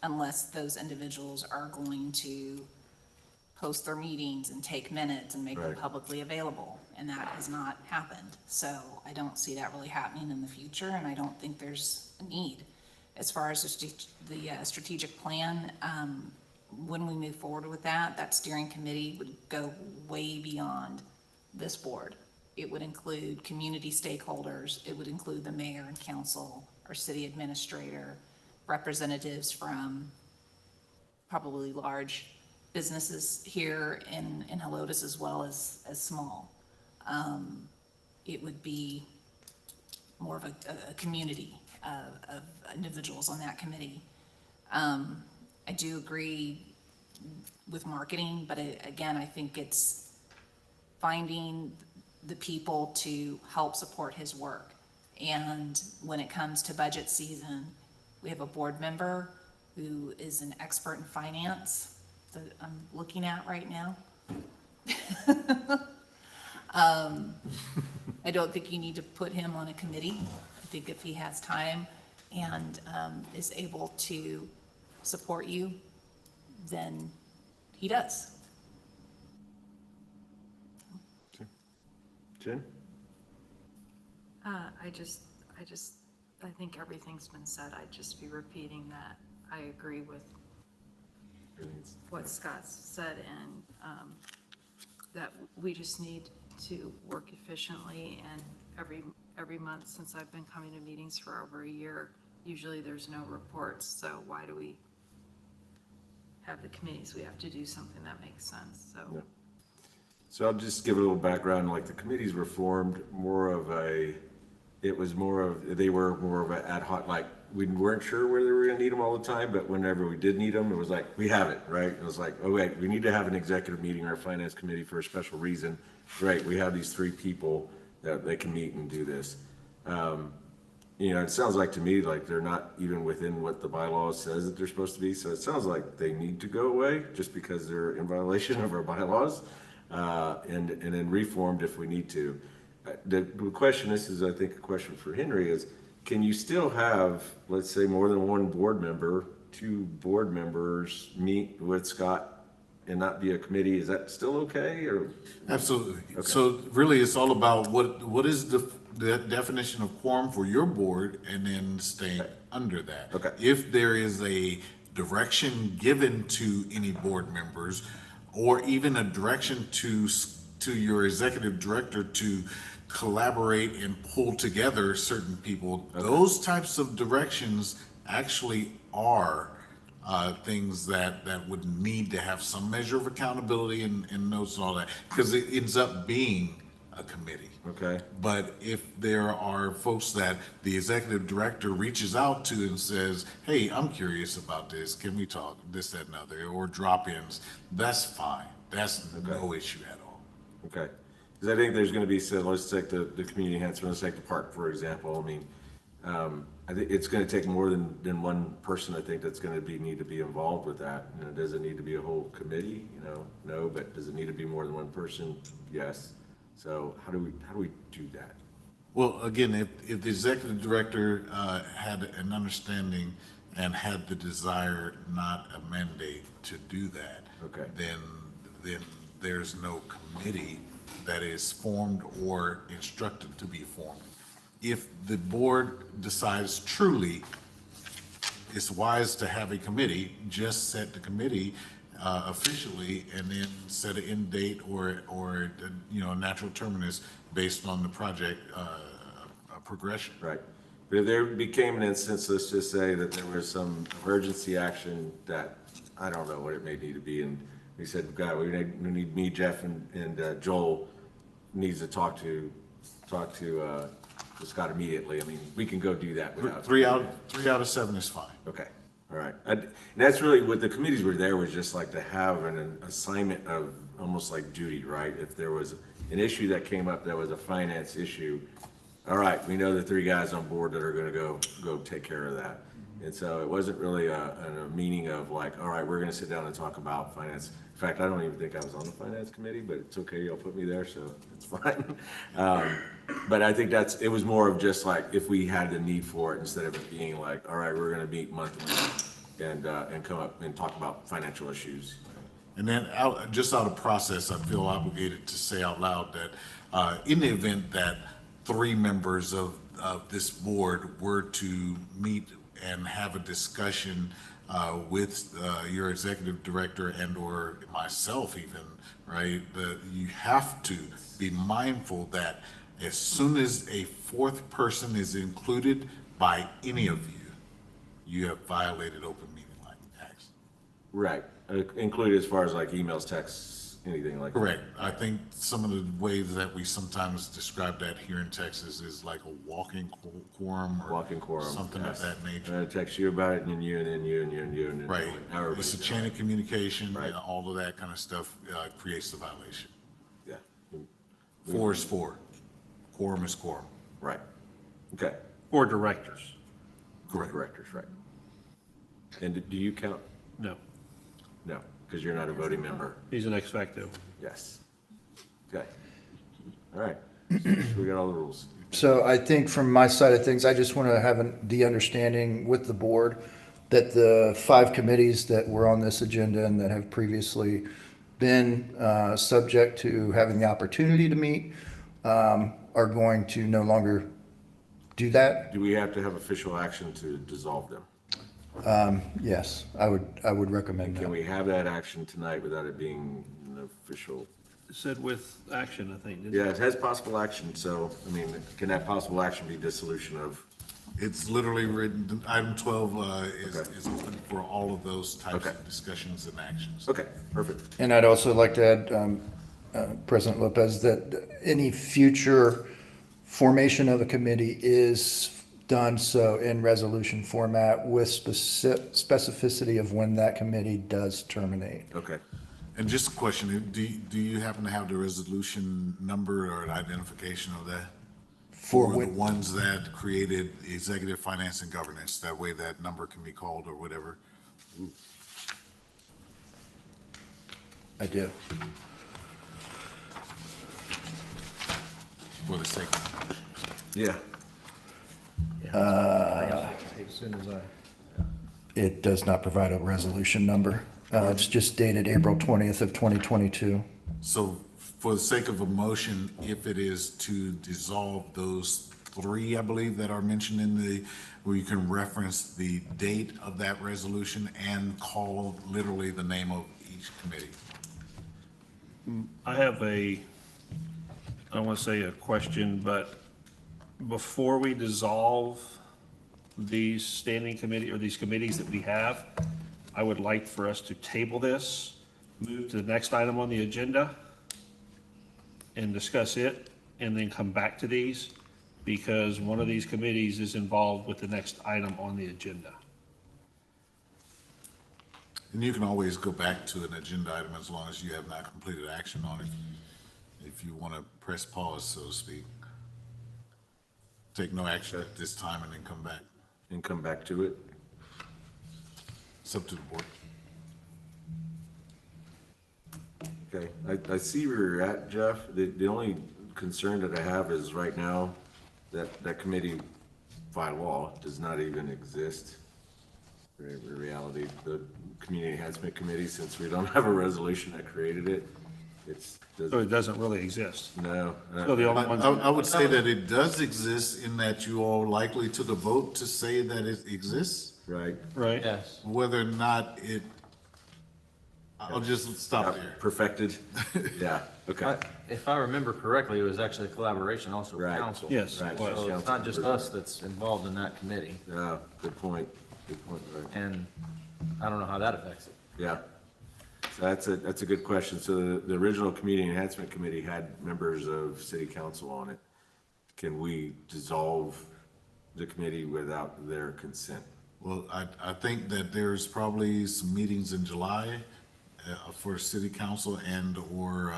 D: unless those individuals are going to post their meetings and take minutes and make them publicly available. And that has not happened. So I don't see that really happening in the future, and I don't think there's a need. As far as the strategic plan, when we move forward with that, that steering committee would go way beyond this board. it would include community stakeholders, it would include the mayor and council, our city administrator, representatives from probably large businesses here in Helotes as well as small. It would be more of a community of individuals on that committee. I do agree with marketing, but again, I think it's finding the people to help support his work. And when it comes to budget season, we have a board member who is an expert in finance that I'm looking at right now. I don't think you need to put him on a committee. I think if he has time and is able to support you, then he does.
C: Jen?
G: I think everything's been said. I'd just be repeating that. I agree with what Scott said, and that we just need to work efficiently. And every month since I've been coming to meetings for over a year, usually there's no reports. So why do we have the committees? We have to do something that makes sense. So.
C: Yeah. So I'll just give a little background, like the committees were formed they were more of an ad hoc, like we weren't sure whether we were gonna need them all the time, but whenever we did need them, it was like, we have it, right? It was like, oh wait, we need to have an executive meeting or a finance committee for a special reason. Right, we have these 3 people that they can meet and do this. It sounds like to me, like they're not even within what the bylaws says that they're supposed to be. So it sounds like they need to go away just because they're in violation of our bylaws, and then reformed if we need to. The question, this is I think a question for Henry, is can you still have, let's say, more than one board member, 2 board members meet with Scott and not be a committee? Is that still okay, or?
B: Absolutely.
C: Okay.
B: So really, it's all about what is the definition of quorum for your board, and then staying under that.
C: Okay.
B: If there is a direction given to any board members, or even a direction to your executive director to collaborate and pull together certain people, those types of directions actually are things that would need to have some measure of accountability and notes and all that, because it ends up being a committee.
C: Okay.
B: But if there are folks that the executive director reaches out to and says, hey, I'm curious about this, can we talk, this, that, and other, or drop-ins, that's fine. That's no issue at all.
C: Okay. Because I think there's going to be, so let's take the community enhancement, let's take the park, for example. I mean, I think it's going to take more than one person, I think, that's going to need to be involved with that. Does it need to be a whole committee? No, but does it need to be more than one person? Yes. So how do we do that?
B: Well, again, if the executive director had an understanding and had the desire, not a mandate, to do that,
C: Okay.
B: then there's no committee that is formed or instructed to be formed. If the board decides truly it's wise to have a committee, just set the committee officially, and then set an end date or a natural terminus based on the project progression.
C: Right. But if there became an instance, let's just say that there was some emergency action that, I don't know what it may need to be, and we said, God, we need me, Jeff, and Joel needs to talk to Scott immediately. I mean, we can go do that without.
B: 3 out of 7 is fine.
C: Okay, all right. And that's really what the committees were there, was just like to have an assignment of almost like duty, right? If there was an issue that came up that was a finance issue, all right, we know the 3 guys on board that are gonna go take care of that. And so it wasn't really a meaning of like, all right, we're gonna sit down and talk about finance. In fact, I don't even think I was on the finance committee, but it's okay, y'all put me there, so it's fine. But I think it was more of just like, if we had the need for it, instead of it being like, all right, we're gonna meet monthly and come up and talk about financial issues.
B: And then just out of process, I feel obligated to say out loud that in the event that 3 members of this board were to meet and have a discussion with your executive director and/or myself even, right? That you have to be mindful that as soon as a fourth person is included by any of you, you have violated open meeting law acts.
C: Right, included as far as like emails, texts, anything like that.
B: Correct. I think some of the ways that we sometimes describe that here in Texas is like a walking quorum or
C: Walking quorum.
B: something of
C: yes.
B: that nature.
C: And I text you about it, and then you, and then you, and you, and you, and then.
B: Right.
C: now everybody's
B: It's a
C: doing
B: chain
C: it.
B: of communication,
C: Right.
B: and all of that kind of stuff creates the violation.
C: Yeah,
B: 4 is 4. Quorum is quorum.
C: right. Okay.
F: Or directors.
B: Correct.
C: Directors, right. And do you count?
F: No,
C: No, because you're not a voting member.
F: he's an ex facto.
C: Yes. Okay. All right. We got all the rules.
I: So I think from my side of things, I just want to have the understanding with the board that the 5 committees that were on this agenda and that have previously been subject to having the opportunity to meet are going to no longer do that.
C: Do we have to have official action to dissolve them?
I: Yes, I would recommend
C: Can
I: that.
C: we have that action tonight without it being an official?
F: It said with action, I think. didn't it?
C: Yeah, it has possible action, so, I mean, can that possible action be dissolution of?
B: It's literally written, item 12
C: Okay.
B: is open for all of those types
C: Okay.
B: of discussions and actions.
C: Okay, perfect.
I: And I'd also like to add, President Lopez, that any future formation of a committee is done so in resolution format with specificity of when that committee does terminate.
C: Okay.
B: And just a question, do you happen to have the resolution number or an identification of that?
I: For
B: the
I: which-
B: ones that created executive finance and governance, that way that number can be called or whatever.
I: I do.
B: For the sake of,
C: Yeah.
I: It does not provide a resolution number. It's just dated April 20th of 2022.
B: so for the sake of a motion, if it is to dissolve those 3, I believe, that are mentioned in the, where you can reference the date of that resolution and call literally the name of each committee.
F: I have I don't want to say a question, but before we dissolve these standing committee, or these committees that we have, I would like for us to table this, move to the next item on the agenda, and discuss it, and then come back to these, because one of these committees is involved with the next item on the agenda.
B: And you can always go back to an agenda item as long as you have not completed action on it, if you want to press pause, so to speak. Take no action at this time and then come back.
C: And come back to it.
B: It's up to the board.
C: Okay, I see where you're at, Jeff. The only concern that I have is right now, that committee by law does not even exist. In reality, the Community Enhancement Committee, since we don't have a resolution that created it, it's,
F: So it doesn't really exist.
C: no.
F: So the only ones.
B: I would say that it does exist in that you all likely took a vote to say that it exists,
C: Right.
F: Right?
A: Yes.
B: whether or not it, I'll just stop there.
C: Perfected? Yeah, okay.
A: If I remember correctly, it was actually a collaboration also with
C: Right.
A: council.
F: Yes,
C: Right.
F: it was.
A: So it's not just us that's involved in that committee,
C: Yeah, good point. Good point, right.
A: and I don't know how that affects it.
C: Yeah. So that's a good question. So the original Community Enhancement Committee had members of city council on it. Can we dissolve the committee without their consent?
B: Well, I think that there's probably some meetings in July for city council and/or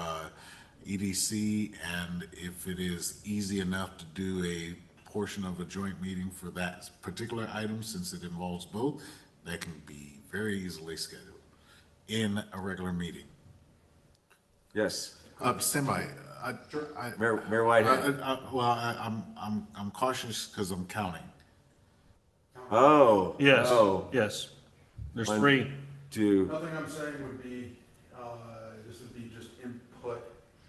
B: EDC, and if it is easy enough to do a portion of a joint meeting for that particular item, since it involves both, that can be very easily scheduled in a regular meeting.
C: Yes.
B: Stand by.
C: Mayor Whitehead.
B: I'm cautious because I'm counting.
C: Oh.
F: Yes,
C: Oh,
F: yes. There's
C: One,
F: 3.
C: 2,
J: Nothing I'm saying would be, this would be just input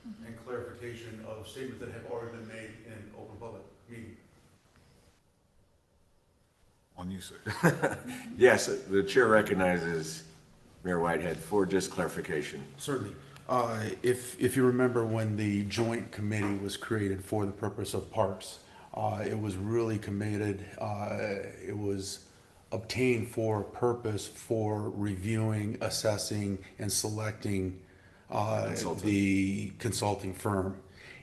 J: and clarification of statements that have already been made in open public meeting.
B: on you, sir.
C: Yes, the chair recognizes Mayor Whitehead for just clarification.
J: Certainly. If you remember when the joint committee was created for the purpose of parks, it was really committed, it was obtained for a purpose for reviewing, assessing, and selecting the consulting firm.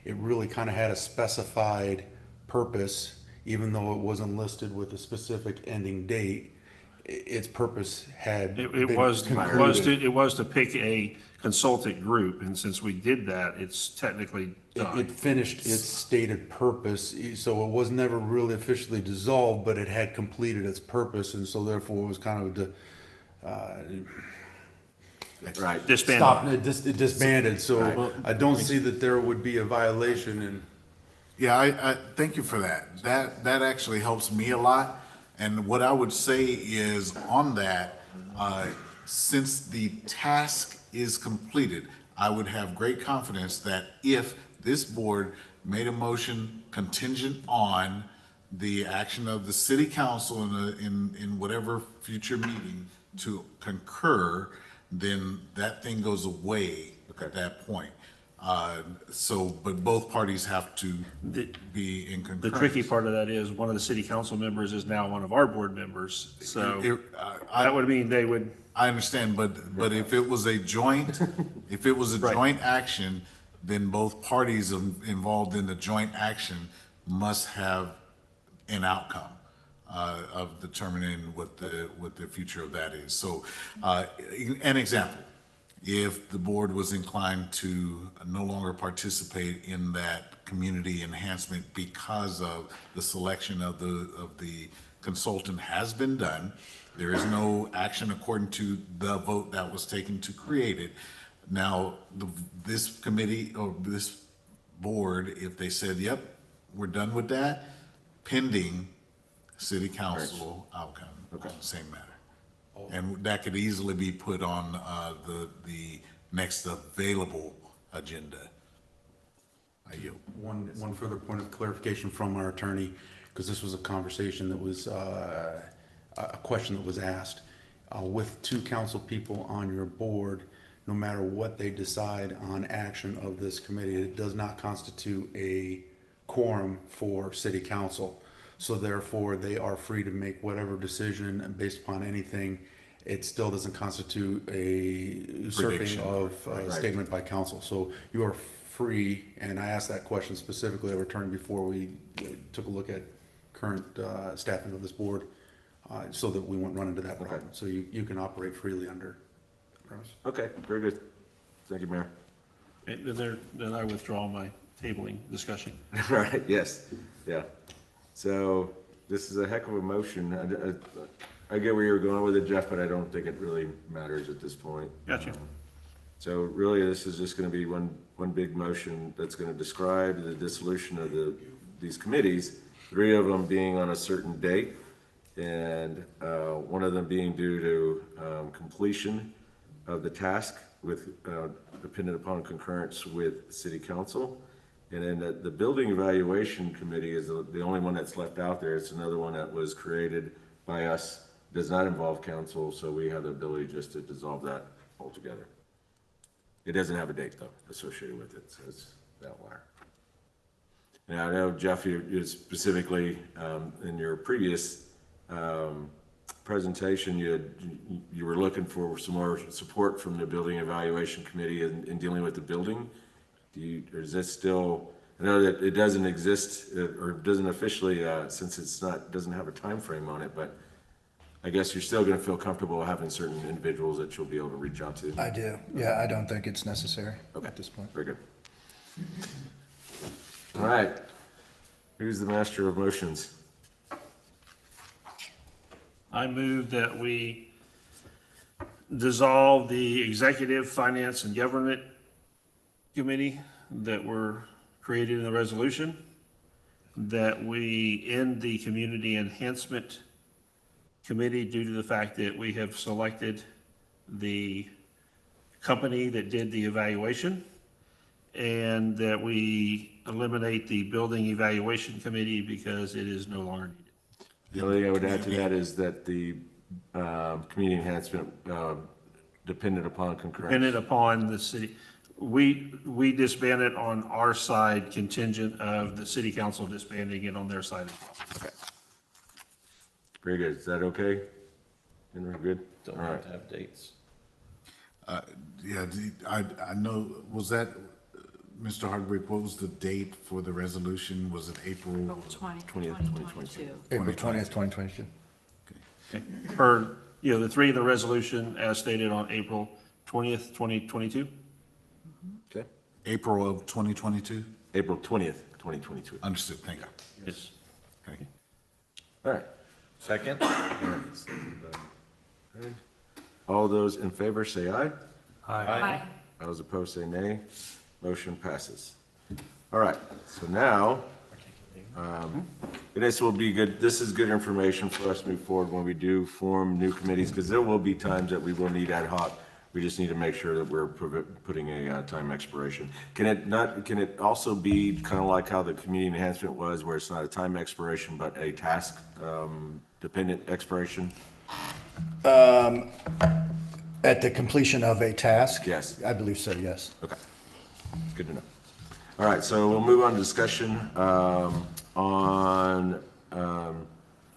J: It really kind of had a specified purpose, even though it wasn't listed with a specific ending date. Its purpose had
F: It
J: been
F: was,
J: concluded.
F: it was to pick a consultant group, and since we did that, it's technically
J: It
F: done.
J: finished its stated purpose, so it was never really officially dissolved, but it had completed its purpose, and so therefore it was kind of
C: Right.
F: Disbanded.
J: it disbanded, so
C: Right.
J: I don't see that there would be a violation, and
B: Yeah, I thank you for that. That actually helps me a lot. And what I would say is on that, since the task is completed, I would have great confidence that if this board made a motion contingent on the action of the city council in whatever future meeting to concur, then that thing goes away at that point. But both parties have to be in concurrence.
F: The tricky part of that is one of the city council members is now one of our board members, so that would mean they would,
B: I understand, but if it was a joint, if it was a
F: Right.
B: joint action, then both parties involved in the joint action must have an outcome of determining what the future of that is. So, an example, if the board was inclined to no longer participate in that community enhancement because of the selection of the consultant has been done, there is no action according to the vote that was taken to create it. Now, this committee or this board, if they said, yep, we're done with that, pending city council outcome on the same matter. And that could easily be put on the next available agenda. I yield.
J: one further point of clarification from our attorney, because this was a conversation that was, a question that was asked. With two council people on your board, no matter what they decide on action of this committee, it does not constitute a quorum for city council. So therefore, they are free to make whatever decision based upon anything. It still doesn't constitute a usurping
B: Prediction.
J: of a statement by council. So you are free, and I asked that question specifically of our attorney before we took a look at current staffing of this board, so that we won't run into that problem. So you can operate freely under the premise.
C: Okay, very good. Thank you, Mayor.
F: then I withdraw my tabling discussion.
C: All right, yes, yeah. So this is a heck of a motion. I get where you're going with it, Jeff, but I don't think it really matters at this point.
F: Gotcha.
C: So really, this is just gonna be one big motion that's gonna describe the dissolution of these committees, 3 of them being on a certain date, and one of them being due to completion of the task with, dependent upon concurrence with city council. And then the building evaluation committee is the only one that's left out there. It's another one that was created by us, does not involve council, so we have the ability just to dissolve that altogether. It doesn't have a date though associated with it, so it's that wire. Now, I know, Jeff, you specifically, in your previous presentation, you were looking for some more support from the building evaluation committee in dealing with the building. Or is this still, I know that it doesn't exist, or doesn't officially, since doesn't have a time frame on it, but I guess you're still gonna feel comfortable having certain individuals that you'll be able to reach out to.
I: I do. Yeah, I don't think it's necessary at this point.
C: Very good. All right. Who's the master of motions?
F: I move that we dissolve the Executive, Finance, and Government Committee that were created in the resolution, that we end the Community Enhancement Committee due to the fact that we have selected the company that did the evaluation, and that we eliminate the Building Evaluation Committee because it is no longer needed.
C: The only thing I would add to that is that the community enhancement depended upon concurrence.
F: Dependent upon the city. We disband it on our side contingent of the city council disbanding it on their side as well.
C: Okay. Very good. Is that okay? And we're good?
A: Don't
C: All
A: have
C: right.
A: to have dates.
B: Yeah, I know, was that, Mr. Hardwick, what was the date for the resolution? Was it April?
G: 2022.
I: April 20th, 2022.
F: Okay. Per, the three of the resolution as stated on April 20th, 2022.
C: Okay.
B: April of 2022?
C: April 20th, 2022.
B: Understood, thank you.
F: Yes.
B: Okay.
C: All right.
A: Second?
C: All those in favor say aye.
D: Aye.
C: Those opposed say nay. Motion passes. All right, so now, this will be good, this is good information for us to move forward when we do form new committees, because there will be times that we will need ad hoc. We just need to make sure that we're putting a time expiration. Can it also be kind of like how the community enhancement was, where it's not a time expiration, but a task dependent expiration?
I: At the completion of a task?
C: Yes.
I: I believe so, yes.
C: Okay, good to know. All right, so we'll move on to discussion on the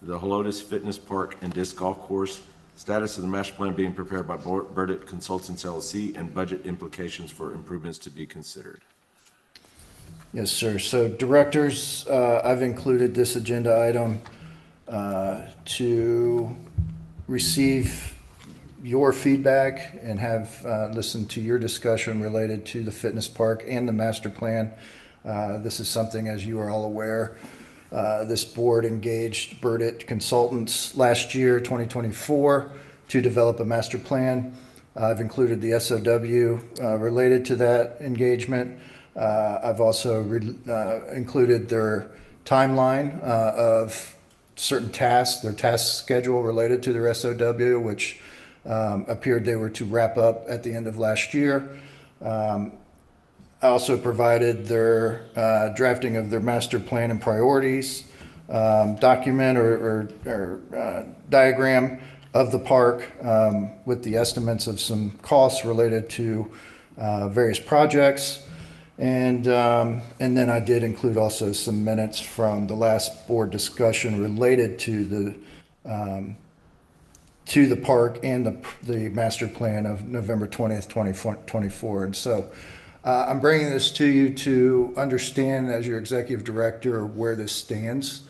C: Helotes Fitness Park and Disc Golf Course, status of the master plan being prepared by Burdett Consultants LLC, and budget implications for improvements to be considered.
I: Yes, sir. So directors, I've included this agenda item to receive your feedback and have listened to your discussion related to the fitness park and the master plan. This is something, as you are all aware, this board engaged Burdett Consultants last year, 2024, to develop a master plan. I've included the SOW related to that engagement. I've also included their timeline of certain tasks, their task schedule related to their SOW, which appeared they were to wrap up at the end of last year. I also provided their drafting of their master plan and priorities document or diagram of the park with the estimates of some costs related to various projects. And then I did include also some minutes from the last board discussion related to the park and the master plan of November 20th, 2024. And so I'm bringing this to you to understand, as your executive director, where this stands.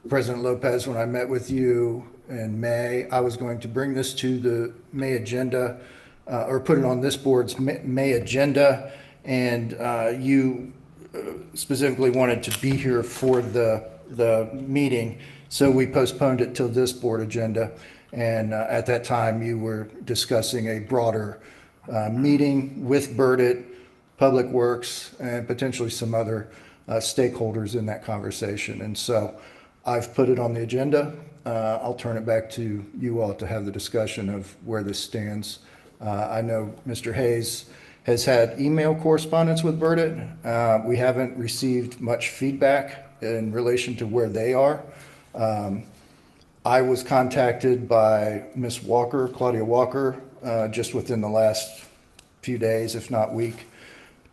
I: President Lopez, when I met with you in May, I was going to bring this to the May agenda, or put it on this board's May agenda, and you specifically wanted to be here for the meeting, so we postponed it till this board agenda. And at that time, you were discussing a broader meeting with Burdett, Public Works, and potentially some other stakeholders in that conversation. And so I've put it on the agenda. I'll turn it back to you all to have the discussion of where this stands. I know Mr. Hayes has had email correspondence with Burdett. We haven't received much feedback in relation to where they are. I was contacted by Ms. Walker, Claudia Walker, just within the last few days, if not week,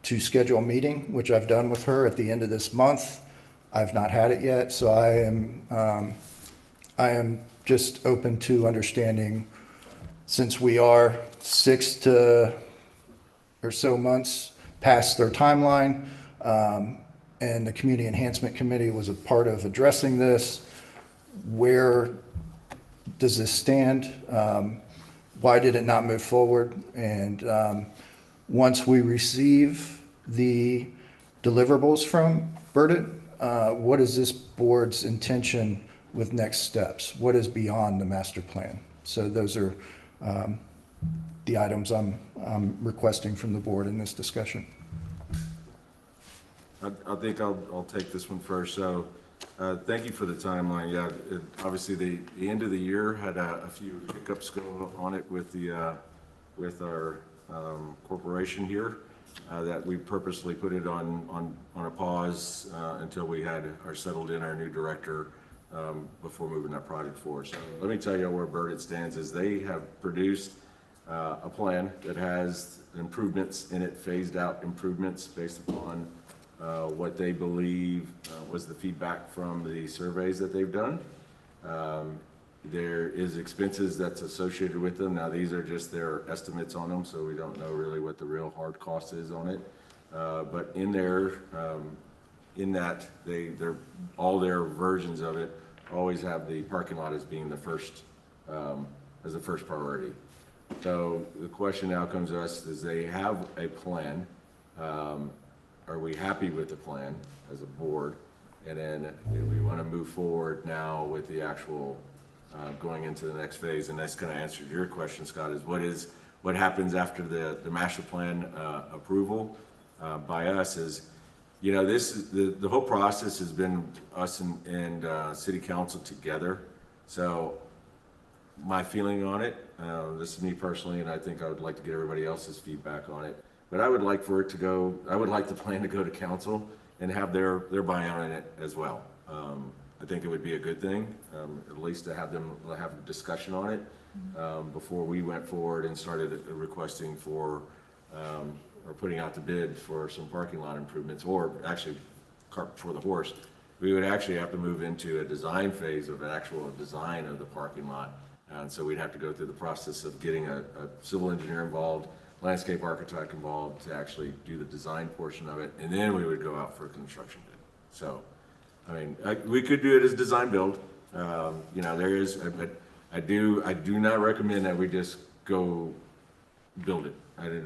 I: to schedule a meeting, which I've done with her at the end of this month. I've not had it yet, so I am just open to understanding, since we are 6 to or so months past their timeline, and the Community Enhancement Committee was a part of addressing this. Where does this stand? Why did it not move forward? And once we receive the deliverables from Burdett, what is this board's intention with next steps? What is beyond the master plan? So those are the items I'm requesting from the board in this discussion.
C: I think I'll take this one first. So thank you for the timeline. Yeah, obviously the end of the year had a few hiccups go on it with our corporation here, that we purposely put it on a pause until we are settled in our new director before moving that project forward. So let me tell you where Burdett stands is they have produced a plan that has improvements in it, phased out improvements based upon what they believe was the feedback from the surveys that they've done. There is expenses that's associated with them. Now, these are just their estimates on them, so we don't know really what the real hard cost is on it. But in there, in that, all their versions of it always have the parking lot as being the first, as the first priority. So the question now comes to us, is they have a plan. Are we happy with the plan as a board? And then do we want to move forward now with the actual going into the next phase? And that's going to answer your question, Scott, is what happens after the master plan approval by us is, you know, this is the whole process has been us and city council together. So my feeling on it, this is me personally, and I think I would like to get everybody else's feedback on it. But I would like for it to go, I would like the plan to go to council and have their buy-in on it as well. I think it would be a good thing, at least to have them have a discussion on it before we went forward and started requesting for or putting out the bid for some parking lot improvements, or actually cart before the horse. We would actually have to move into a design phase of an actual design of the parking lot. And so we'd have to go through the process of getting a civil engineer involved, landscape architect involved to actually do the design portion of it. And then we would go out for a construction bid. So, I mean, we could do it as design build. You know, there is, but I do not recommend that we just go build it.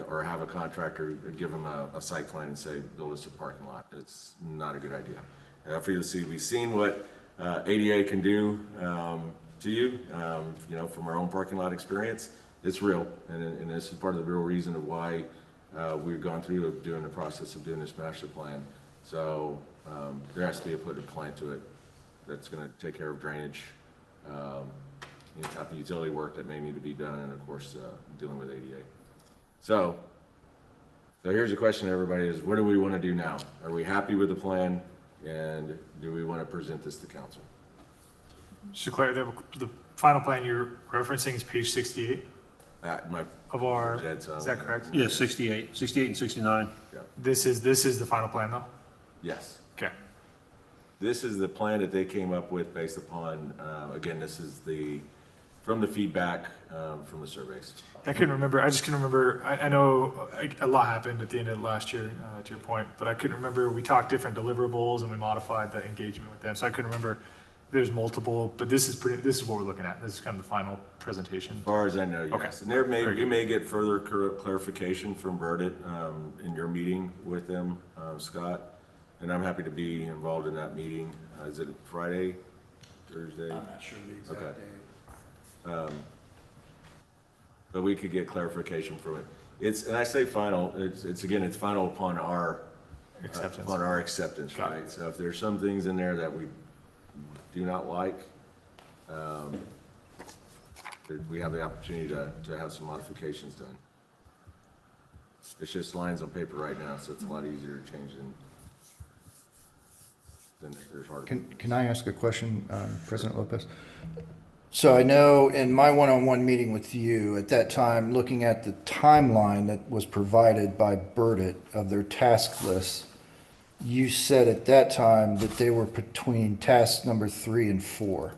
C: Or have a contractor give them a site plan and say, build us a parking lot. It's not a good idea. For you to see, we've seen what ADA can do to you, you know, from our own parking lot experience. It's real, and this is part of the real reason of why we've gone through doing the process of doing this master plan. So there has to be a put a plan to it that's going to take care of drainage, any type of utility work that may need to be done, and of course dealing with ADA. So here's the question, everybody, is what do we want to do now? Are we happy with the plan, and do we want to present this to council?
H: Just to clarify, the final plan you're referencing is page 68 of our, is that correct?
F: Yeah, 68 and 69.
C: Yeah.
H: This is the final plan though?
C: Yes.
H: Okay.
C: This is the plan that they came up with based upon, again, this is from the feedback from the surveys.
H: I couldn't remember. I just couldn't remember. I know a lot happened at the end of last year, to your point, but I couldn't remember. We talked different deliverables and we modified the engagement with them. So I couldn't remember. There's multiple, but this is what we're looking at. This is kind of the final presentation.
C: As far as I know, yes.
H: Okay.
C: And you may get further clarification from Burdett in your meeting with them, Scott. And I'm happy to be involved in that meeting. Is it Friday, Thursday?
J: I'm not sure the exact day.
C: But we could get clarification from it. And I say final, it's final upon our acceptance,
H: Got
C: right?
H: it.
C: So if there's some things in there that we do not like, we have the opportunity to have some modifications done. It's just lines on paper right now, so it's a lot easier to change than if there's hard.
I: Can I ask a question, President Lopez? So I know in my one-on-one meeting with you at that time, looking at the timeline that was provided by Burdett of their task list, you said at that time that they were between task number 3 and 4,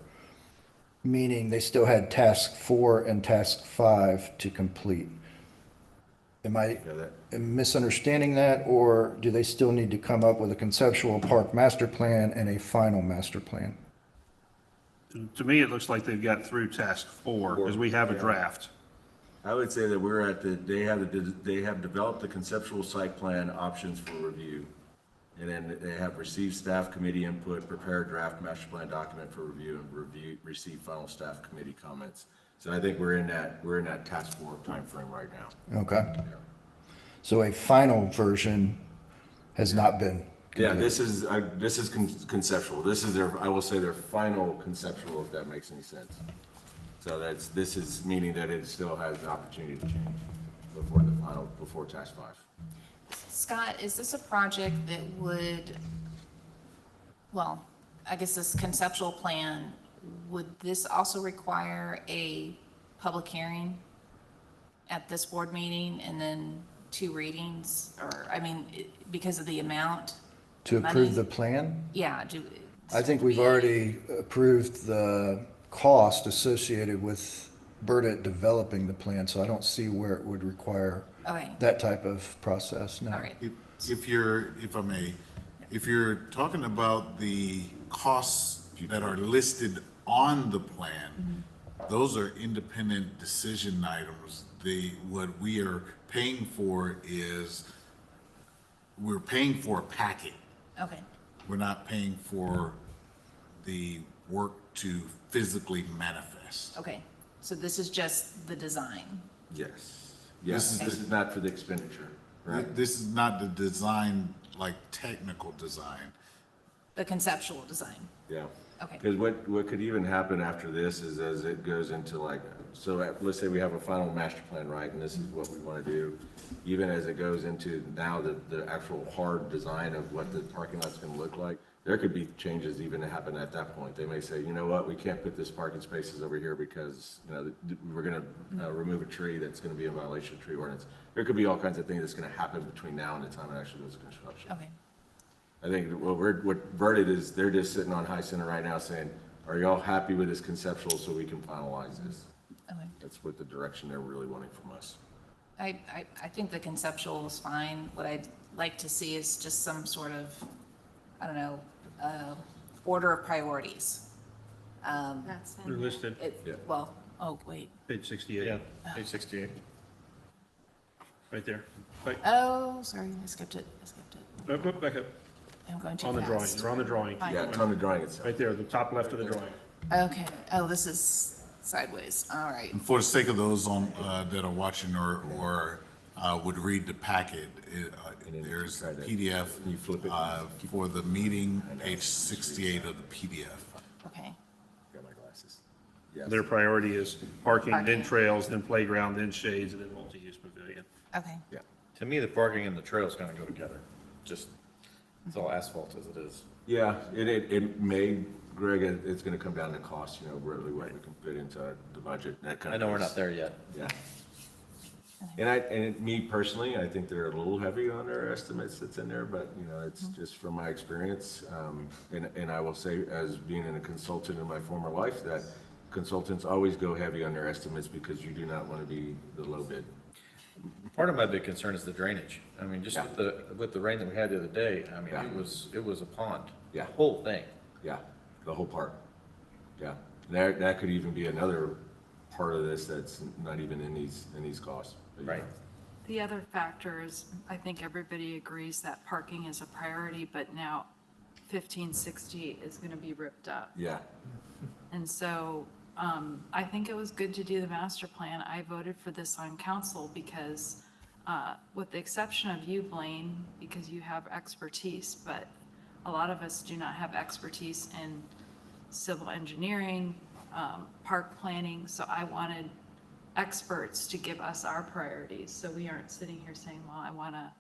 I: meaning they still had task 4 and task 5 to complete. Am I misunderstanding that, or do they still need to come up with a conceptual park master plan and a final master plan?
F: To me, it looks like they've got through task 4, because we have a draft.
C: I would say that we're at they have developed the conceptual site plan options for review. And then they have received staff committee input, prepared draft master plan document for review, and receive final staff committee comments. So I think we're in that task 4 timeframe right now.
I: Okay.
C: Yeah.
I: So a final version has not been
C: Yeah,
I: completed.
C: this is conceptual. This is I will say their final conceptual, if that makes any sense. So this is meaning that it still has the opportunity to change before task 5.
D: Scott, is this a project that would, well, I guess this conceptual plan, would this also require a public hearing at this board meeting and then 2 readings? Or, I mean, because of the amount?
I: To
D: money?
I: approve the plan?
D: Yeah.
I: I think we've already approved the cost associated with Burdett developing the plan, so I don't see where it would require
D: Okay,
I: that type of process, no.
D: all right.
B: If I may, if you're talking about the costs that are listed on the plan, those are independent decision items. What we are paying for is, we're paying for a packet.
D: Okay,
B: We're not paying for the work to physically manifest.
D: okay. So this is just the design.
C: Yes. Yes, this is not for the expenditure, right?
B: This is not the design, like technical design.
D: The conceptual design.
C: Yeah.
D: Okay.
C: Because what could even happen after this is as it goes into like, so let's say we have a final master plan, right? And this is what we want to do. Even as it goes into now the actual hard design of what the parking lot's going to look like, there could be changes even to happen at that point. They may say, you know what, we can't put this parking spaces over here because, you know, we're going to remove a tree that's going to be in violation of tree ordinance. There could be all kinds of things that's going to happen between now and the time it actually goes to construction.
D: Okay.
C: I think what Burdett is, they're just sitting on High Center right now saying, are y'all happy with this conceptual so we can finalize this?
D: Okay.
C: That's what the direction they're really wanting from us.
D: I think the conceptual is fine. What I'd like to see is just some sort of, I don't know, order of priorities.
G: That's
F: They're
G: in
F: listed,
C: Yeah.
D: Well, oh, wait.
F: page 68.
A: Yeah, page 68.
F: Right there. Right,
D: Oh, sorry, I skipped it.
F: no, go back up,
D: I'm going too
F: on the drawing,
D: fast.
F: you're on the drawing.
D: Fine.
C: Yeah, it's on the drawing itself.
F: Right there, the top left of the drawing.
D: Okay. Oh, this is sideways. All right.
B: And for the sake of those on, that are watching or would read the packet, there's a PDF
C: You flip it.
B: for the meeting, page 68 of the PDF.
D: Okay.
C: Got my glasses. Yes.
F: Their priority is parking, then
D: Parking.
F: trails, then playground, then shades, and then multi-use pavilion.
D: Okay.
C: Yeah.
A: To me, the parking and the trail's gonna go together. Just, it's all asphalt as it is.
C: Yeah, it may, Greg, it's gonna come down to cost, you know, really what we can fit into the budget, that kind
A: I
C: of.
A: know we're not there yet.
C: Yeah. And me personally, I think they're a little heavy on their estimates that's in there, but, you know, it's just from my experience. And I will say, as being a consultant in my former life, that consultants always go heavy on their estimates because you do not want to be the low bid.
A: Part of my big concern is the drainage. I mean, just
C: Yeah.
A: with the rain that we had the other day, I mean,
C: Yeah.
A: it was a pond.
C: Yeah.
A: The whole thing.
C: Yeah, the whole part. Yeah, that could even be another part of this that's not even in these costs. But, you
A: Right.
C: know.
G: The other factor is, I think everybody agrees that parking is a priority, but now 1560 is going to be ripped up.
C: Yeah,
G: And so I think it was good to do the master plan. I voted for this on council because, with the exception of you, Blaine, because you have expertise, but a lot of us do not have expertise in civil engineering, park planning. So I wanted experts to give us our priorities. So we aren't sitting here saying, well, I want a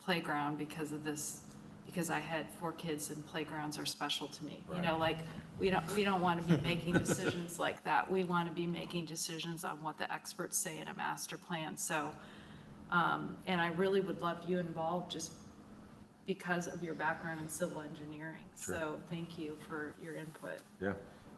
G: playground because of this, because I had 4 kids and playgrounds are special to me. You know, like, we don't want to be making decisions like that. We want to be making decisions on what the experts say in a master plan. So, and I really would love you involved just because of your background in civil engineering. So thank you for your input.
C: yeah.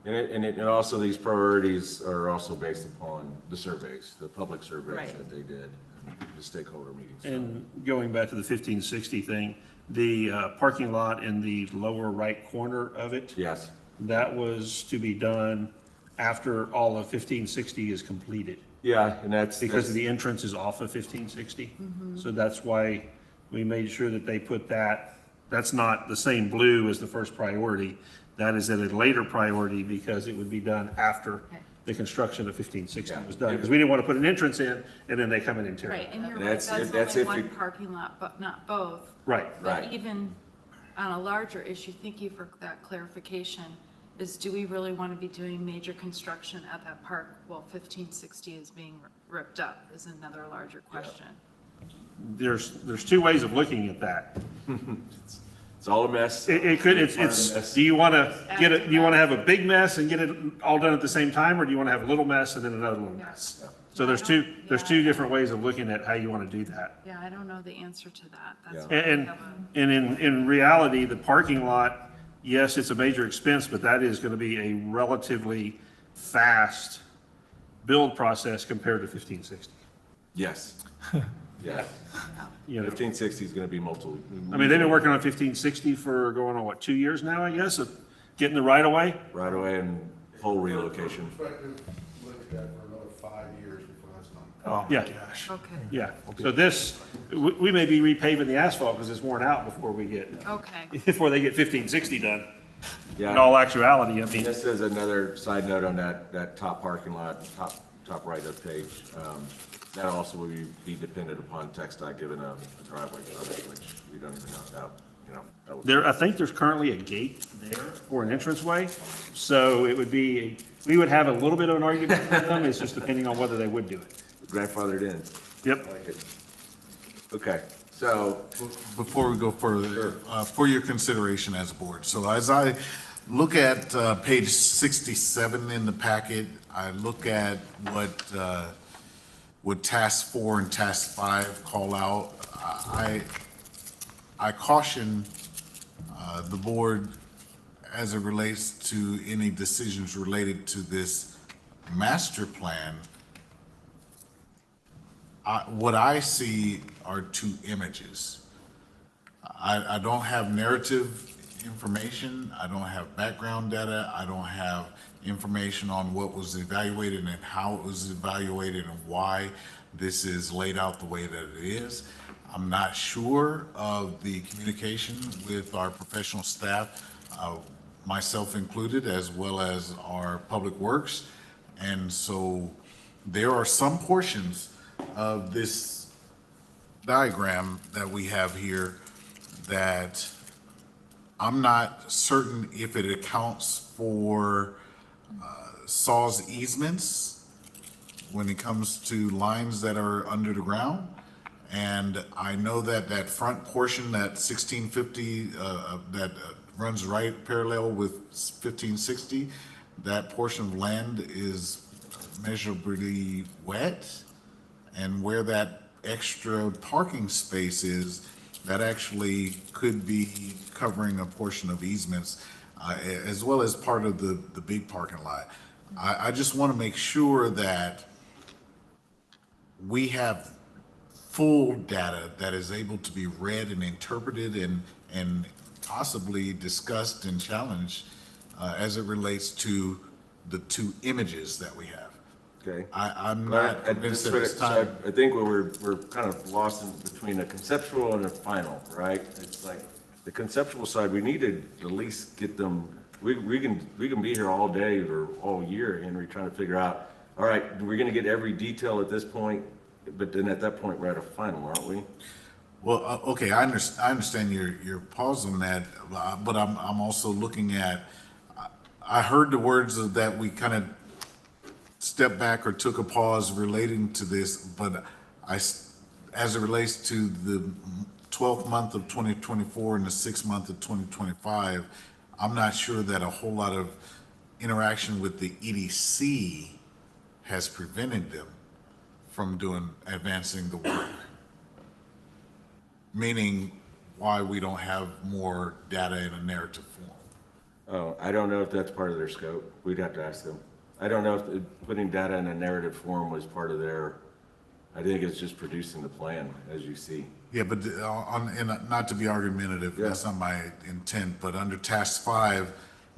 C: And also these priorities are also based upon the surveys, the public surveys
G: Right.
C: that they did, and the stakeholder meetings.
F: And going back to the 1560 thing, the parking lot in the lower right corner of it,
C: Yes,
F: that was to be done after all of 1560 is completed.
C: yeah, and that's.
F: Because the entrance is off of 1560. So that's why we made sure that they put that, that's not the same blue as the first priority. That is at a later priority because it would be done after the construction of 1560 was done. Because we didn't want to put an entrance in and then they come in and tear it
G: Right,
F: up.
G: and you're right,
C: That's-
G: that's
C: that's
G: only
C: if
G: one
C: you-
G: parking lot, but not both.
F: Right.
C: Right.
G: But even on a larger issue, thank you for that clarification, is do we really want to be doing major construction at that park while 1560 is being ripped up is another larger question.
F: There's 2 ways of looking at that.
C: It's all a mess.
F: It could, it's, do you want to get it, do you want to have a big mess and get it all done at the same time, or do you want to have a little mess and then another little mess? So there's two different ways of looking at how you want to do that.
G: Yeah, I don't know the answer to that. That's
C: Yeah.
G: why we
F: And,
G: have
F: in reality, the parking lot, yes, it's a major expense, but that is going to be a relatively fast build process compared to 1560.
C: Yes. Yeah.
F: You know,
C: 1560 is going to be multiple.
F: I mean, they've been working on 1560 for going on, what, 2 years now, I guess, of getting the right of way?
C: Right away and full relocation.
J: Look at that for another 5 years before that's done.
F: Oh, yeah.
H: Gosh.
G: Okay,
F: Yeah, so this, we may be repaving the asphalt because it's worn out before we get,
G: okay.
F: before they get 1560 done. In
C: Yeah.
F: all actuality, I mean,
C: This is another side note on that top parking lot, top right of the page. That also will be dependent upon TxDOT giving a driveway permit, which we don't even know about, you know. that was-
F: there, I think there's currently a gate there for an entranceway, so it would be, we would have a little bit of an argument with them, it's just depending on whether they would do it.
C: Grandfathered in.
F: Yep.
C: I like it. Okay, so,
B: Before we go further, for your consideration as a board, so as I look at page 67 in the packet, I look at what task 4 and task 5 call out. I caution the board as it relates to any decisions related to this master plan. What I see are two images. I don't have narrative information, I don't have background data, I don't have information on what was evaluated and how it was evaluated and why this is laid out the way that it is. I'm not sure of the communication with our professional staff, myself included, as well as our public works. And so there are some portions of this diagram that we have here that I'm not certain if it accounts for SAWS easements when it comes to lines that are under the ground. And I know that that front portion, that 1650, that runs right parallel with 1560, that portion of land is measurably wet. And where that extra parking space is, that actually could be covering a portion of easements, as well as part of the big parking lot. I just want to make sure that we have full data that is able to be read and interpreted and possibly discussed and challenged as it relates to the two images that we have.
C: okay.
B: I'm
C: Well,
B: not convinced at this time.
C: I think we're kind of lost in between a conceptual and a final, right? It's like, the conceptual side, we need to at least get them, we can be here all day or all year, Henry, trying to figure out, all right, we're gonna get every detail at this point, but then at that point, we're at a final, aren't we?
B: Well, okay, I understand your pause on that, but I'm also looking at, I heard the words of that we kind of stepped back or took a pause relating to this, but as it relates to the 12th month of 2024 and the 6th month of 2025, I'm not sure that a whole lot of interaction with the EDC has prevented them from advancing the work. Meaning why we don't have more data in a narrative form.
C: Oh, I don't know if that's part of their scope. We'd have to ask them. I don't know if putting data in a narrative form was part of their, I think it's just producing the plan, as you see.
B: Yeah, but and not to be argumentative,
C: Yeah.
B: that's not my intent, but under task 5,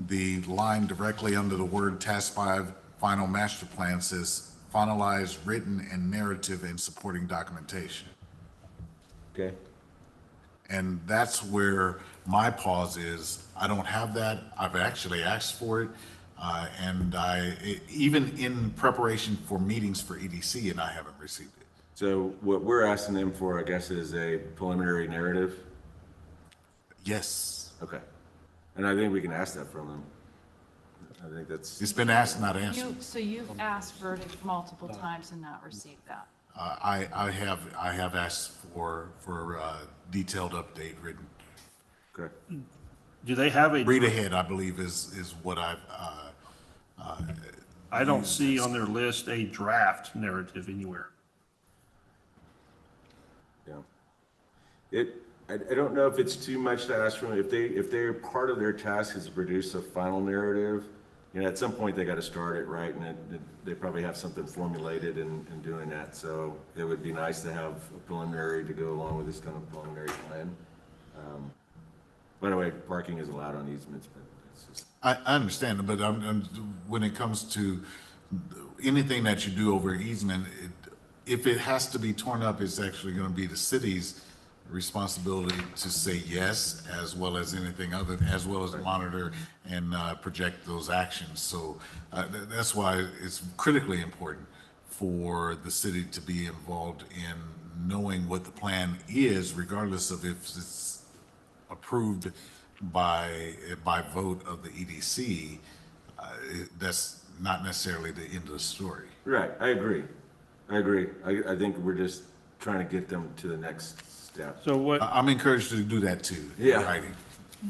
B: the line directly under the word task 5, final master plan says finalized written and narrative and supporting documentation.
C: Okay?
B: And that's where my pause is. I don't have that. I've actually asked for it. Even in preparation for meetings for EDC, and I haven't received it.
C: So what we're asking them for, I guess, is a preliminary narrative?
B: Yes,
C: Okay. And I think we can ask that from them. I think that's,
B: it's been asked, not answered.
G: So you've asked for it multiple times and not received that?
B: I have asked for a detailed update written.
C: Okay.
F: Do they have a?
B: Read ahead, I believe, is what
F: I don't see on their list a draft narrative anywhere.
C: Yeah. I don't know if it's too much to ask from them. If they're part of their task is to produce a final narrative, you know, at some point they got to start it, right? And they probably have something formulated in doing that. So it would be nice to have a preliminary to go along with this kind of preliminary plan. By the way, parking is allowed on easements, but it's just.
B: I understand, but when it comes to anything that you do over easement, if it has to be torn up, it's actually going to be the city's responsibility to say yes, as well as anything other, as well as monitor and project those actions. So that's why it's critically important for the city to be involved in knowing what the plan is, regardless of if it's approved by vote of the EDC. That's not necessarily the end of the story.
C: Right, I agree. I think we're just trying to get them to the next step.
F: So what,
B: I'm encouraged to do that too. in
C: Yeah.
B: writing.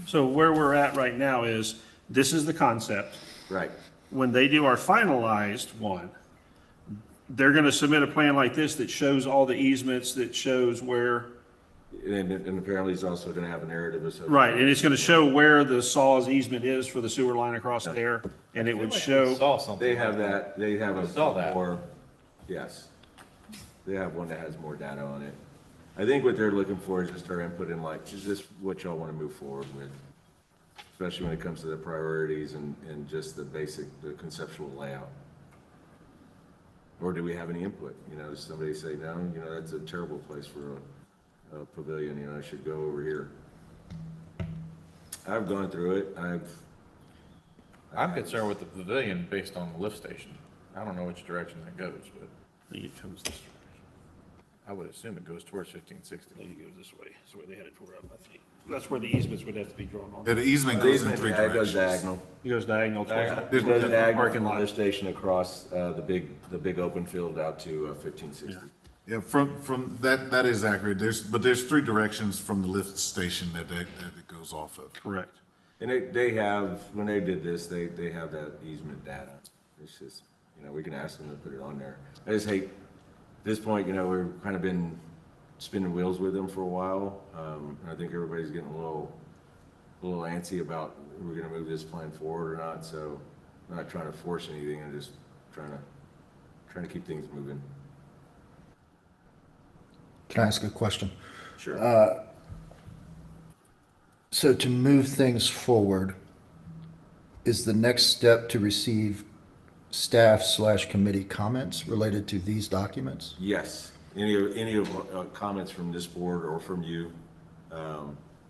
F: so where we're at right now is, this is the concept.
C: Right,
F: When they do our finalized one, they're gonna submit a plan like this that shows all the easements, that shows where,
C: and apparently it's also gonna have a narrative associated.
F: right, and it's gonna show where the Saw's easement is for the sewer line across there, and it would show,
A: Saw something.
C: They have that, they have a.
A: Saw that.
C: More, yes. They have one that has more data on it. I think what they're looking for is just our input in like, is this what y'all want to move forward with? Especially when it comes to the priorities and just the conceptual layout. Or do we have any input? You know, does somebody say, no, you know, that's a terrible place for a pavilion, you know, I should go over here. I've gone through it.
A: I'm concerned with the pavilion based on the lift station. I don't know which direction that goes, but
F: I think it comes this direction.
A: I would assume it goes towards 1560.
F: Maybe it goes this way, that's where they had it tore up, I think. That's where the easements would have to be drawn on.
B: The easement goes in three
C: It goes
B: directions.
C: diagonal.
F: It goes diagonal towards
C: It
F: the
C: goes diagonal
F: parking
C: from the
F: lot.
C: lift station across the big open field out to 1560.
B: Yeah, from that is accurate. There's three directions from the lift station that it goes off of.
F: Correct.
C: And they have, when they did this, they have that easement data. It's just, you know, we can ask them to put it on there. I just hate, at this point, you know, we've kind of been spinning wheels with them for a while. And I think everybody's getting a little antsy about if we're gonna move this plan forward or not. So I'm not trying to force anything, I'm just trying to keep things moving.
I: Can I ask a question?
C: Sure.
I: So to move things forward, is the next step to receive staff/committee comments related to these documents?
C: Yes. Any of comments from this board or from you?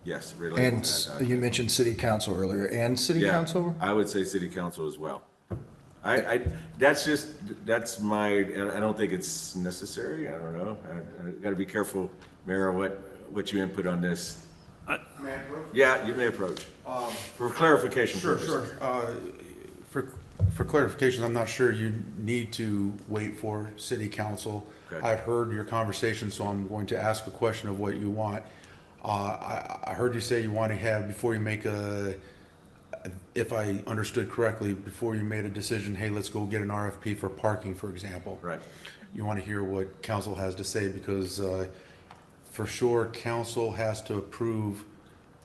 C: Yes. related
I: And
C: to that
I: you
C: document.
I: mentioned city council earlier, and city
C: Yeah,
I: council?
C: I would say city council as well. That's my, I don't think it's necessary, I don't know. I gotta be careful, Mayor, what you input on this. Yeah, you may approach. For clarification purposes.
J: For clarification, I'm not sure you need to wait for city council.
C: Okay.
J: I've heard your conversation, so I'm going to ask a question of what you want. I heard you say you want to have, before you make if I understood correctly, before you made a decision, hey, let's go get an RFP for parking, for example.
C: Right.
J: You want to hear what council has to say, because for sure, council has to approve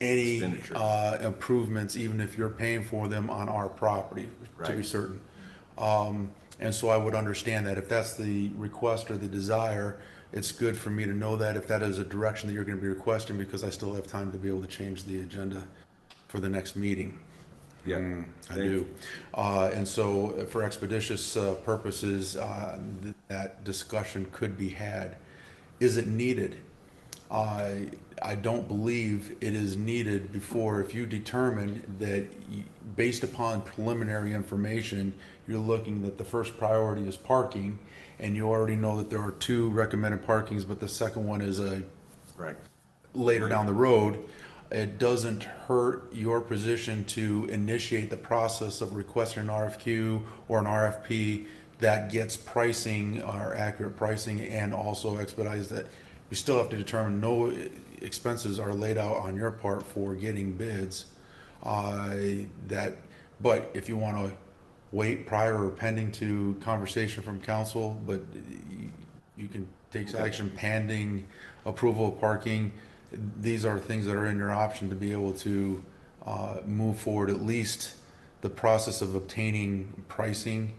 J: any
C: Expenditure.
J: improvements, even if you're paying for them on our property, to be
C: Right.
J: certain. And so I would understand that if that's the request or the desire, it's good for me to know that if that is a direction that you're going to be requesting, because I still have time to be able to change the agenda for the next meeting.
C: Yeah.
J: I do. And so for expeditious purposes, that discussion could be had. Is it needed? I don't believe it is needed before, if you determine that based upon preliminary information, you're looking that the first priority is parking, and you already know that there are two recommended parkings, but the second one is
C: Right.
J: later down the road. It doesn't hurt your position to initiate the process of requesting an RFQ or an RFP that gets pricing or accurate pricing, and also expedites that. You still have to determine, expenses are laid out on your part for getting bids. But if you want to wait prior or pending to conversation from council, but you can take action pending approval of parking. These are things that are in your option to be able to move forward, at least the process of obtaining pricing,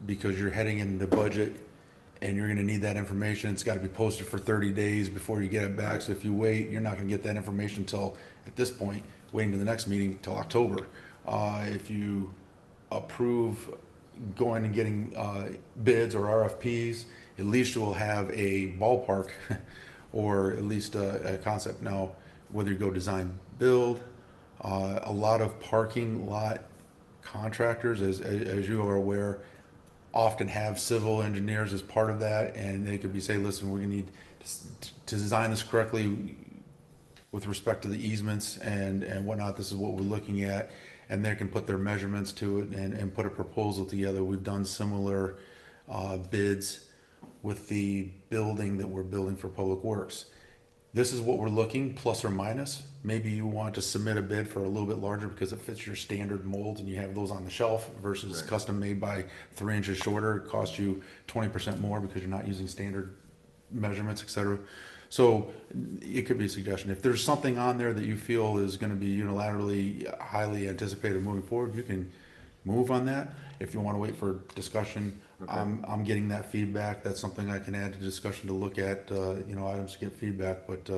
J: because you're heading into budget and you're gonna need that information. It's gotta be posted for 30 days before you get it back. So if you wait, you're not gonna get that information until, at this point, waiting to the next meeting till October. If you approve going and getting bids or RFPs, at least you will have a ballpark or at least a concept. Now, whether you go design build, a lot of parking lot contractors, as you are aware, often have civil engineers as part of that, and they could be say, listen, we're gonna need to design this correctly with respect to the easements and whatnot. This is what we're looking at, and they can put their measurements to it and put a proposal together. We've done similar bids with the building that we're building for Public Works. This is what we're looking, plus or minus. Maybe you want to submit a bid for a little bit larger because it fits your standard molds and you have those on the shelf versus custom made by 3 inches shorter. It costs you 20% more because you're not using standard measurements, et cetera. So it could be a suggestion. If there's something on there that you feel is going to be unilaterally highly anticipated moving forward, you can move on that. If you want to wait for discussion, I'm getting that feedback. That's something I can add to discussion to look at, items to get feedback, but,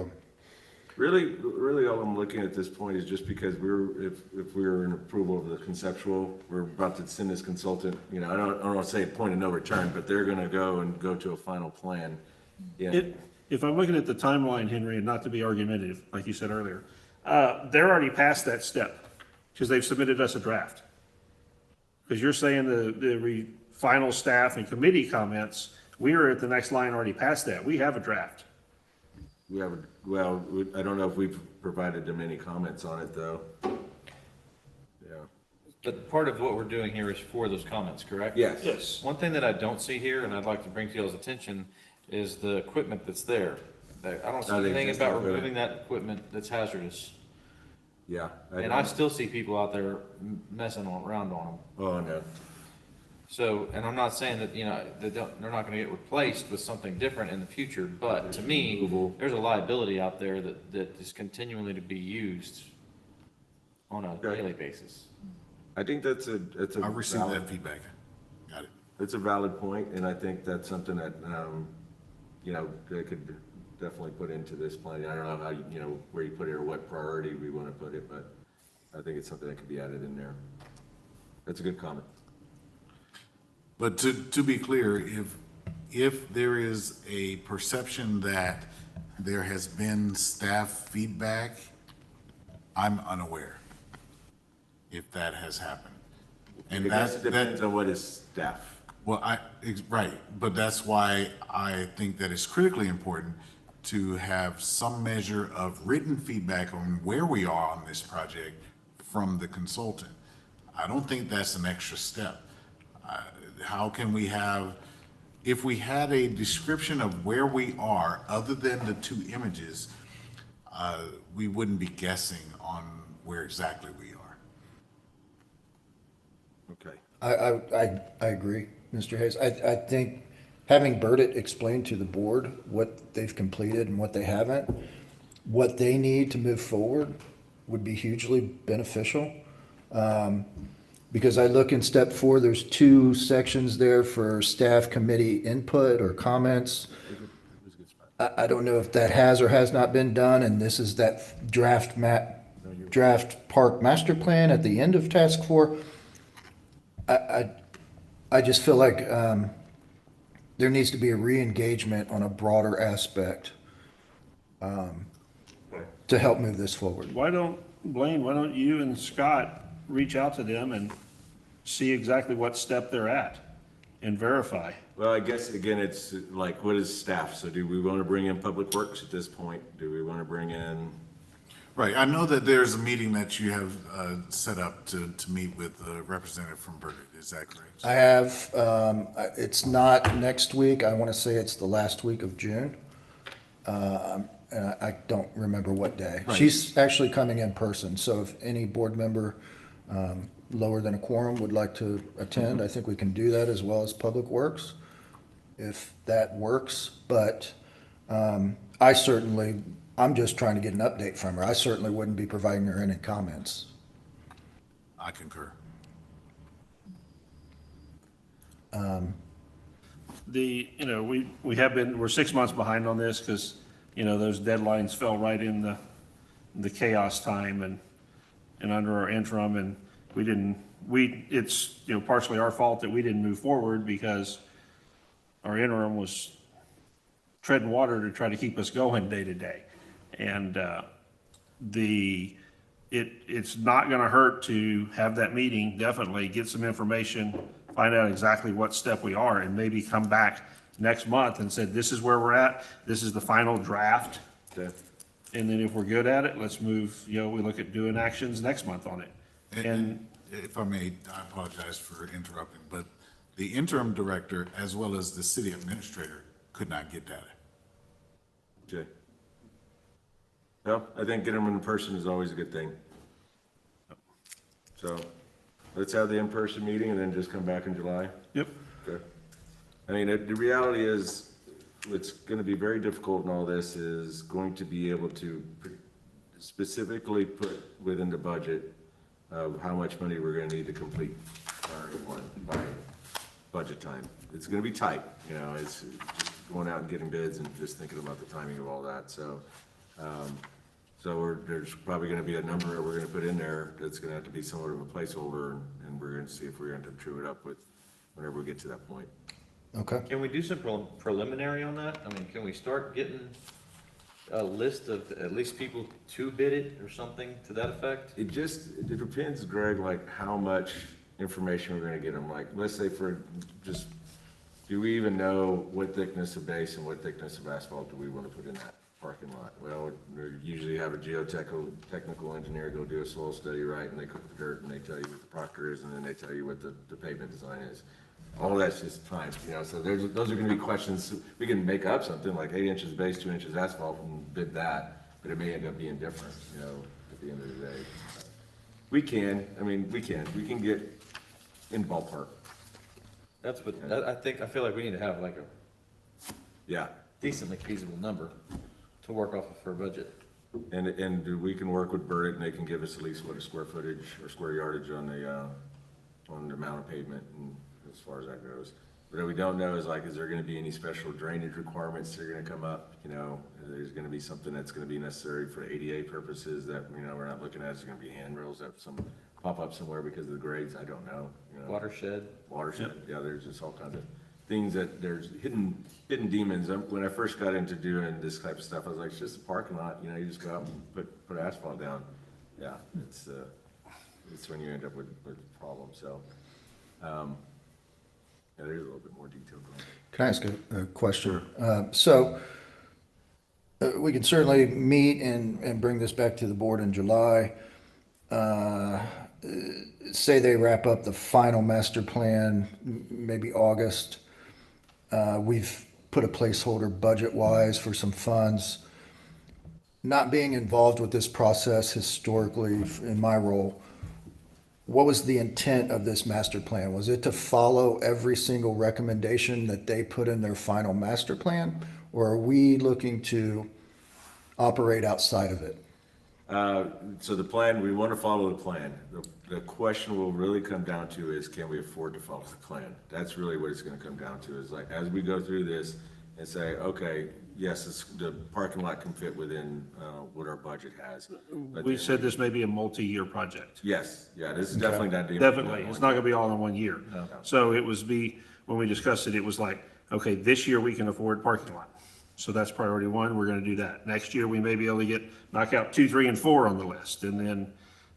C: Really, all I'm looking at this point is just because if we're in approval of the conceptual, we're about to send this consultant, I don't want to say point of no return, but they're gonna go to a final plan. Yeah,
F: If I'm looking at the timeline, Henry, and not to be argumentative, like you said earlier, they're already past that step because they've submitted us a draft. Because you're saying the final staff and committee comments, we are at the next line already past that. We have a draft.
C: I don't know if we've provided them any comments on it, though. Yeah.
A: But part of what we're doing here is for those comments, correct?
C: Yes.
F: Yes.
A: One thing that I don't see here, and I'd like to bring to y'all's attention, is the equipment that's there. I don't see
C: Oh, the
A: anything
C: existing
A: about
C: equipment.
A: removing that equipment that's hazardous.
C: Yeah.
A: And I still see people out there messing around on them.
C: Oh, no.
A: So, and I'm not saying that, they're not gonna get replaced with something different in the future, but to me, there's a liability out there that is continually to be used on a daily basis.
C: I think that's a
B: I received
C: valid-
B: that feedback. Got it.
C: It's a valid point, and I think that's something that, they could definitely put into this plan. I don't know how, where you put it or what priority we want to put it, but I think it's something that could be added in there. That's a good comment.
B: But to be clear, if there is a perception that there has been staff feedback, I'm unaware if that has happened. And
C: I guess
B: that,
C: it depends on what is staff.
B: well, right, but that's why I think that it's critically important to have some measure of written feedback on where we are on this project from the consultant. I don't think that's an extra step. How can we have, if we had a description of where we are, other than the 2 images, we wouldn't be guessing on where exactly we are.
C: Okay.
I: I agree, Mr. Hayes. I think having Burdett explain to the board what they've completed and what they haven't, what they need to move forward would be hugely beneficial. Because I look in step 4, there's 2 sections there for staff committee input or comments. I don't know if that has or has not been done, and this is that draft park master plan at the end of task 4. I just feel like there needs to be a re-engagement on a broader aspect to help move this forward.
F: Blaine, why don't you and Scott reach out to them and see exactly what step they're at and verify?
C: Well, I guess, again, it's like, what is staff? So do we want to bring in Public Works at this point? Do we want to bring in?
B: Right, I know that there's a meeting that you have set up to meet with a representative from Burdett, is that correct?
I: I have, it's not next week. I want to say it's the last week of June. and I don't remember what day.
C: Right.
I: She's actually coming in person, so if any board member lower than a quorum would like to attend, I think we can do that, as well as Public Works, if that works. But I'm just trying to get an update from her. I certainly wouldn't be providing her any comments.
B: I concur.
F: We're 6 months behind on this because, those deadlines fell right in the chaos time and under our interim, and it's, partially our fault that we didn't move forward because our interim was treading water to try to keep us going day to day. And, it's not gonna hurt to have that meeting, definitely get some information, find out exactly what step we are, and maybe come back next month and say, this is where we're at, this is the final draft.
C: Okay.
F: And then if we're good at it, let's move, we look at doing actions next month on it. And
B: If I may, I apologize for interrupting, but the interim director as well as the city administrator could not get data.
C: Okay. Well, I think getting them in person is always a good thing. So let's have the in-person meeting and then just come back in July.
F: Yep.
C: Okay. I mean, the reality is, what's going to be very difficult in all this is going to be able to specifically put within the budget of how much money we're going to need to complete priority one by budget time. It's going to be tight, it's just going out and getting bids and just thinking about the timing of all that. So, there's probably going to be a number that we're going to put in there that's going to have to be somewhat of a placeholder, and we're going to see if we're going to true it up with whenever we get to that point.
I: Okay.
A: Can we do some preliminary on that? I mean, can we start getting a list of at least people to bid it or something to that effect?
C: It depends, Greg, like how much information we're gonna get them. Like, let's say do we even know what thickness of base and what thickness of asphalt do we wanna put in that parking lot? Well, we usually have a geotechnical engineer go do a soil study, right? And they cook the dirt and they tell you what the proctor is, and then they tell you what the pavement design is. All that's just time, so those are gonna be questions. We can make up something like 8 inches base, 2 inches asphalt and bid that, but it may end up being different, at the end of the day. We can get in ballpark.
A: That's what, I feel like we need to have like a
C: Yeah,
A: decently feasible number to work off of for a budget.
C: and we can work with Burt, and they can give us at least what a square footage or square yardage on the amount of pavement, and as far as that goes. But what we don't know is is there gonna be any special drainage requirements that are gonna come up? There's gonna be something that's gonna be necessary for ADA purposes that, we're not looking at. There's gonna be handrails that pop up somewhere because of the grades, I don't know.
A: Watershed.
C: Yeah, there's just all kinds of things there's hidden demons. When I first got into doing this type of stuff, I was like, it's just a parking lot, you just go out and put asphalt down. Yeah, it's when you end up with problems, so. Yeah, there's a little bit more detail going on.
I: Can I ask a question? We can certainly meet and bring this back to the board in July. Say they wrap up the final master plan, maybe August. We've put a placeholder budget-wise for some funds. Not being involved with this process historically in my role, what was the intent of this master plan? Was it to follow every single recommendation that they put in their final master plan? Or are we looking to operate outside of it?
C: So the plan, we want to follow the plan. The question will really come down to is, can we afford to follow the plan? That's really what it's going to come down to, is as we go through this and say, okay, yes, the parking lot can fit within what our budget has. But
F: We
C: then
F: said this may be a multi-year project.
C: Yes, yeah, this is definitely not.
F: Definitely, it's not gonna be all in 1 year. So when we discussed it, it was like, okay, this year we can afford parking lot. So that's priority one, we're gonna do that. Next year, we may be able to knock out 2, 3, and 4 on the list. And then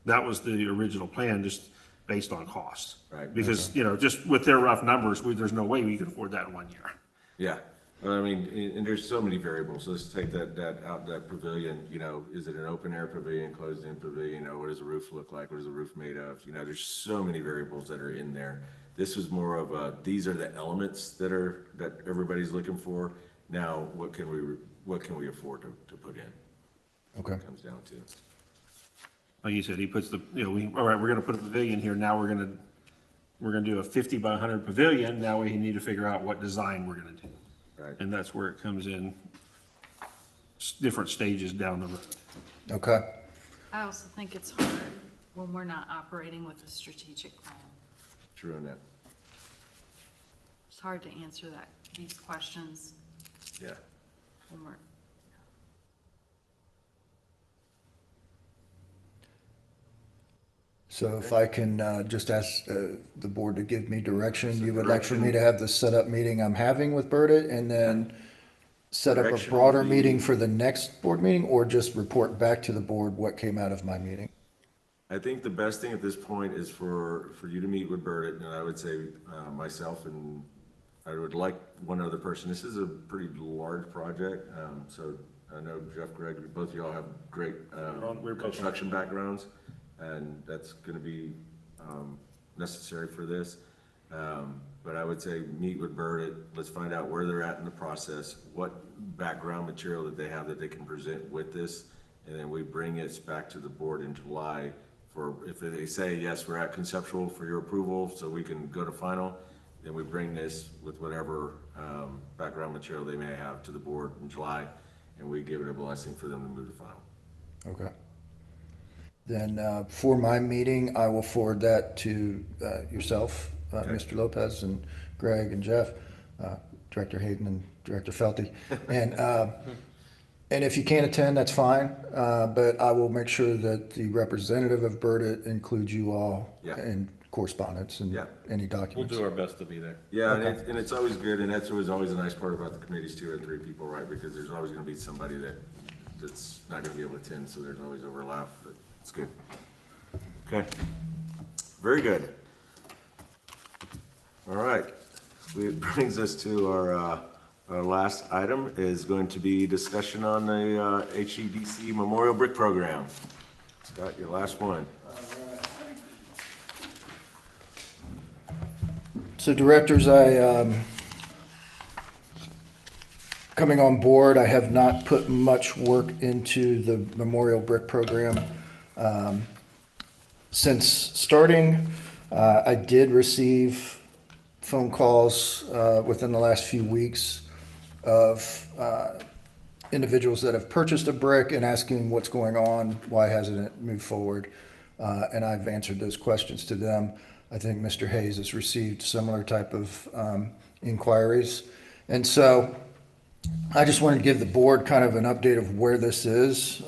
F: that was the original plan, just based on cost.
C: Right.
F: Because, just with their rough numbers, there's no way we could afford that in 1 year.
C: Yeah, well, I mean, and there's so many variables. Let's take that pavilion, is it an open air pavilion, closed in pavilion? What does the roof look like? What is the roof made of? There's so many variables that are in there. This was more of these are the elements that everybody's looking for. Now, what can we what can we afford to put in?
I: Okay.
C: It comes down to.
F: Like you said, he puts the, all right, we're gonna put a pavilion here, now we're gonna do a 50 by 100 pavilion, now we need to figure out what design we're gonna do.
C: Right.
F: And that's where it comes in, different stages down the road.
I: Okay.
G: I also think it's hard when we're not operating with a strategic plan.
C: True on that.
G: It's hard to answer these questions
C: Yeah.
G: when we're,
I: So if I can just ask the board to give me direction, you would like for me to have the setup meeting I'm having with Burdett and then set up a
C: Direction
I: broader
C: would be-
I: meeting for the next board meeting, or just report back to the board what came out of my meeting?
C: I think the best thing at this point is for you to meet with Burdett, and I would say myself, and I would like one other person. This is a pretty large project, so I know Jeff, Greg, both of y'all have great
F: We're both-
C: construction backgrounds, and that's gonna be necessary for this. But I would say meet with Burdett, let's find out where they're at in the process, what background material that they have that they can present with this, and then we bring it back to the board in July for, if they say, yes, we're at conceptual for your approval, so we can go to final, then we bring this with whatever background material they may have to the board in July, and we give it a blessing for them to move to final.
I: Okay. Then for my meeting, I will forward that to yourself, Mr. Lopez, and Greg and Jeff, Director Hayden and Director Felty. And if you can't attend, that's fine, but I will make sure that the representative of Burdett includes you all
C: Yeah.
I: in correspondence and
C: Yeah.
I: any
A: We'll
I: documents.
A: do our best to be there.
C: Yeah, and it's always good, and that's always a nice part about the committees, two or three people, right? Because there's always gonna be somebody that's not gonna be able to attend, so there's always overlap, but it's good. Okay, very good. All right, it brings us to our last item is going to be discussion on the HEDC Memorial Brick Program. Scott, your last one.
I: So directors, coming on board, I have not put much work into the Memorial Brick Program. Since starting, I did receive phone calls within the last few weeks of individuals that have purchased a brick and asking what's going on, why hasn't it moved forward? And I've answered those questions to them. I think Mr. Hayes has received similar type of inquiries. And so I just wanted to give the board kind of an update of where this is.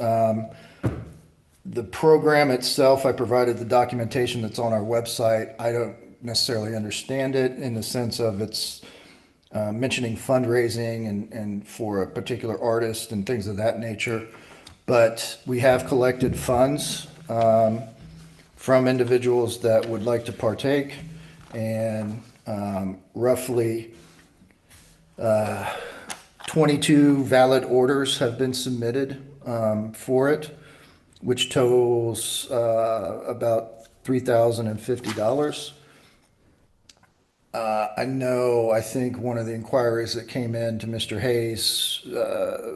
I: The program itself, I provided the documentation that's on our website. I don't necessarily understand it in the sense of it's mentioning fundraising and for a particular artist and things of that nature. But we have collected funds from individuals that would like to partake, and roughly 22 valid orders have been submitted for it, which totals about $3,050. I think one of the inquiries that came in to Mr. Hayes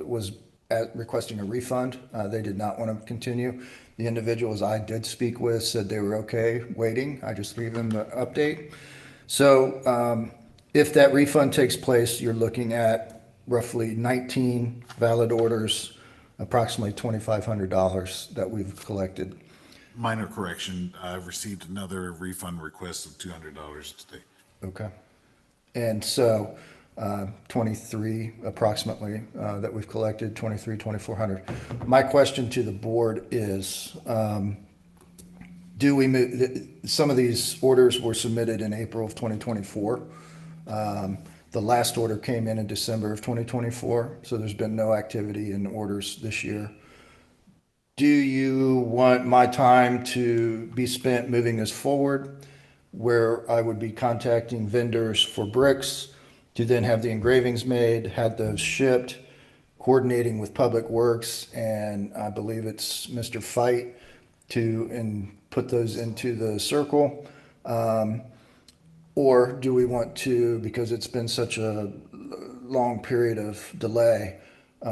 I: was requesting a refund. They did not want to continue. The individuals I did speak with said they were okay waiting. I just gave them the update. So if that refund takes place, you're looking at roughly 19 valid orders, approximately $2,500 that we've collected.
B: Minor correction, I've received another refund request of $200 today.
I: Okay. And so 23 approximately that we've collected, 2,400. My question to the board is, do we move, some of these orders were submitted in April of 2024. The last order came in December of 2024, so there's been no activity in orders this year. Do you want my time to be spent moving this forward, where I would be contacting vendors for bricks to then have the engravings made, have those shipped, coordinating with Public Works, and I believe it's Mr. Fight and put those into the circle? Or do we want to, because it's been such a long period of delay,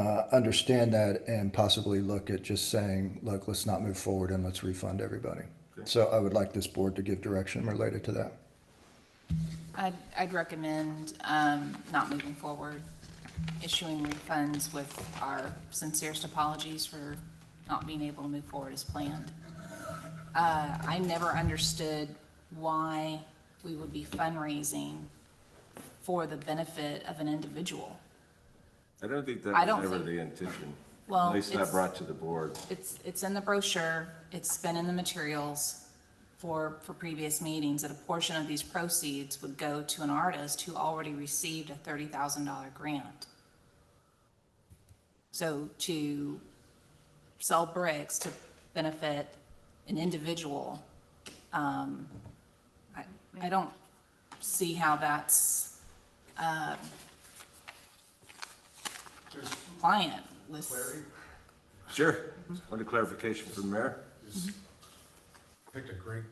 I: understand that and possibly look at just saying, look, let's not move forward and let's refund everybody. So I would like this board to give direction related to that.
D: I'd recommend not moving forward, issuing refunds with our sincerest apologies for not being able to move forward as planned. I never understood why we would be fundraising for the benefit of an individual.
C: I don't think that
D: I
C: was
D: don't
C: ever
D: think-
C: the intention.
D: Well,
C: At least
D: it's-
C: not brought to the board.
D: It's in the brochure, it's been in the materials for previous meetings, that a portion of these proceeds would go to an artist who already received a $30,000 grant. So to sell bricks to benefit an individual, I don't see how that's compliant with.
C: Sure. Want a clarification from the mayor?
J: Picked a great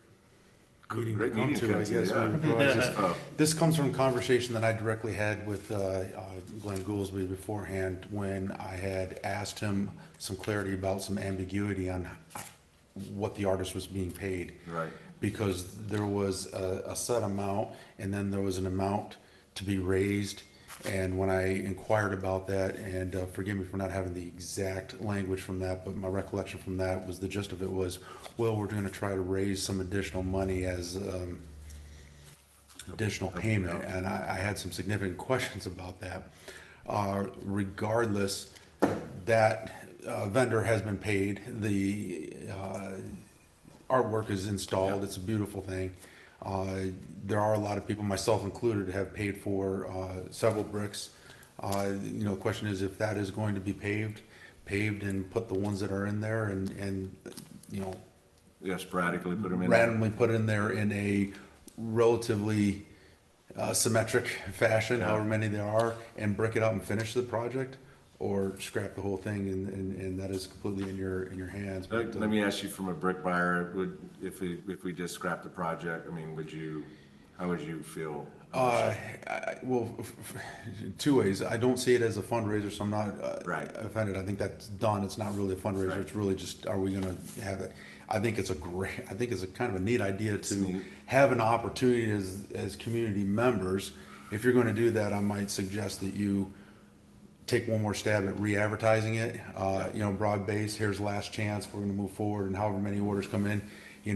J: meeting to
C: Great
J: come
C: meeting
J: to, I
C: comes in,
J: guess.
C: yeah.
J: when we brought this.
C: Oh.
J: This comes from a conversation that I directly had with Glenn Goolsby beforehand, when I had asked him some clarity about some ambiguity on what the artist was being paid.
C: Right.
J: Because there was a set amount, and then there was an amount to be raised. And when I inquired about that, and forgive me for not having the exact language from that, but my recollection from that was, the gist of it was, well, we're going to try to raise some additional money as additional payment. And I had some significant questions about that. Regardless, that vendor has been paid. The artwork is installed. It's a beautiful thing. There are a lot of people, myself included, have paid for several bricks. The question is if that is going to be paved and put the ones that are in there and
C: Yeah, sporadically put them in.
J: randomly put in there in a relatively symmetric fashion, however many there are, and brick it up and finish the project, or scrap the whole thing, and that is completely in your hands. But,
C: Let me ask you, from a brick buyer, if we just scrap the project, I mean, how would you feel?
J: Well, two ways. I don't see it as a fundraiser, so I'm not
C: Right.
J: offended. I think that's done. It's not really a fundraiser.
C: Right.
J: It's really just, are we gonna have it? I think it's a kind of a neat idea to
C: neat.
J: have an opportunity as community members. If you're gonna do that, I might suggest that you take one more stab at re-advertising it, broad base, here's last chance, we're gonna move forward, and however many orders come in. I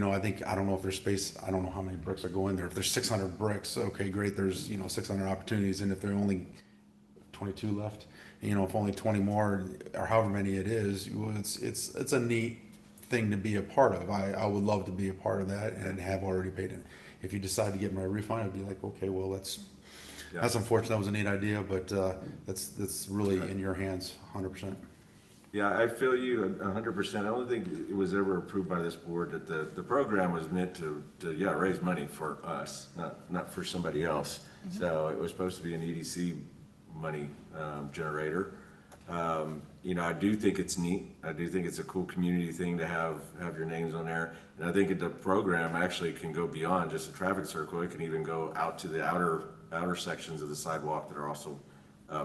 J: don't know if there's space, I don't know how many bricks are going there. If there's 600 bricks, okay, great, there's, 600 opportunities, and if there are only 22 left, if only 20 more, or however many it is, well, it's a neat thing to be a part of. I would love to be a part of that and have already paid it. If you decide to get my refund, I'd be like, okay, well, that's unfortunate, that was a neat idea, but that's really in your hands, 100%.
C: Yeah, I feel you 100%. I don't think it was ever approved by this board that the program was meant to raise money for us, not for somebody else. So it was supposed to be an EDC money generator. I do think it's neat. I do think it's a cool community thing to have your names on there. And I think the program actually can go beyond just a traffic circle. It can even go out to the outer sections of the sidewalk that are also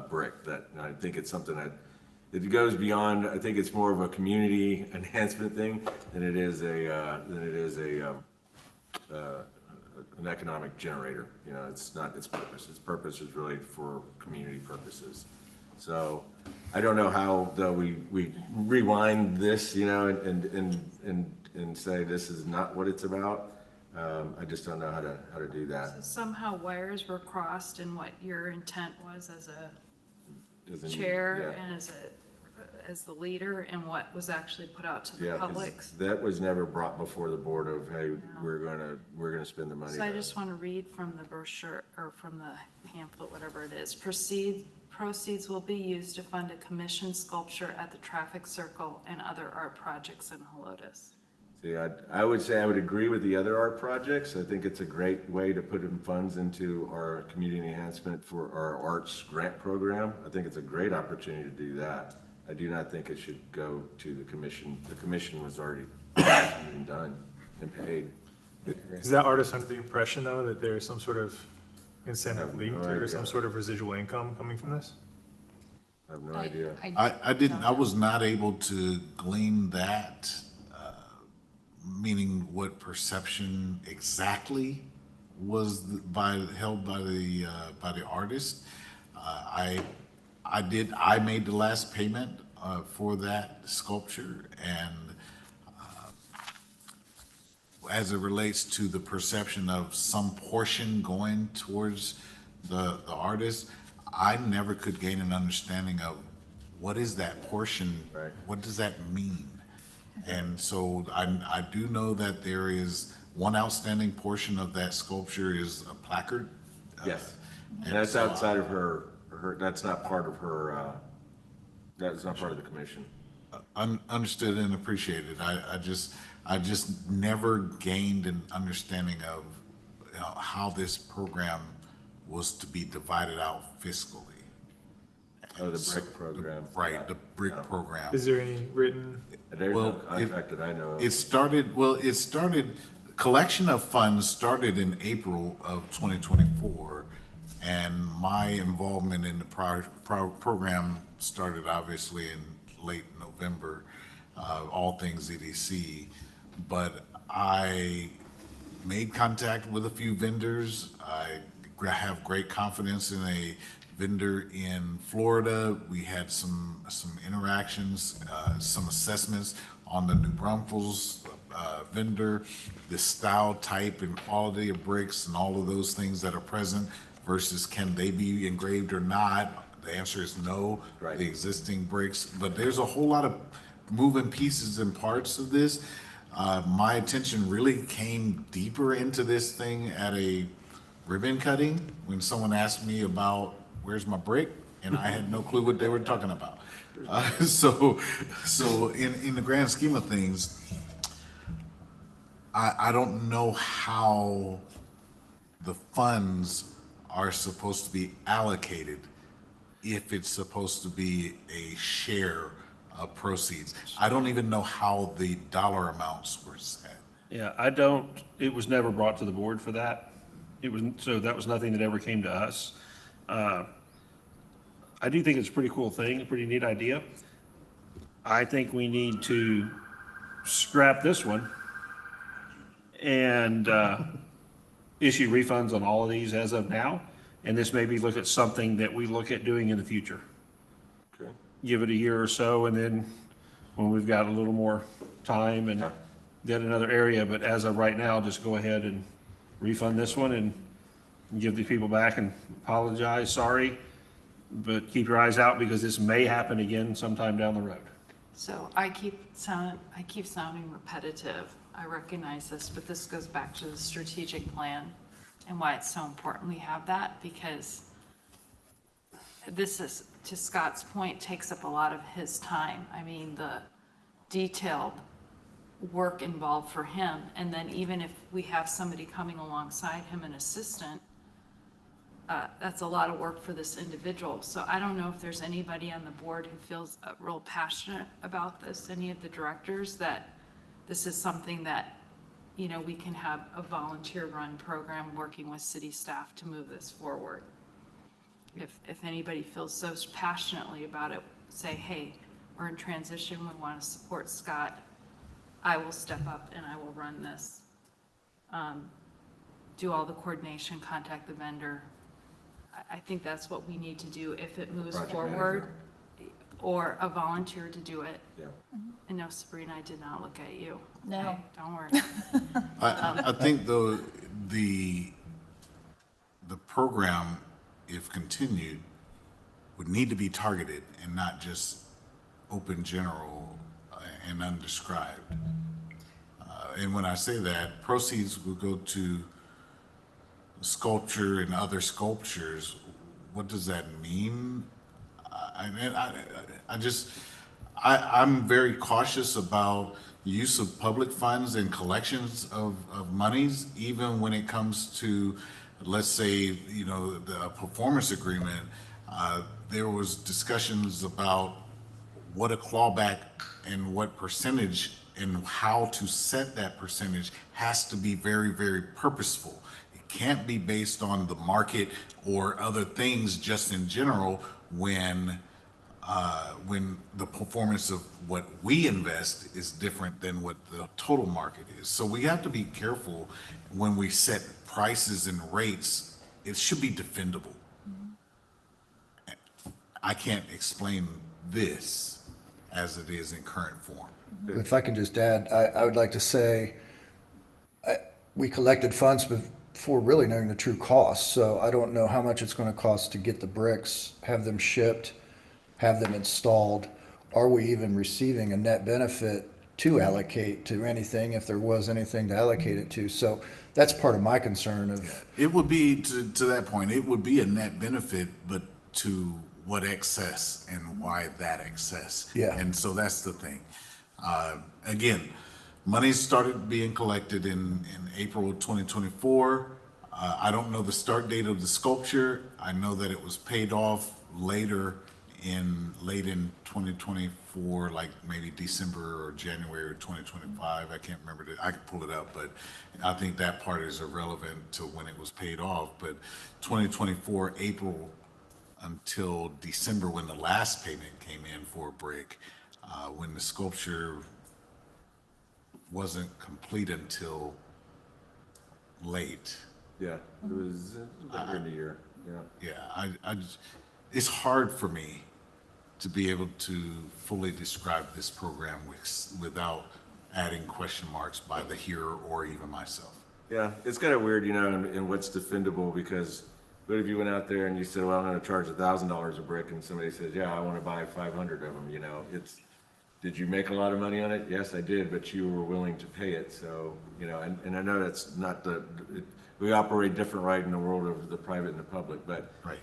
C: brick. I think it's something that it goes beyond. I think it's more of a community enhancement thing than it is an economic generator. It's not its purpose. Its purpose is really for community purposes. So I don't know how, though, we rewind this, and say this is not what it's about. I just don't know how to do that.
G: So somehow wires were crossed in what your intent was as a
C: As in-
G: chair
C: yeah.
G: and as the leader, and what was actually put out to the
C: Yeah, 'cause
G: public.
C: that was never brought before the board of, hey, we're gonna spend the money.
G: So I just want to read from the brochure, or from the pamphlet, whatever it is. Proceeds will be used to fund a commissioned sculpture at the traffic circle and other art projects in Helotes.
C: See, I would say I would agree with the other art projects. I think it's a great way to put in funds into our community enhancement for our arts grant program. I think it's a great opportunity to do that. I do not think it should go to the commission. The commission was already done and paid.
H: Is that artist under the impression, though, that there is some sort of incentive linked
C: no
H: or
C: idea.
H: some sort of residual income coming from this?
C: I have no idea.
B: I was not able to glean that, meaning what perception exactly was held by the artist. I made the last payment, for that sculpture, and as it relates to the perception of some portion going towards the artist, I never could gain an understanding of what is that portion?
C: Right.
B: What does that mean? And so I do know that there is one outstanding portion of that sculpture is a placard.
C: Yes. And that's
B: so,
C: outside of her, that's not part of her, that's not part of the commission.
B: Understood and appreciated. I just never gained an understanding of, how this program was to be divided out fiscally.
C: Oh, the brick program.
B: Right, the brick program.
H: Is there any written?
C: There's no
B: Well,
C: contract that I know of.
B: It started, collection of funds started in April of 2024, and my involvement in the program started obviously in late November, all things EDC. But I made contact with a few vendors. I have great confidence in a vendor in Florida. We had some interactions, some assessments on the New Braunfels vendor, the style, type, and quality of bricks and all of those things that are present versus can they be engraved or not? The answer is no,
C: Right.
B: the existing bricks. But there's a whole lot of moving pieces and parts of this. My attention really came deeper into this thing at a ribbon cutting when someone asked me about where's my brick, and I had no clue what they were talking about. So in the grand scheme of things, I don't know how the funds are supposed to be allocated if it's supposed to be a share of proceeds. I don't even know how the dollar amounts were set.
F: Yeah, it was never brought to the board for that. So that was nothing that ever came to us. I do think it's a pretty cool thing, a pretty neat idea. I think we need to scrap this one and issue refunds on all of these as of now, and this maybe look at something that we look at doing in the future.
C: Okay.
F: Give it a year or so, and then when we've got a little more time and get another area, but as of right now, just go ahead and refund this one and give these people back and apologize, sorry, but keep your eyes out because this may happen again sometime down the road.
G: So I keep sounding repetitive. I recognize this, but this goes back to the strategic plan and why it's so important we have that, because this is, to Scott's point, takes up a lot of his time. I mean, the detailed work involved for him, and then even if we have somebody coming alongside him, an assistant, that's a lot of work for this individual. So I don't know if there's anybody on the board who feels real passionate about this, any of the directors, that this is something that, we can have a volunteer-run program working with city staff to move this forward. If anybody feels so passionately about it, say, hey, we're in transition, we want to support Scott, I will step up and I will run this. Do all the coordination, contact the vendor. I think that's what we need to do if it moves
C: Project
G: forward, or a volunteer to do it.
C: Yeah.
G: And no, Sabrina, I did not look at you.
D: No.
G: Okay, don't worry.
B: I think though, the program, if continued, would need to be targeted and not just open general and undescribed. And when I say that, proceeds will go to sculpture and other sculptures. What does that mean? I'm very cautious about use of public funds and collections of monies, even when it comes to, let's say, the performance agreement. There was discussions about what a clawback and what percentage and how to set that percentage has to be very, very purposeful. It can't be based on the market or other things just in general when when the performance of what we invest is different than what the total market is. So we have to be careful when we set prices and rates. It should be defendable. I can't explain this as it is in current form.
I: If I can just add, I would like to say, we collected funds before really knowing the true cost. So I don't know how much it's going to cost to get the bricks, have them shipped, have them installed. Are we even receiving a net benefit to allocate to anything, if there was anything to allocate it to? So that's part of my concern of,
B: It would be, to that point, it would be a net benefit, but to what excess and why that excess?
I: Yeah.
B: And so that's the thing. Again, money started being collected in April of 2024. I don't know the start date of the sculpture. I know that it was paid off later late in 2024, like maybe December or January of 2025. I can't remember. I could pull it up, but I think that part is irrelevant to when it was paid off. But 2024, April until December, when the last payment came in for a brick, when the sculpture wasn't complete until late.
C: Yeah, it was later in the year, yeah.
B: Yeah, it's hard for me to be able to fully describe this program without adding question marks by the hearer or even myself.
C: Yeah, it's kind of weird, in what's defendable, because what if you went out there and you said, well, I'm gonna charge $1,000 a brick, and somebody says, yeah, I wanna buy 500 of them, did you make a lot of money on it? Yes, I did, but you were willing to pay it, so, and I know that's not we operate different, right, in the world of the private and the public, but
B: Right.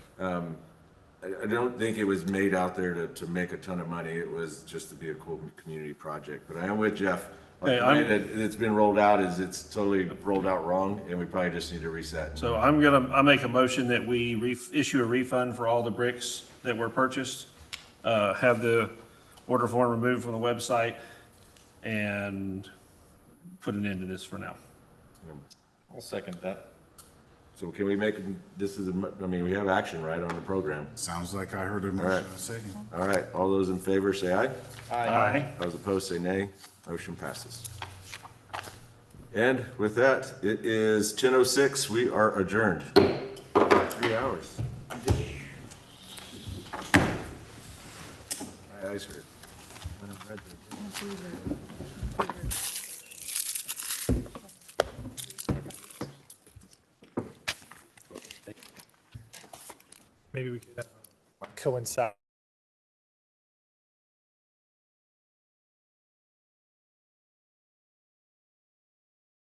C: I don't think it was made out there to make a ton of money. It was just to be a cool community project. But I am with Jeff.
F: Hey,
C: The way that it's been rolled out it's totally rolled out wrong, and we probably just need to reset.
F: So I'll make a motion that we issue a refund for all the bricks that were purchased, have the order form removed from the website, and put an end to this for now.
A: I'll second that.
C: So can we make, we have action, right, on the program?
B: Sounds like I heard a
C: right.
B: motion in a second.
C: All right, all those in favor say aye.
F: Aye.
C: Those opposed say nay. Motion passes. And with that, it is 10:06. We are adjourned. 3 hours. My eyes hurt.
H: maybe we could coincide.